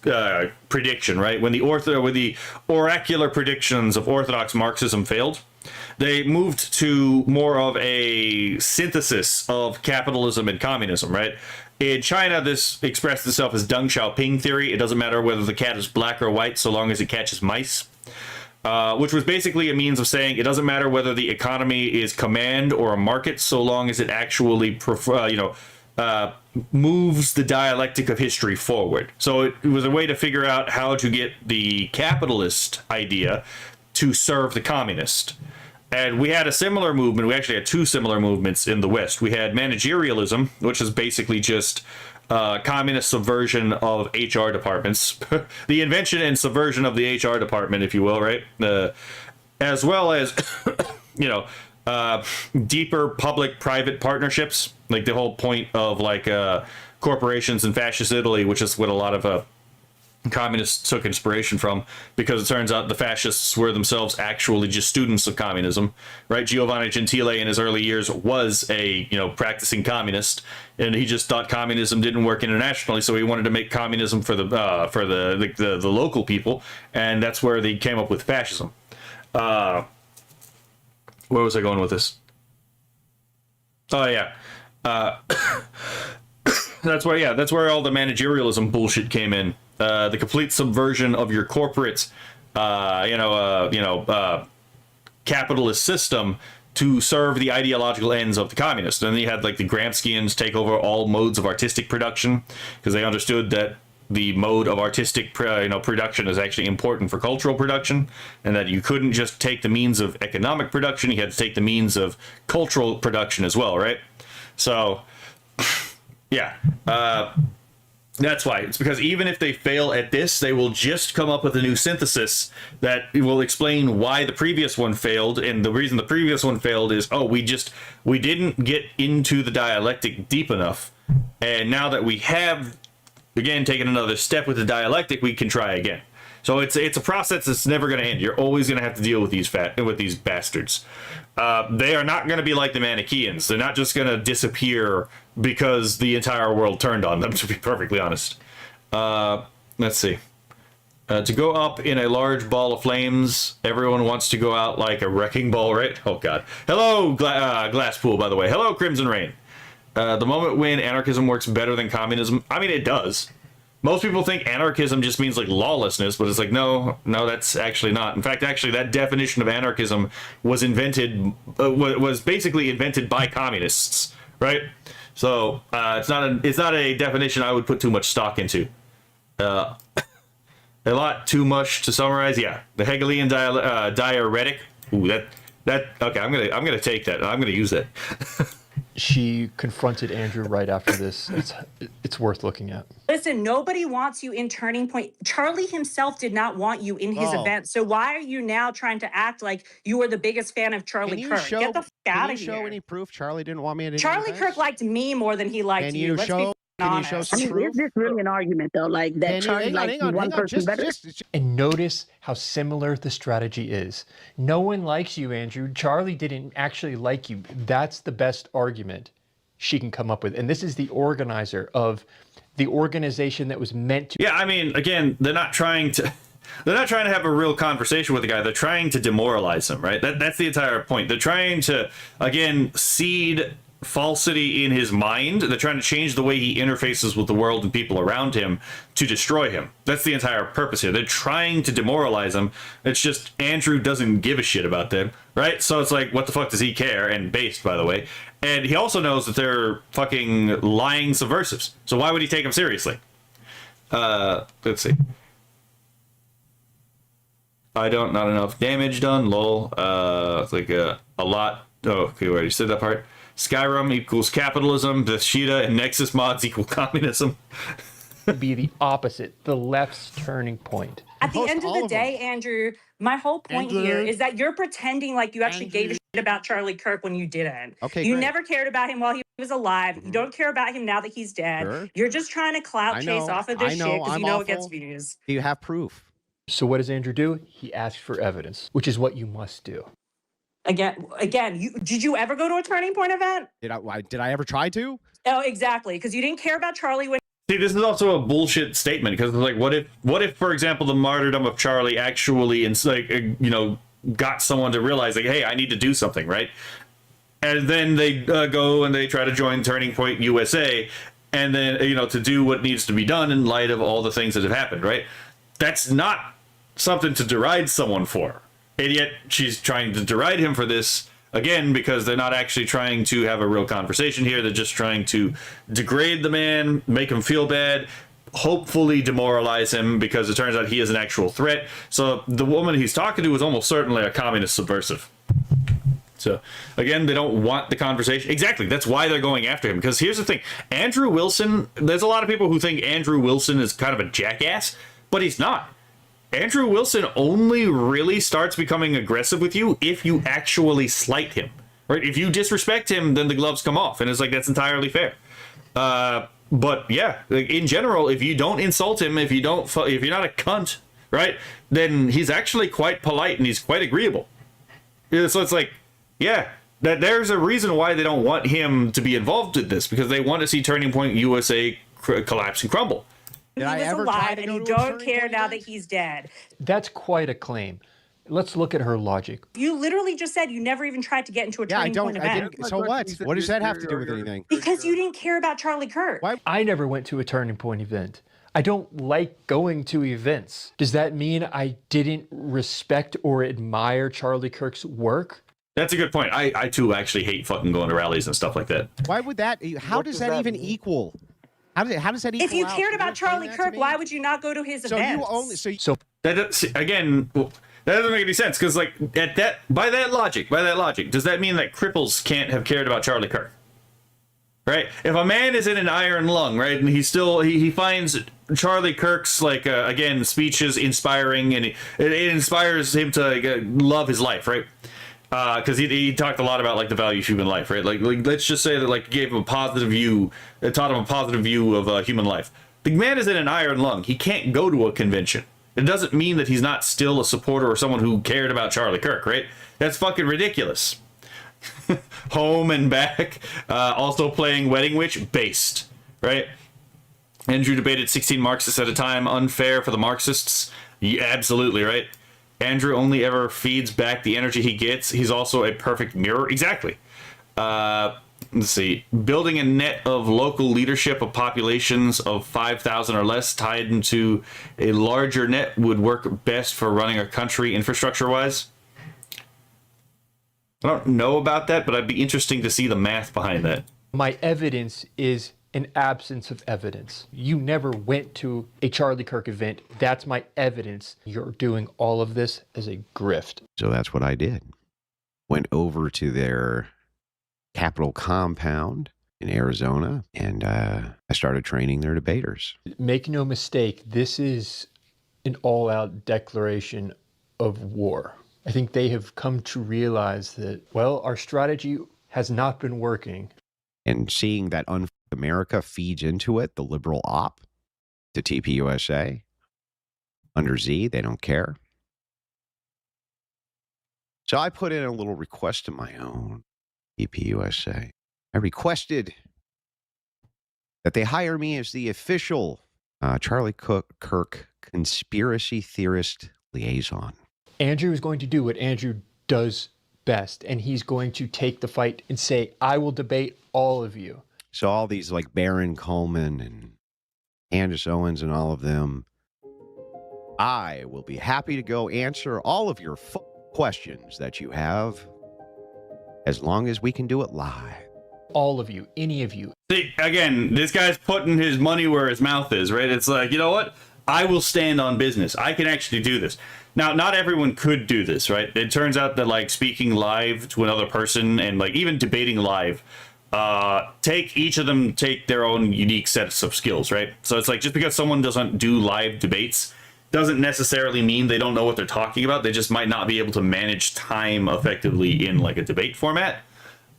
prediction, right? When the oracular predictions of orthodox Marxism failed, they moved to more of a synthesis of capitalism and communism, right? In China, this expressed itself as Deng Xiaoping theory. It doesn't matter whether the cat is black or white so long as it catches mice, which was basically a means of saying it doesn't matter whether the economy is command or a market so long as it actually moves the dialectic of history forward. So it was a way to figure out how to get the capitalist idea to serve the communist. And we had a similar movement. We actually had 2 similar movements in the West. We had managerialism, which is basically just communist subversion of HR departments, the invention and subversion of the HR department, if you will, right? As well as, deeper public-private partnerships, like the whole point of like corporations in fascist Italy, which is what a lot of communists took inspiration from, because it turns out the fascists were themselves actually just students of communism, right? Giovanni Gentile in his early years was a practicing communist, and he just thought communism didn't work internationally, so he wanted to make communism for the local people, and that's where they came up with fascism. Where was I going with this? Oh yeah. That's where all the managerialism bullshit came in. The complete subversion of your corporate, capitalist system to serve the ideological ends of the communists. And then you had like the Gramscians take over all modes of artistic production because they understood that the mode of artistic production is actually important for cultural production, and that you couldn't just take the means of economic production, you had to take the means of cultural production as well, right? So yeah, that's why. It's because even if they fail at this, they will just come up with a new synthesis that will explain why the previous one failed. And the reason the previous one failed is, we didn't get into the dialectic deep enough. And now that we have, again, taken another step with the dialectic, we can try again. So it's a process that's never going to end. You're always going to have to deal with these bastards. They are not going to be like the Manichaeans. They're not just going to disappear because the entire world turned on them, to be perfectly honest. Let's see. To go up in a large ball of flames, everyone wants to go out like a wrecking ball, right? Oh, God. Hello, Glasspool, by the way. Hello, Crimson Rain. The moment when anarchism works better than communism, I mean, it does. Most people think anarchism just means like lawlessness, but it's like, no, that's actually not. In fact, actually, that definition of anarchism was was basically invented by communists, right? So it's not a definition I would put too much stock into. A lot too much to summarize. Yeah, the Hegelian diuretic. Ooh, that. Okay, I'm gonna take that. I'm gonna use that. She confronted Andrew right after this. It's worth looking at. Listen, nobody wants you in Turning Point. Charlie himself did not want you in his event. So why are you now trying to act like you were the biggest fan of Charlie Kirk? Get the fuck out of here. Can you show any proof Charlie didn't want me at any Charlie events? Kirk liked me more than he liked you. Let's be Can you show honest. some proof? Is this really an argument though? Like that Charlie likes one person better? And notice how similar the strategy is. No one likes you, Andrew. Charlie didn't actually like you. That's the best argument she can come up with. And this is the organizer of the organization that was meant to. Yeah, I mean, again, they're not trying to have a real conversation with the guy. They're trying to demoralize him, right? That's the entire point. They're trying to, again, seed falsity in his mind. They're trying to change the way he interfaces with the world and people around him to destroy him. That's the entire purpose here. They're trying to demoralize him. It's just Andrew doesn't give a shit about them, right? So it's like, what the fuck does he care? And based, by the way. And he also knows that they're fucking lying subversives. So why would he take them seriously? Let's see. Not enough damage done, lol. It's like a lot. Oh, okay, we already said that part. Skyrim equals capitalism. Bethesda and Nexus mods equal communism. Be the opposite, the left's turning point. At the end of the day, Andrew, my whole point here is that you're pretending like you actually gave a shit about Charlie Kirk when you didn't. Okay, you great. never cared about him while he was alive. You don't care about him now that he's dead. Sure. You're just trying to clout chase off of this shit because you know it gets views. Do you have proof? So what does Andrew do? He asks for evidence, which is what you must do. Again, did you ever go to a Turning Point event? Did I ever try to? Oh, exactly, because you didn't care about Charlie when. See, this is also a bullshit statement because it's like, what if, for example, the martyrdom of Charlie actually, got someone to realize, like, hey, I need to do something, right? And then they go and they try to join Turning Point USA, and then to do what needs to be done in light of all the things that have happened, right? That's not something to deride someone for. And yet she's trying to deride him for this, again, because they're not actually trying to have a real conversation here. They're just trying to degrade the man, make him feel bad, hopefully demoralize him, because it turns out he is an actual threat. So the woman he's talking to is almost certainly a communist subversive. So, again, they don't want the conversation. Exactly. That's why they're going after him. Because here's the thing. Andrew Wilson, there's a lot of people who think Andrew Wilson is kind of a jackass, but he's not. Andrew Wilson only really starts becoming aggressive with you if you actually slight him, right? If you disrespect him, then the gloves come off, and it's like, that's entirely fair. But yeah, in general, if you don't insult him, if you're not a cunt, right, then he's actually quite polite and he's quite agreeable. So it's like, yeah, that there's a reason why they don't want him to be involved with this, because they want to see Turning Point USA collapse and crumble. He was alive, and you don't care now that he's dead. That's quite a claim. Let's look at her logic. You literally just said you never even tried to get into a Turning Point event. So what? What does that have to do with anything? Because you didn't care about Charlie Kirk. I never went to a Turning Point event. I don't like going to events. Does that mean I didn't respect or admire Charlie Kirk's work? That's a good point. I too actually hate fucking going to rallies and stuff like that. Why would that? How does that even equal? How does that equal? If you out? cared about Charlie Kirk, why would you not go to his events? Again, that doesn't make any sense, because like by that logic, does that mean that cripples can't have cared about Charlie Kirk? Right? If a man is in an iron lung, right, and he finds Charlie Kirk's again speeches inspiring, and it inspires him to love his life, right? Because he talked a lot about like the value of human life, right? Like let's just say that like gave him a positive view, it taught him a positive view of human life. The man is in an iron lung. He can't go to a convention. It doesn't mean that he's not still a supporter or someone who cared about Charlie Kirk, right? That's fucking ridiculous. Home and back. Also playing Wedding Witch, based, right? Andrew debated 16 Marxists at a time, unfair for the Marxists. Yeah, absolutely, right? Andrew only ever feeds back the energy he gets. He's also a perfect mirror. Exactly. Let's see. Building a net of local leadership of populations of 5,000 or less tied into a larger net would work best for running a country infrastructure-wise. I don't know about that, but I'd be interesting to see the math behind that. My evidence is an absence of evidence. You never went to a Charlie Kirk event. That's my evidence. You're doing all of this as a grift. So that's what I did. Went over to their Capitol compound in Arizona, and I started training their debaters. Make no mistake, this is an all-out declaration of war. I think they have come to realize that, well, our strategy has not been working. And seeing that America feeds into it, the liberal op, to TPUSA, under Z, they don't care. So I put in a little request to my own TPUSA. I requested that they hire me as the official Charlie Kirk conspiracy theorist liaison. Andrew is going to do what Andrew does best, and he's going to take the fight and say, I will debate all of you. So all these like Baron Coleman and Candace Owens and all of them, I will be happy to go answer all of your questions that you have, as long as we can do it live. All of you, any of you. See, again, this guy's putting his money where his mouth is, right? It's like, you know what? I will stand on business. I can actually do this. Now, not everyone could do this, right? It turns out that like speaking live to another person and like even debating live, each of them take their own unique sets of skills, right? So it's like, just because someone doesn't do live debates doesn't necessarily mean they don't know what they're talking about. They just might not be able to manage time effectively in like a debate format.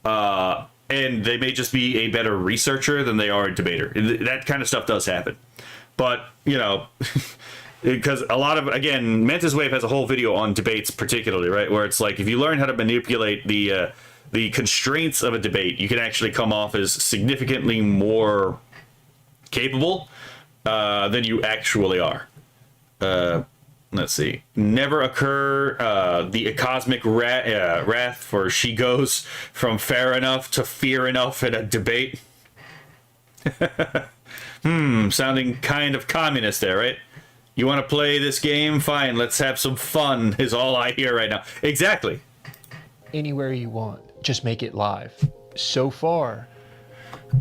And they may just be a better researcher than they are a debater. That kind of stuff does happen. But, you know, because a lot of, again, Mantis Wave has a whole video on debates particularly, right? Where it's like, if you learn how to manipulate the constraints of a debate, you can actually come off as significantly more capable than you actually are. Let's see. Never occur the cosmic wrath, for she goes from fair enough to fear enough in a debate. Sounding kind of communist there, right? You want to play this game? Fine, let's have some fun, is all I hear right now. Exactly. Anywhere you want, just make it live. So far,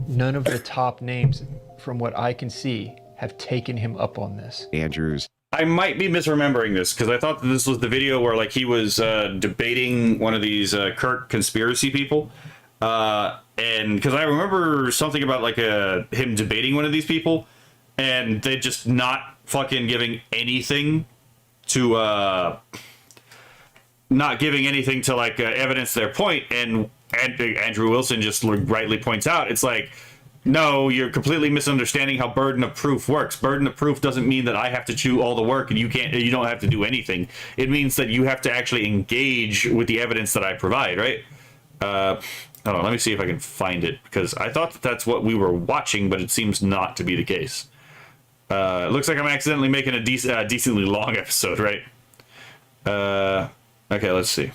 none of the top names, from what I can see, have taken him up on this. Andrews. I might be misremembering this, because I thought that this was the video where like he was debating one of these Kirk conspiracy people. And because I remember something about like him debating one of these people, and they just not fucking giving anything to like evidence their point. And Andrew Wilson just rightly points out, it's like, no, you're completely misunderstanding how burden of proof works. Burden of proof doesn't mean that I have to do all the work and you don't have to do anything. It means that you have to actually engage with the evidence that I provide, right? Hold on, let me see if I can find it, because I thought that that's what we were watching, but it seems not to be the case. It looks like I'm accidentally making a decently long episode, right? Okay, let's see.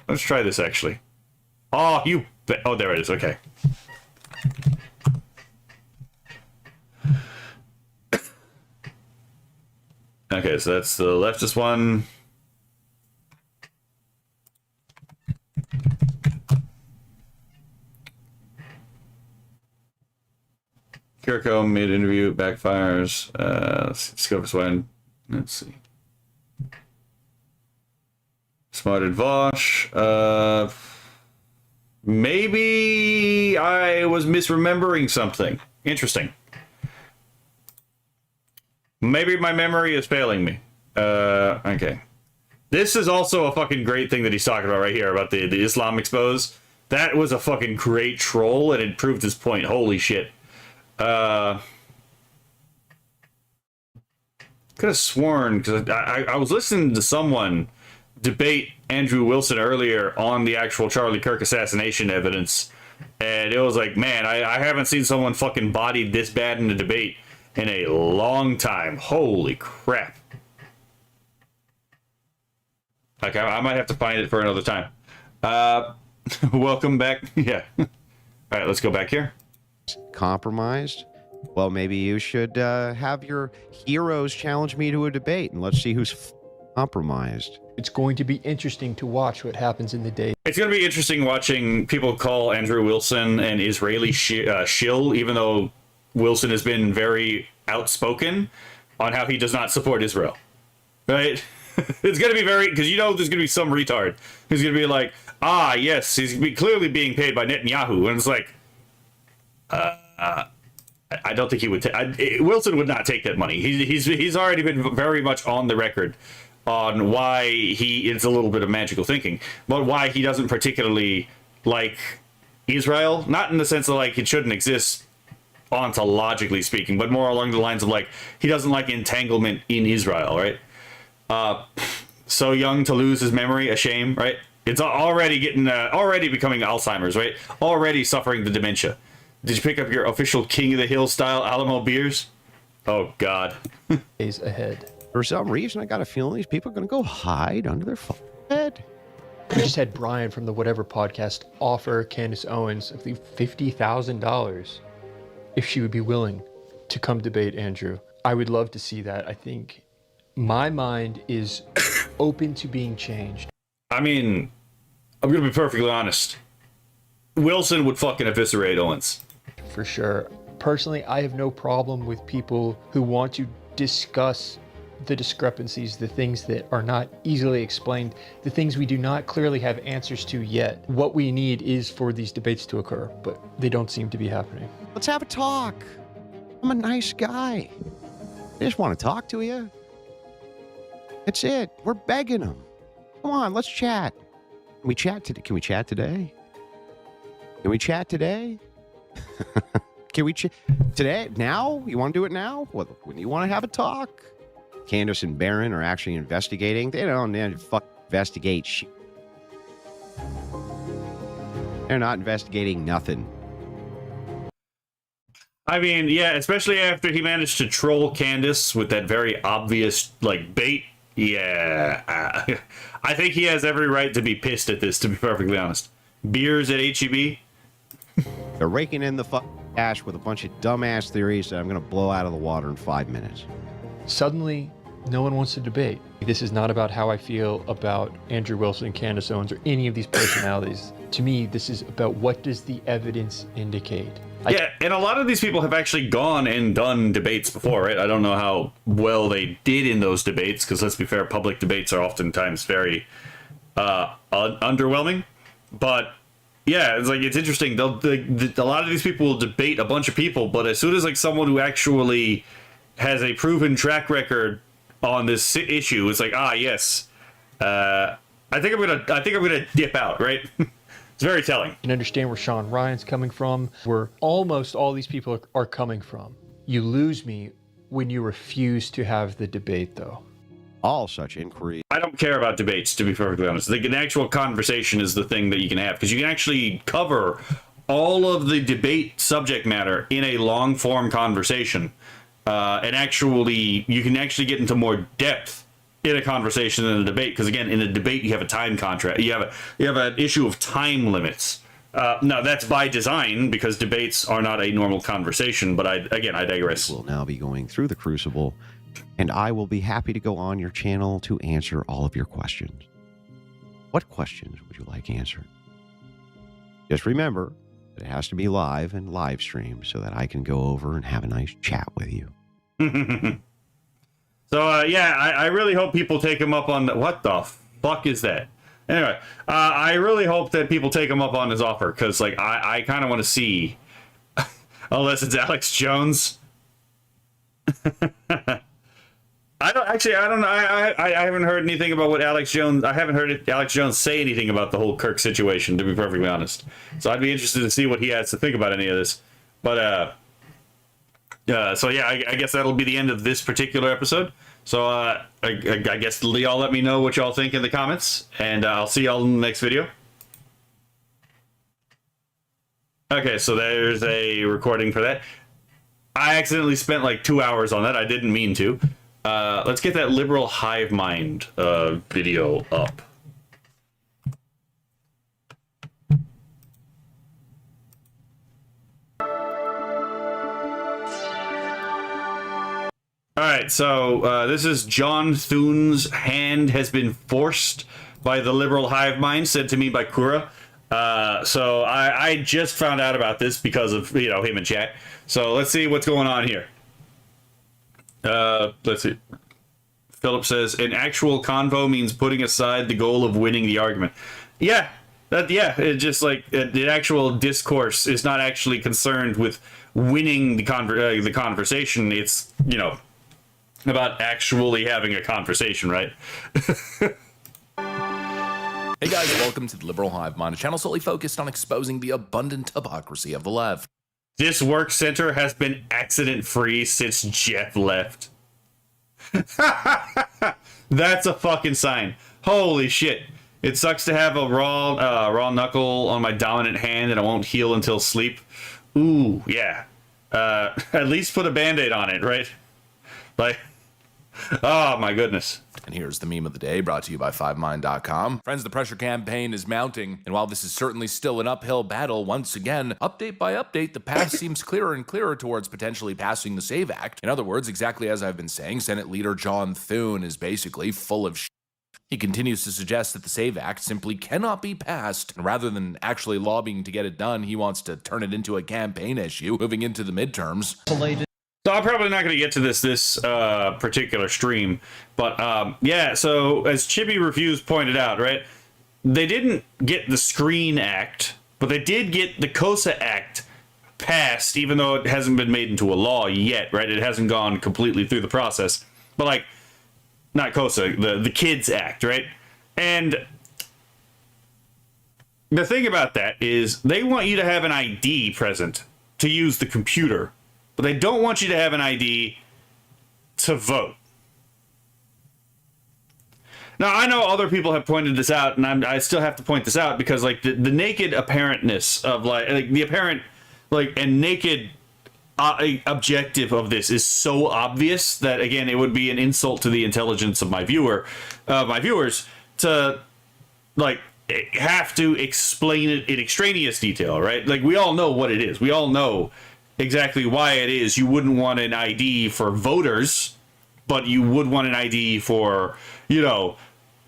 Let's try this, actually. Oh, oh, there it is, okay. Okay, so that's the leftist one. Kirko mid-interview backfires. Let's go this one. Let's see. Smarted Vosh. Maybe I was misremembering something. Interesting. Maybe my memory is failing me. Okay. This is also a fucking great thing that he's talking about right here, about the Islam expose. That was a fucking great troll, and it proved his point. Holy shit. Could have sworn, because I was listening to someone debate Andrew Wilson earlier on the actual Charlie Kirk assassination evidence, and it was like, man, I haven't seen someone fucking bodied this bad in a debate. in a long time. Holy crap. Okay, I might have to find it for another time. Welcome back. Yeah. All right, let's go back here. Compromised? Well, maybe you should have your heroes challenge me to a debate, and let's see who's compromised. It's going to be interesting to watch what happens in the day. It's going to be interesting watching people call Andrew Wilson an Israeli shill, even though Wilson has been very outspoken on how he does not support Israel. Right? It's going to be very, because you know there's going to be some retard who's going to be like, ah, yes, he's clearly being paid by Netanyahu. And it's like, I don't think he would Wilson would not take that money. He's already been very much on the record on why it's a little bit of magical thinking, but why he doesn't particularly like Israel. Not in the sense of like it shouldn't exist ontologically speaking, but more along the lines of like he doesn't like entanglement in Israel, right? So young to lose his memory, a shame, right? It's already becoming Alzheimer's, right? Already suffering the dementia. Did you pick up your official King of the Hill style Alamo beers? Oh God. Days ahead. For some reason, I got a feeling these people are going to go hide under their bed. We just had Brian from the Whatever podcast offer Candace Owens, I think, $50,000 if she would be willing to come debate Andrew. I would love to see that. I think my mind is open to being changed. I mean, I'm going to be perfectly honest. Wilson would fucking eviscerate Owens. For sure. Personally, I have no problem with people who want to discuss the discrepancies, the things that are not easily explained, the things we do not clearly have answers to yet. What we need is for these debates to occur, but they don't seem to be happening. Let's have a talk. I'm a nice guy. I just want to talk to you. That's it. We're begging them. Come on, let's chat. Can we chat today? Can we chat today? Can we chat today? Can we chat today? Now? You want to do it now? When you want to have a talk? Candace and Barron are actually investigating. They don't investigate shit. They're not investigating nothing. I mean, yeah, especially after he managed to troll Candace with that very obvious, like, bait. Yeah. I think he has every right to be pissed at this, to be perfectly honest. Beers at HEB? They're raking in the cash with a bunch of dumbass theories that I'm going to blow out of the water in 5 minutes. Suddenly, no one wants to debate. This is not about how I feel about Andrew Wilson, Candace Owens, or any of these personalities. To me, this is about what does the evidence indicate. Yeah, and a lot of these people have actually gone and done debates before, right? I don't know how well they did in those debates, because let's be fair, public debates are oftentimes very underwhelming. But yeah, it's like, it's interesting. A lot of these people will debate a bunch of people, but as soon as like someone who actually has a proven track record on this issue, it's like, yes, I think I'm gonna dip out, right? It's very telling. You can understand where Sean Ryan's coming from, where almost all these people are coming from. You lose me when you refuse to have the debate, though. All such inquiries. I don't care about debates, to be perfectly honest. An actual conversation is the thing that you can have, because you can actually cover all of the debate subject matter in a long-form conversation, and actually, you can actually get into more depth in a conversation than a debate, because again, in a debate you have a time contract. You have an issue of time limits. Now that's by design, because debates are not a normal conversation. But I digress. We'll now be going through the Crucible, and I will be happy to go on your channel to answer all of your questions. What questions would you like answered? Just remember that it has to be live and live streamed so that I can go over and have a nice chat with you. So, yeah, I really hope people take him up on what the fuck is that? Anyway, I really hope that people take him up on his offer, because, like, I kind of want to see, unless it's Alex Jones. I don't know. I haven't heard anything about what Alex Jones, I haven't heard Alex Jones say anything about the whole Kirk situation, to be perfectly honest. So I'd be interested to see what he has to think about any of this. But, so yeah, I guess that'll be the end of this particular episode. So I guess y'all let me know what y'all think in the comments, and I'll see y'all in the next video. Okay, so there's a recording for that. I accidentally spent like 2 hours on that. I didn't mean to. Let's get that liberal hive mind video up. All right, so this is John Thune's hand has been forced by the liberal hive mind, said to me by Kura. So I just found out about this because of, you know, him in chat. So let's see what's going on here. Let's see. Philip says, an actual convo means putting aside the goal of winning the argument. Yeah, it just like the actual discourse is not actually concerned with winning the conversation. It's, you know, about actually having a conversation, right? Hey guys, welcome to the Liberal Hive Mind, a channel solely focused on exposing the abundant hypocrisy of the left. This work center has been accident-free since Jeff left. That's a fucking sign. Holy shit. It sucks to have a raw knuckle on my dominant hand and it won't heal until sleep. Ooh, yeah. At least put a band-aid on it, right? Like, oh my goodness. And here's the meme of the day, brought to you by 5mind.com. Friends, the pressure campaign is mounting, and while this is certainly still an uphill battle, once again, update by update, the path seems clearer and clearer towards potentially passing the SAVE Act. In other words, exactly as I've been saying, Senate Leader John Thune is basically full of shit. He continues to suggest that the SAVE Act simply cannot be passed, and rather than actually lobbying to get it done, he wants to turn it into a campaign issue, moving into the midterms. So I'm probably not going to get to this particular stream, but yeah, so as Chippy Reviews pointed out, right, they didn't get the Screen Act, but they did get the COSA Act passed, even though it hasn't been made into a law yet, right? It hasn't gone completely through the process, but like, not COSA, the Kids Act, right? And the thing about that is they want you to have an ID present to use the computer, but they don't want you to have an ID to vote. Now, I know other people have pointed this out, and I still have to point this out because, like, the naked apparentness of, like the apparent, like, and naked objective of this is so obvious that, again, it would be an insult to the intelligence of my viewers to, like, have to explain it in extraneous detail, right? Like, we all know what it is. We all know exactly why it is you wouldn't want an ID for voters, but you would want an ID for, you know,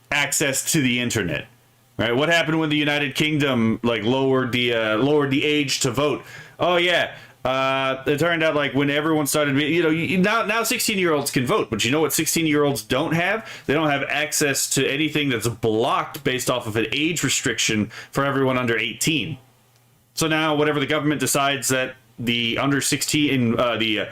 access to the internet, right? What happened when the United Kingdom like lowered the age to vote? Oh yeah, it turned out like when everyone started, you know, now 16-year-olds can vote, but you know what 16-year-olds don't have? They don't have access to anything that's blocked based off of an age restriction for everyone under 18. So now whatever the government decides that the under 16, the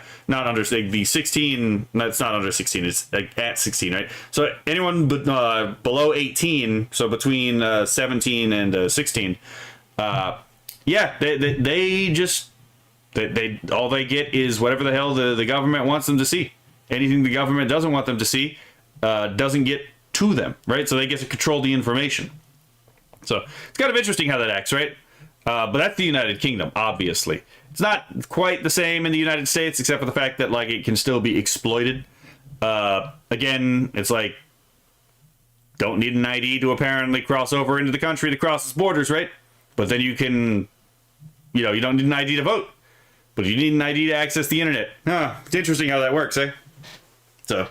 16, that's not under 16, it's like at 16, right? So anyone below 18, so between 17 and 16, yeah, they all they get is whatever the hell the government wants them to see. Anything the government doesn't want them to see doesn't get to them, right? So they get to control the information. So it's kind of interesting how that acts, right? But that's the United Kingdom, obviously. It's not quite the same in the United States, except for the fact that, like, it can still be exploited. Again, it's like, don't need an ID to apparently cross over into the country to cross its borders, right? But then you can, you know, you don't need an ID to vote, but you need an ID to access the internet. Huh, it's interesting how that works, eh? So,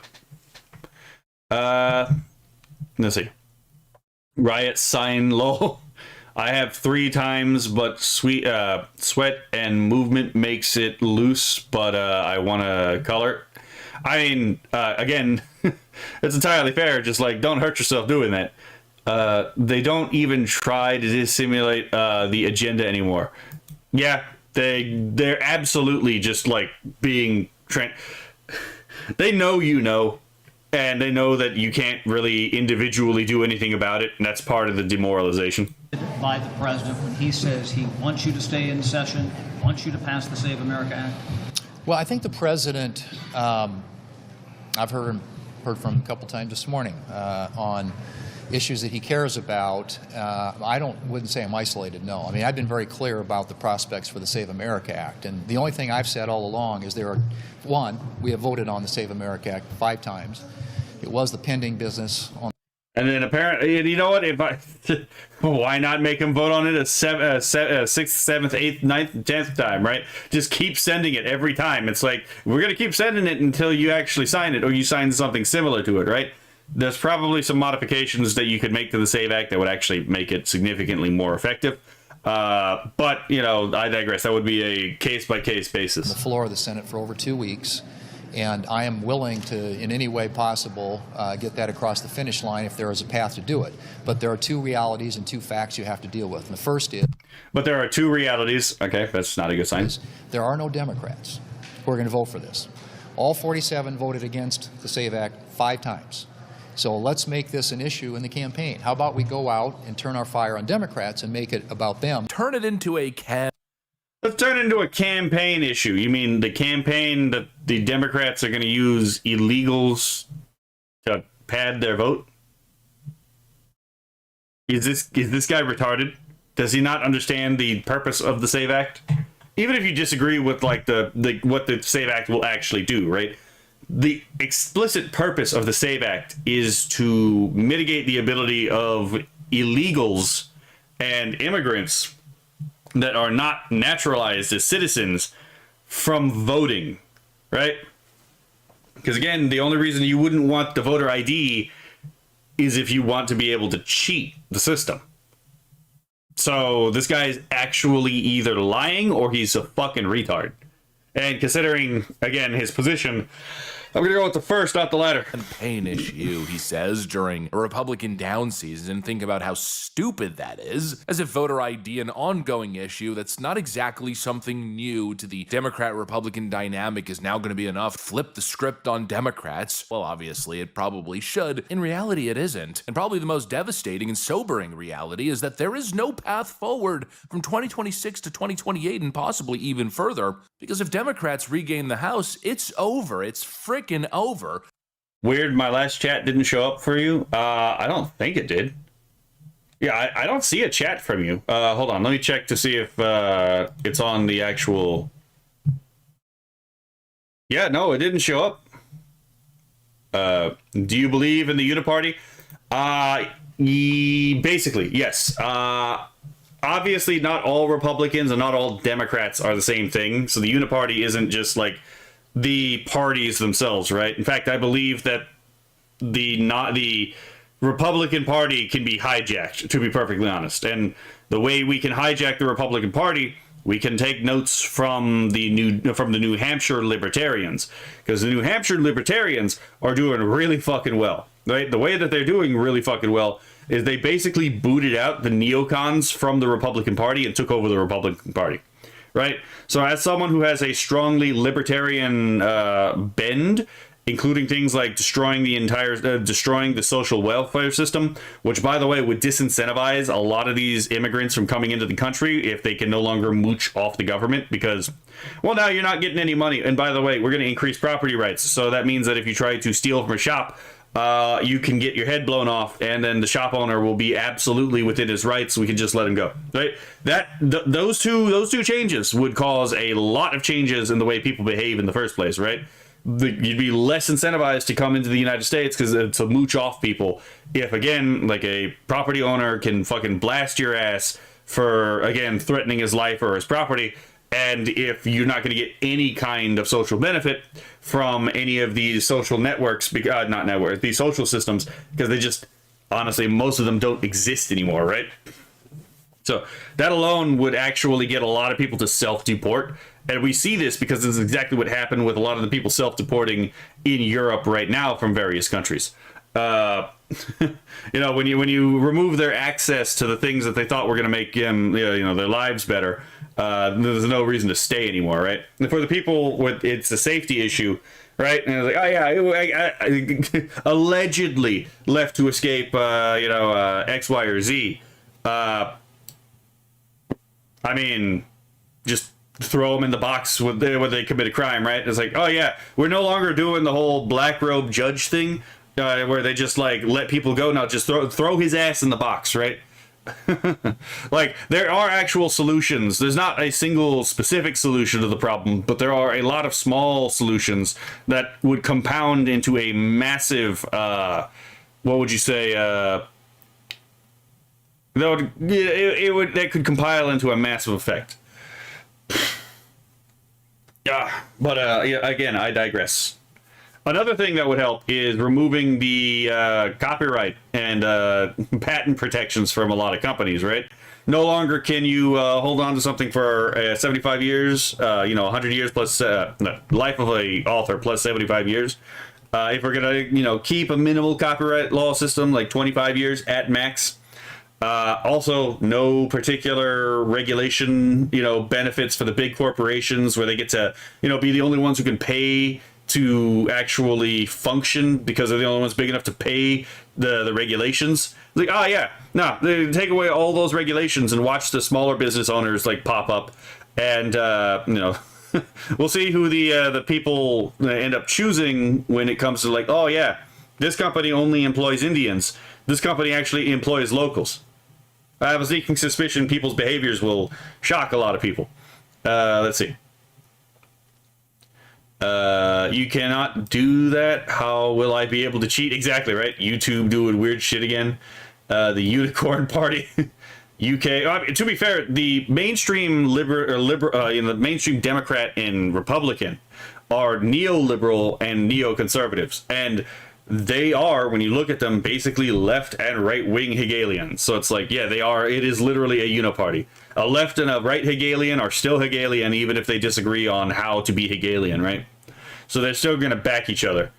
let's see. Riot sign low. I have 3 times, but sweat and movement makes it loose, but I want to color. I mean, again, it's entirely fair. Just like, don't hurt yourself doing that. They don't even try to dissimulate the agenda anymore. Yeah, they're absolutely just like being they know, you know, and they know that you can't really individually do anything about it, and that's part of the demoralization. By the president when he says he wants you to stay in session, wants you to pass the Save America Act? Well, I think the president, I've heard from him a couple times this morning on issues that he cares about. Wouldn't say I'm isolated, no. I mean, I've been very clear about the prospects for the Save America Act. And the only thing I've said all along is we have voted on the Save America Act 5 times. It was the pending business on. And then apparently, you know what? Why not make him vote on it a 6th, 7th, 8th, 9th, 10th time, right? Just keep sending it every time. It's like, we're going to keep sending it until you actually sign it or you sign something similar to it, right? There's probably some modifications that you could make to the SAVE Act that would actually make it significantly more effective. But, you know, I digress. That would be a case-by-case basis. On the floor of the Senate for over 2 weeks. And I am willing to, in any way possible, get that across the finish line if there is a path to do it. But there are 2 realities and 2 facts you have to deal with. And the first is... But there are 2 realities. Okay, that's not a good sign. There are no Democrats who are going to vote for this. All 47 voted against the SAVE Act 5 times. So let's make this an issue in the campaign. How about we go out and turn our fire on Democrats and make it about them? Turn it into a Let's turn it into a campaign issue. You mean the campaign that the Democrats are going to use illegals to pad their vote? Is this guy retarded? Does he not understand the purpose of the SAVE Act? Even if you disagree with like what the SAVE Act will actually do, right? The explicit purpose of the SAVE Act is to mitigate the ability of illegals and immigrants that are not naturalized as citizens from voting, right? Because again, the only reason you wouldn't want the voter ID is if you want to be able to cheat the system. So this guy is actually either lying or he's a fucking retard. And considering, again, his position, I'm going to go with the first, not the latter. Campaign issue, he says, during a Republican down season, and think about how stupid that is, as if voter ID an ongoing issue that's not exactly something new to the Democrat-Republican dynamic is now going to be enough to flip the script on Democrats. Well, obviously, it probably should. In reality, it isn't. And probably the most devastating and sobering reality is that there is no path forward from 2026 to 2028 and possibly even further, because if Democrats regain the House, it's over. It's freaking over. Weird, my last chat didn't show up for you. I don't think it did. Yeah, I don't see a chat from you. Hold on, let me check to see if it's on the actual... Yeah, no, it didn't show up. Do you believe in the Uniparty? Basically, yes. Obviously, not all Republicans and not all Democrats are the same thing. So the Uniparty isn't just like the parties themselves, right? In fact, I believe that the Republican Party can be hijacked, to be perfectly honest. And the way we can hijack the Republican Party, we can take notes from the New Hampshire Libertarians, because the New Hampshire Libertarians are doing really fucking well, right? The way that they're doing really fucking well is they basically booted out the neocons from the Republican Party and took over the Republican Party. Right? So as someone who has a strongly libertarian bend, including things like destroying the social welfare system, which, by the way, would disincentivize a lot of these immigrants from coming into the country if they can no longer mooch off the government because, well, now you're not getting any money. And by the way, we're going to increase property rights. So that means that if you try to steal from a shop, you can get your head blown off, and then the shop owner will be absolutely within his rights. We can just let him go, right? Those two changes would cause a lot of changes in the way people behave in the first place, right? You'd be less incentivized to come into the United States because to mooch off people. If again, like a property owner can fucking blast your ass for again threatening his life or his property. And if you're not going to get any kind of social benefit from any of these social networks, these social systems, because they just, honestly, most of them don't exist anymore, right? So that alone would actually get a lot of people to self-deport. And we see this because this is exactly what happened with a lot of the people self-deporting in Europe right now from various countries. When you remove their access to the things that they thought were going to make their lives better, there's no reason to stay anymore, right? And for the people it's a safety issue, right? And it's like, I allegedly left to escape, X, Y, or Z. I mean, just throw them in the box when they commit a crime, right? It's like, oh yeah, we're no longer doing the whole black robe judge thing. where they just like let people go. Now just throw his ass in the box, right? Like, there are actual solutions. There's not a single specific solution to the problem, but there are a lot of small solutions that would compound into a massive, what would you say, that could compile into a massive effect. But again, I digress. Another thing that would help is removing the copyright and patent protections from a lot of companies, right? No longer can you hold on to something for 75 years, 100 years plus life of a author plus 75 years. If we're going to, keep a minimal copyright law system, like 25 years at max. Also, no particular regulation, benefits for the big corporations where they get to, be the only ones who can pay to actually function because they're the only ones big enough to pay the regulations. Like, they take away all those regulations and watch the smaller business owners like pop up, and we'll see who the people end up choosing when it comes to like, this company only employs Indians. This company actually employs locals. I have a sneaking suspicion people's behaviors will shock a lot of people. Let's see. You cannot do that. How will I be able to cheat? Exactly, right? YouTube doing weird shit again. The Unicorn Party. UK. To be fair, the mainstream the mainstream Democrat and Republican are neoliberal and neoconservatives. And they are, when you look at them, basically left and right-wing Hegelians. So it's like, they are. It is literally a uniparty. A left and a right Hegelian are still Hegelian, even if they disagree on how to be Hegelian, right? So they're still going to back each other.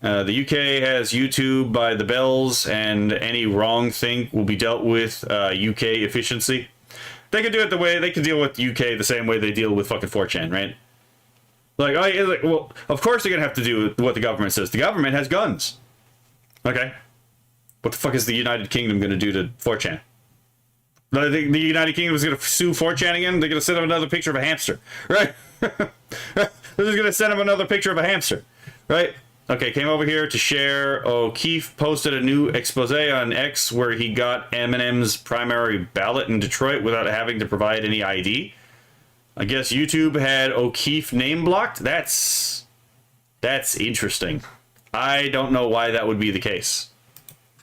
The UK has YouTube by the bells, and any wrong thing will be dealt with UK efficiency. They could do it the way they could deal with UK the same way they deal with fucking 4chan, right? Like, well, of course they're going to have to do what the government says. The government has guns. Okay. What the fuck is the United Kingdom going to do to 4chan? The United Kingdom is going to sue 4chan again? They're going to send them another picture of a hamster, right? They're just going to send them another picture of a hamster, right? Okay, came over here to share. O'Keefe posted a new expose on X where he got Eminem's primary ballot in Detroit without having to provide any ID. I guess YouTube had O'Keefe name blocked. That's interesting. I don't know why that would be the case.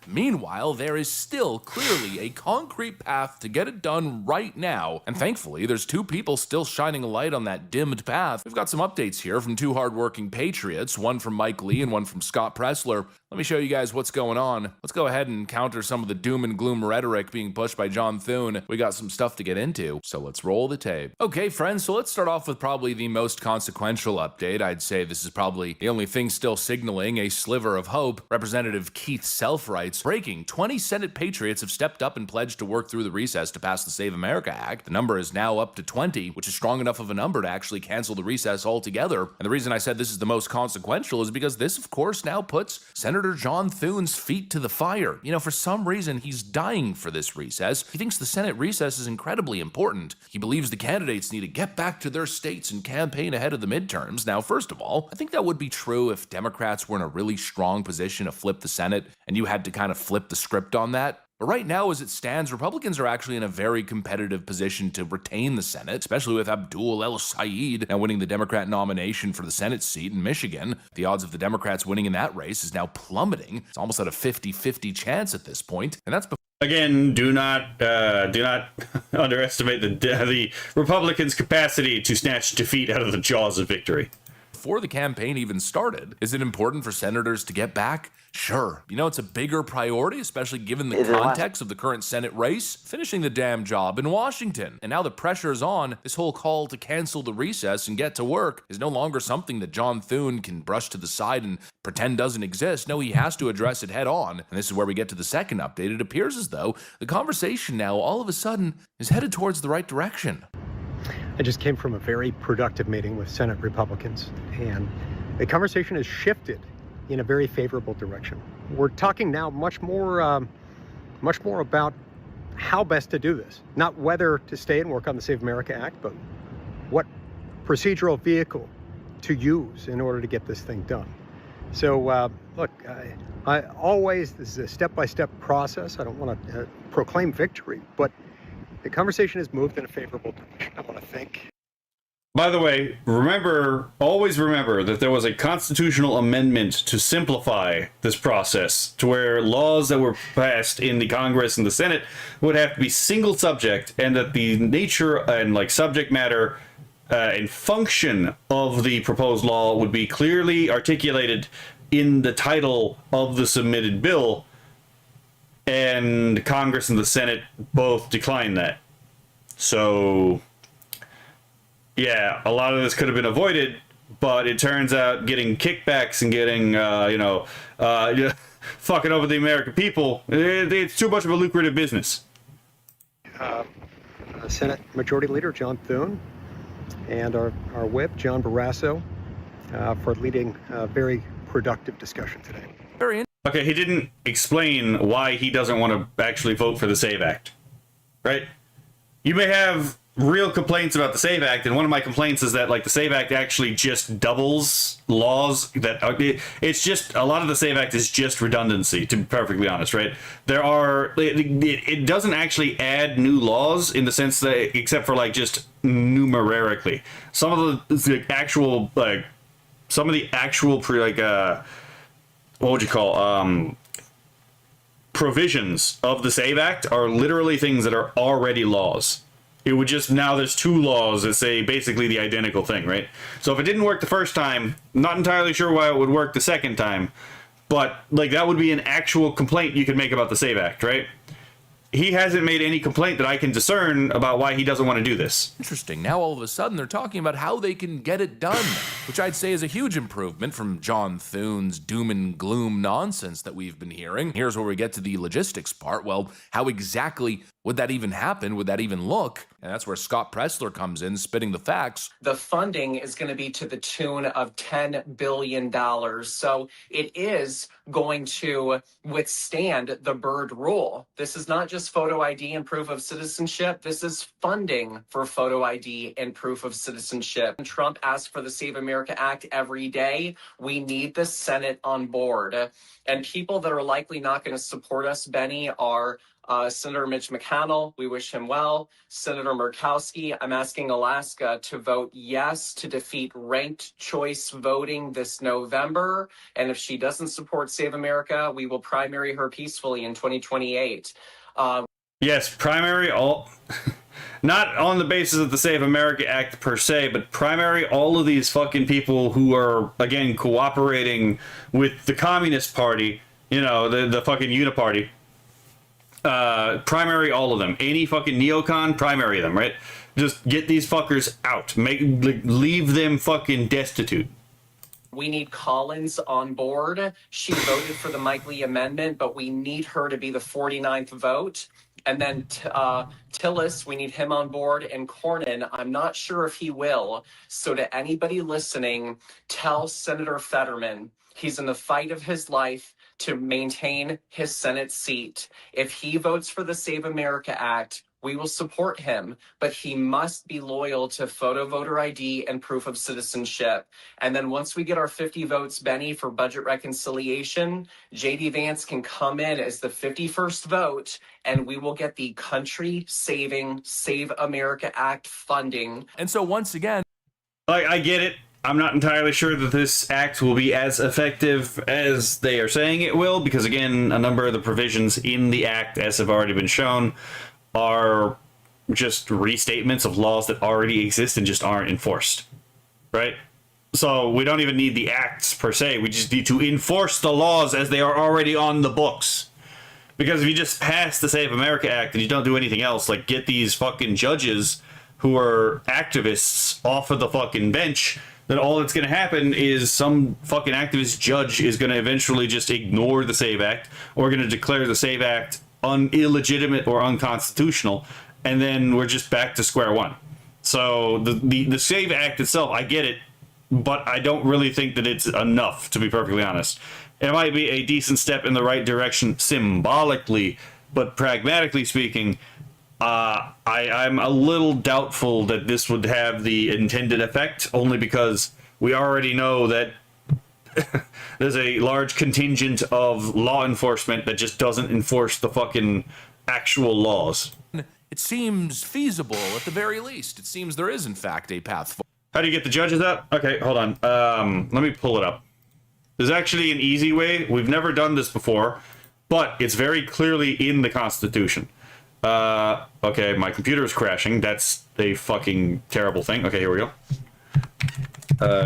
Meanwhile, there is still clearly a concrete path to get it done right now, and thankfully, there's two people still shining a light on that dimmed path. We've got some updates here from two hardworking patriots, one from Mike Lee and one from Scott Pressler. Let me show you guys what's going on. Let's go ahead and counter some of the doom and gloom rhetoric being pushed by John Thune. We got some stuff to get into, so let's roll the tape. Okay, friends, so let's start off with probably the most consequential update. I'd say this is probably the only thing still signaling a sliver of hope. Representative Keith Self writes, breaking, 20 Senate patriots have stepped up and pledged to work through the recess to pass the Save America Act. The number is now up to 20, which is strong enough of a number to actually cancel the recess altogether. And the reason I said this is the most consequential is because this, of course, now puts Senator John Thune's feet to the fire. For some reason, he's dying for this recess. He thinks the Senate recess is incredibly important. He believes the candidates need to get back to their states and campaign ahead of the midterms. Now, first of all, I think that would be true if Democrats were in a really strong position to flip the Senate, and you had to kind of flip the script on that. But right now, as it stands, Republicans are actually in a very competitive position to retain the Senate, especially with Abdul El-Sayed now winning the Democrat nomination for the Senate seat in Michigan. The odds of the Democrats winning in that race is now plummeting. It's almost at a 50-50 chance at this point, and that's again, do not underestimate the Republicans' capacity to snatch defeat out of the jaws of victory. Before the campaign even started. Is it important for senators to get back? Sure. It's a bigger priority, especially given the context of the current Senate race, finishing the damn job in Washington. And now the pressure is on. This whole call to cancel the recess and get to work is no longer something that John Thune can brush to the side and pretend doesn't exist. No, he has to address it head on. And this is where we get to the second update. It appears as though the conversation now all of a sudden is headed towards the right direction. I just came from a very productive meeting with Senate Republicans, and the conversation has shifted in a very favorable direction. We're talking now much more about how best to do this, not whether to stay and work on the Save America Act, but what procedural vehicle to use in order to get this thing done. So, look, this is a step-by-step process. I don't want to proclaim victory, but the conversation has moved in a favorable direction. I want to thank. By the way, always remember that there was a constitutional amendment to simplify this process to where laws that were passed in the Congress and the Senate would have to be single subject, and that the nature and subject matter and function of the proposed law would be clearly articulated in the title of the submitted bill, and Congress and the Senate both declined that. So yeah, a lot of this could have been avoided, but it turns out getting kickbacks and getting, fucking over the American people, it's too much of a lucrative business. Senate Majority Leader John Thune and our whip, John Barrasso, for leading a very productive discussion today. Okay, he didn't explain why he doesn't want to actually vote for the SAVE Act, right? You may have real complaints about the SAVE Act, and one of my complaints is that the SAVE Act actually just doubles laws. It's just, a lot of the SAVE Act is just redundancy, to be perfectly honest, right? It doesn't actually add new laws in the sense that, except for just numerically. Some of the actual what would you call provisions of the SAVE Act are literally things that are already laws. It would just, now there's two laws that say basically the identical thing, right? So if it didn't work the first time, not entirely sure why it would work the second time, but that would be an actual complaint you could make about the SAVE Act, right? He hasn't made any complaint that I can discern about why he doesn't want to do this. Interesting. Now all of a sudden they're talking about how they can get it done, which I'd say is a huge improvement from John Thune's doom and gloom nonsense that we've been hearing. Here's where we get to the logistics part. Well, how exactly would that even happen? Would that even look? And that's where Scott Pressler comes in, spitting the facts. The funding is going to be to the tune of $10 billion. So it is going to withstand the Byrd rule. This is not just photo ID and proof of citizenship. This is funding for photo ID and proof of citizenship. Trump asks for the Save America Act every day. We need the Senate on board. And people that are likely not going to support us, Benny, are Senator Mitch McConnell, we wish him well. Senator Murkowski, I'm asking Alaska to vote yes to defeat ranked choice voting this November. And if she doesn't support Save America, we will primary her peacefully in 2028. Yes, primary all, not on the basis of the Save America Act per se, but primary all of these fucking people who are, again, cooperating with the Communist Party, the fucking Uniparty. Primary all of them. Any fucking neocon, primary them, right? Just get these fuckers out. Leave them fucking destitute. We need Collins on board. She voted for the Mike Lee amendment, but we need her to be the 49th vote. And then Tillis, we need him on board. And Cornyn, I'm not sure if he will. So to anybody listening, tell Senator Fetterman he's in the fight of his life to maintain his Senate seat. If he votes for the Save America Act, we will support him, but he must be loyal to photo voter ID and proof of citizenship. And then once we get our 50 votes, Benny, for budget reconciliation, JD Vance can come in as the 51st vote, and we will get the country-saving Save America Act funding. And so once again, I get it. I'm not entirely sure that this act will be as effective as they are saying it will, because again, a number of the provisions in the act, as have already been shown, are just restatements of laws that already exist and just aren't enforced, right? So we don't even need the acts per se. We just need to enforce the laws as they are already on the books. Because if you just pass the Save America Act and you don't do anything else, get these fucking judges who are activists off of the fucking bench, then all that's going to happen is some fucking activist judge is going to eventually just ignore the SAVE Act, or going to declare the SAVE Act illegitimate or unconstitutional, and then we're just back to square one. So the SAVE Act itself, I get it, but I don't really think that it's enough, to be perfectly honest. It might be a decent step in the right direction symbolically, but pragmatically speaking, I'm a little doubtful that this would have the intended effect, only because we already know that there's a large contingent of law enforcement that just doesn't enforce the fucking actual laws. It seems feasible at the very least. It seems there is, in fact, a path forward. How do you get the judges out? Okay, hold on. Let me pull it up. There's actually an easy way. We've never done this before, but it's very clearly in the Constitution. Okay, my computer is crashing. That's a fucking terrible thing. Okay, here we go.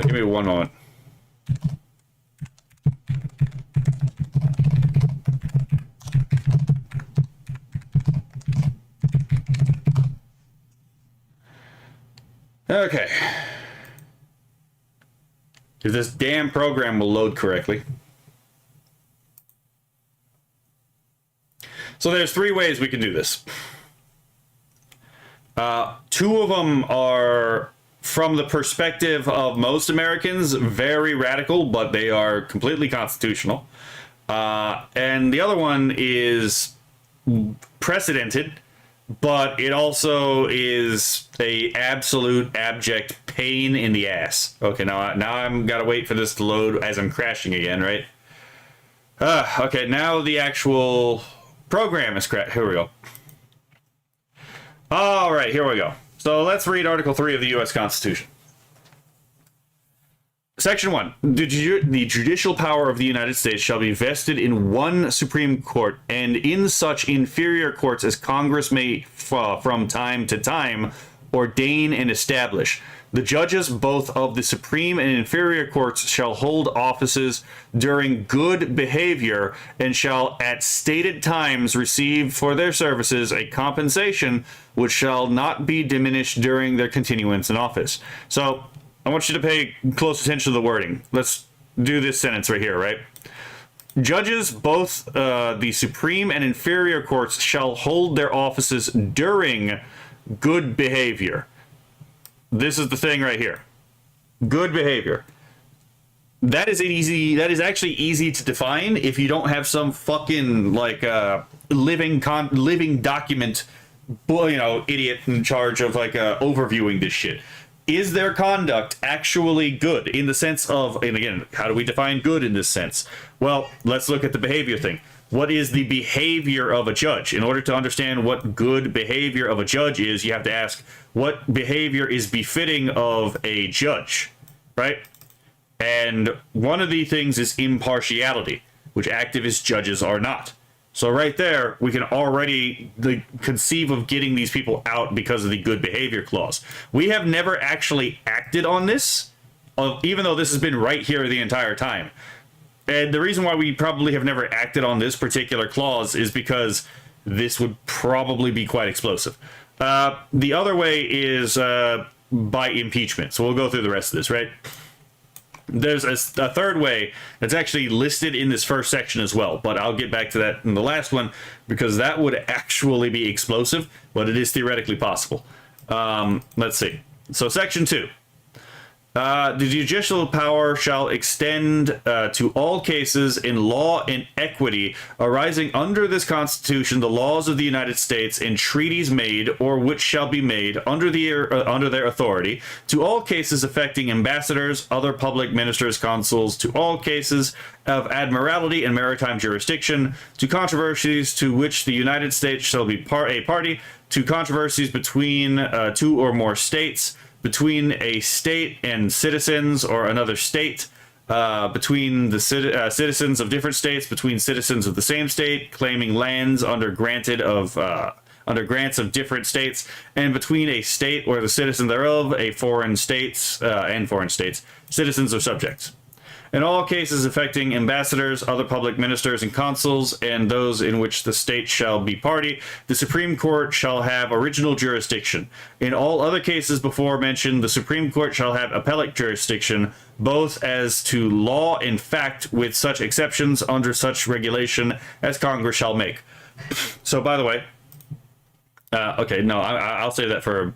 Give me one moment. Okay. If this damn program will load correctly. So there's 3 ways we can do this. 2 of them are, from the perspective of most Americans, very radical, but they are completely constitutional. And the other one is precedented, but it also is a absolute abject pain in the ass. Okay, now I'm gotta wait for this to load as I'm crashing again, right? Okay, now the actual program is crashed. Here we go. All right, here we go. So let's read Article 3 of the U.S. Constitution. Section 1. The judicial power of the United States shall be vested in one Supreme Court and in such inferior courts as Congress may, from time to time, ordain and establish. The judges both of the Supreme and inferior courts shall hold offices during good behavior and shall at stated times receive for their services a compensation which shall not be diminished during their continuance in office. So I want you to pay close attention to the wording. Let's do this sentence right here, right? Judges, both the Supreme and inferior courts, shall hold their offices during good behavior. This is the thing right here. Good behavior. That is easy. That is actually easy to define if you don't have some fucking like living document, idiot in charge of like overviewing this shit. Is their conduct actually good in the sense of, and again, how do we define good in this sense? Well, let's look at the behavior thing. What is the behavior of a judge? In order to understand what good behavior of a judge is, you have to ask what behavior is befitting of a judge, right? And one of the things is impartiality, which activist judges are not. So right there, we can already conceive of getting these people out because of the good behavior clause. We have never actually acted on this, even though this has been right here the entire time. And the reason why we probably have never acted on this particular clause is because this would probably be quite explosive. The other way is by impeachment. So we'll go through the rest of this, right? There's a third way that's actually listed in this first section as well, but I'll get back to that in the last one because that would actually be explosive, but it is theoretically possible. Let's see. So section 2. The judicial power shall extend to all cases in law and equity arising under this Constitution, the laws of the United States, and treaties made or which shall be made under their authority, to all cases affecting ambassadors, other public ministers, consuls, to all cases of admiralty and maritime jurisdiction, to controversies to which the United States shall be a party, to controversies between 2 or more states, between a state and citizens or another state, between the citizens of different states, between citizens of the same state, claiming lands under grants of different states, and between a state or the citizen thereof, a foreign states and foreign states, citizens or subjects. In all cases affecting ambassadors, other public ministers and consuls, and those in which the state shall be party, the Supreme Court shall have original jurisdiction. In all other cases before mentioned, the Supreme Court shall have appellate jurisdiction, both as to law and fact, with such exceptions under such regulation as Congress shall make. So, by the way, okay, no, I'll say that for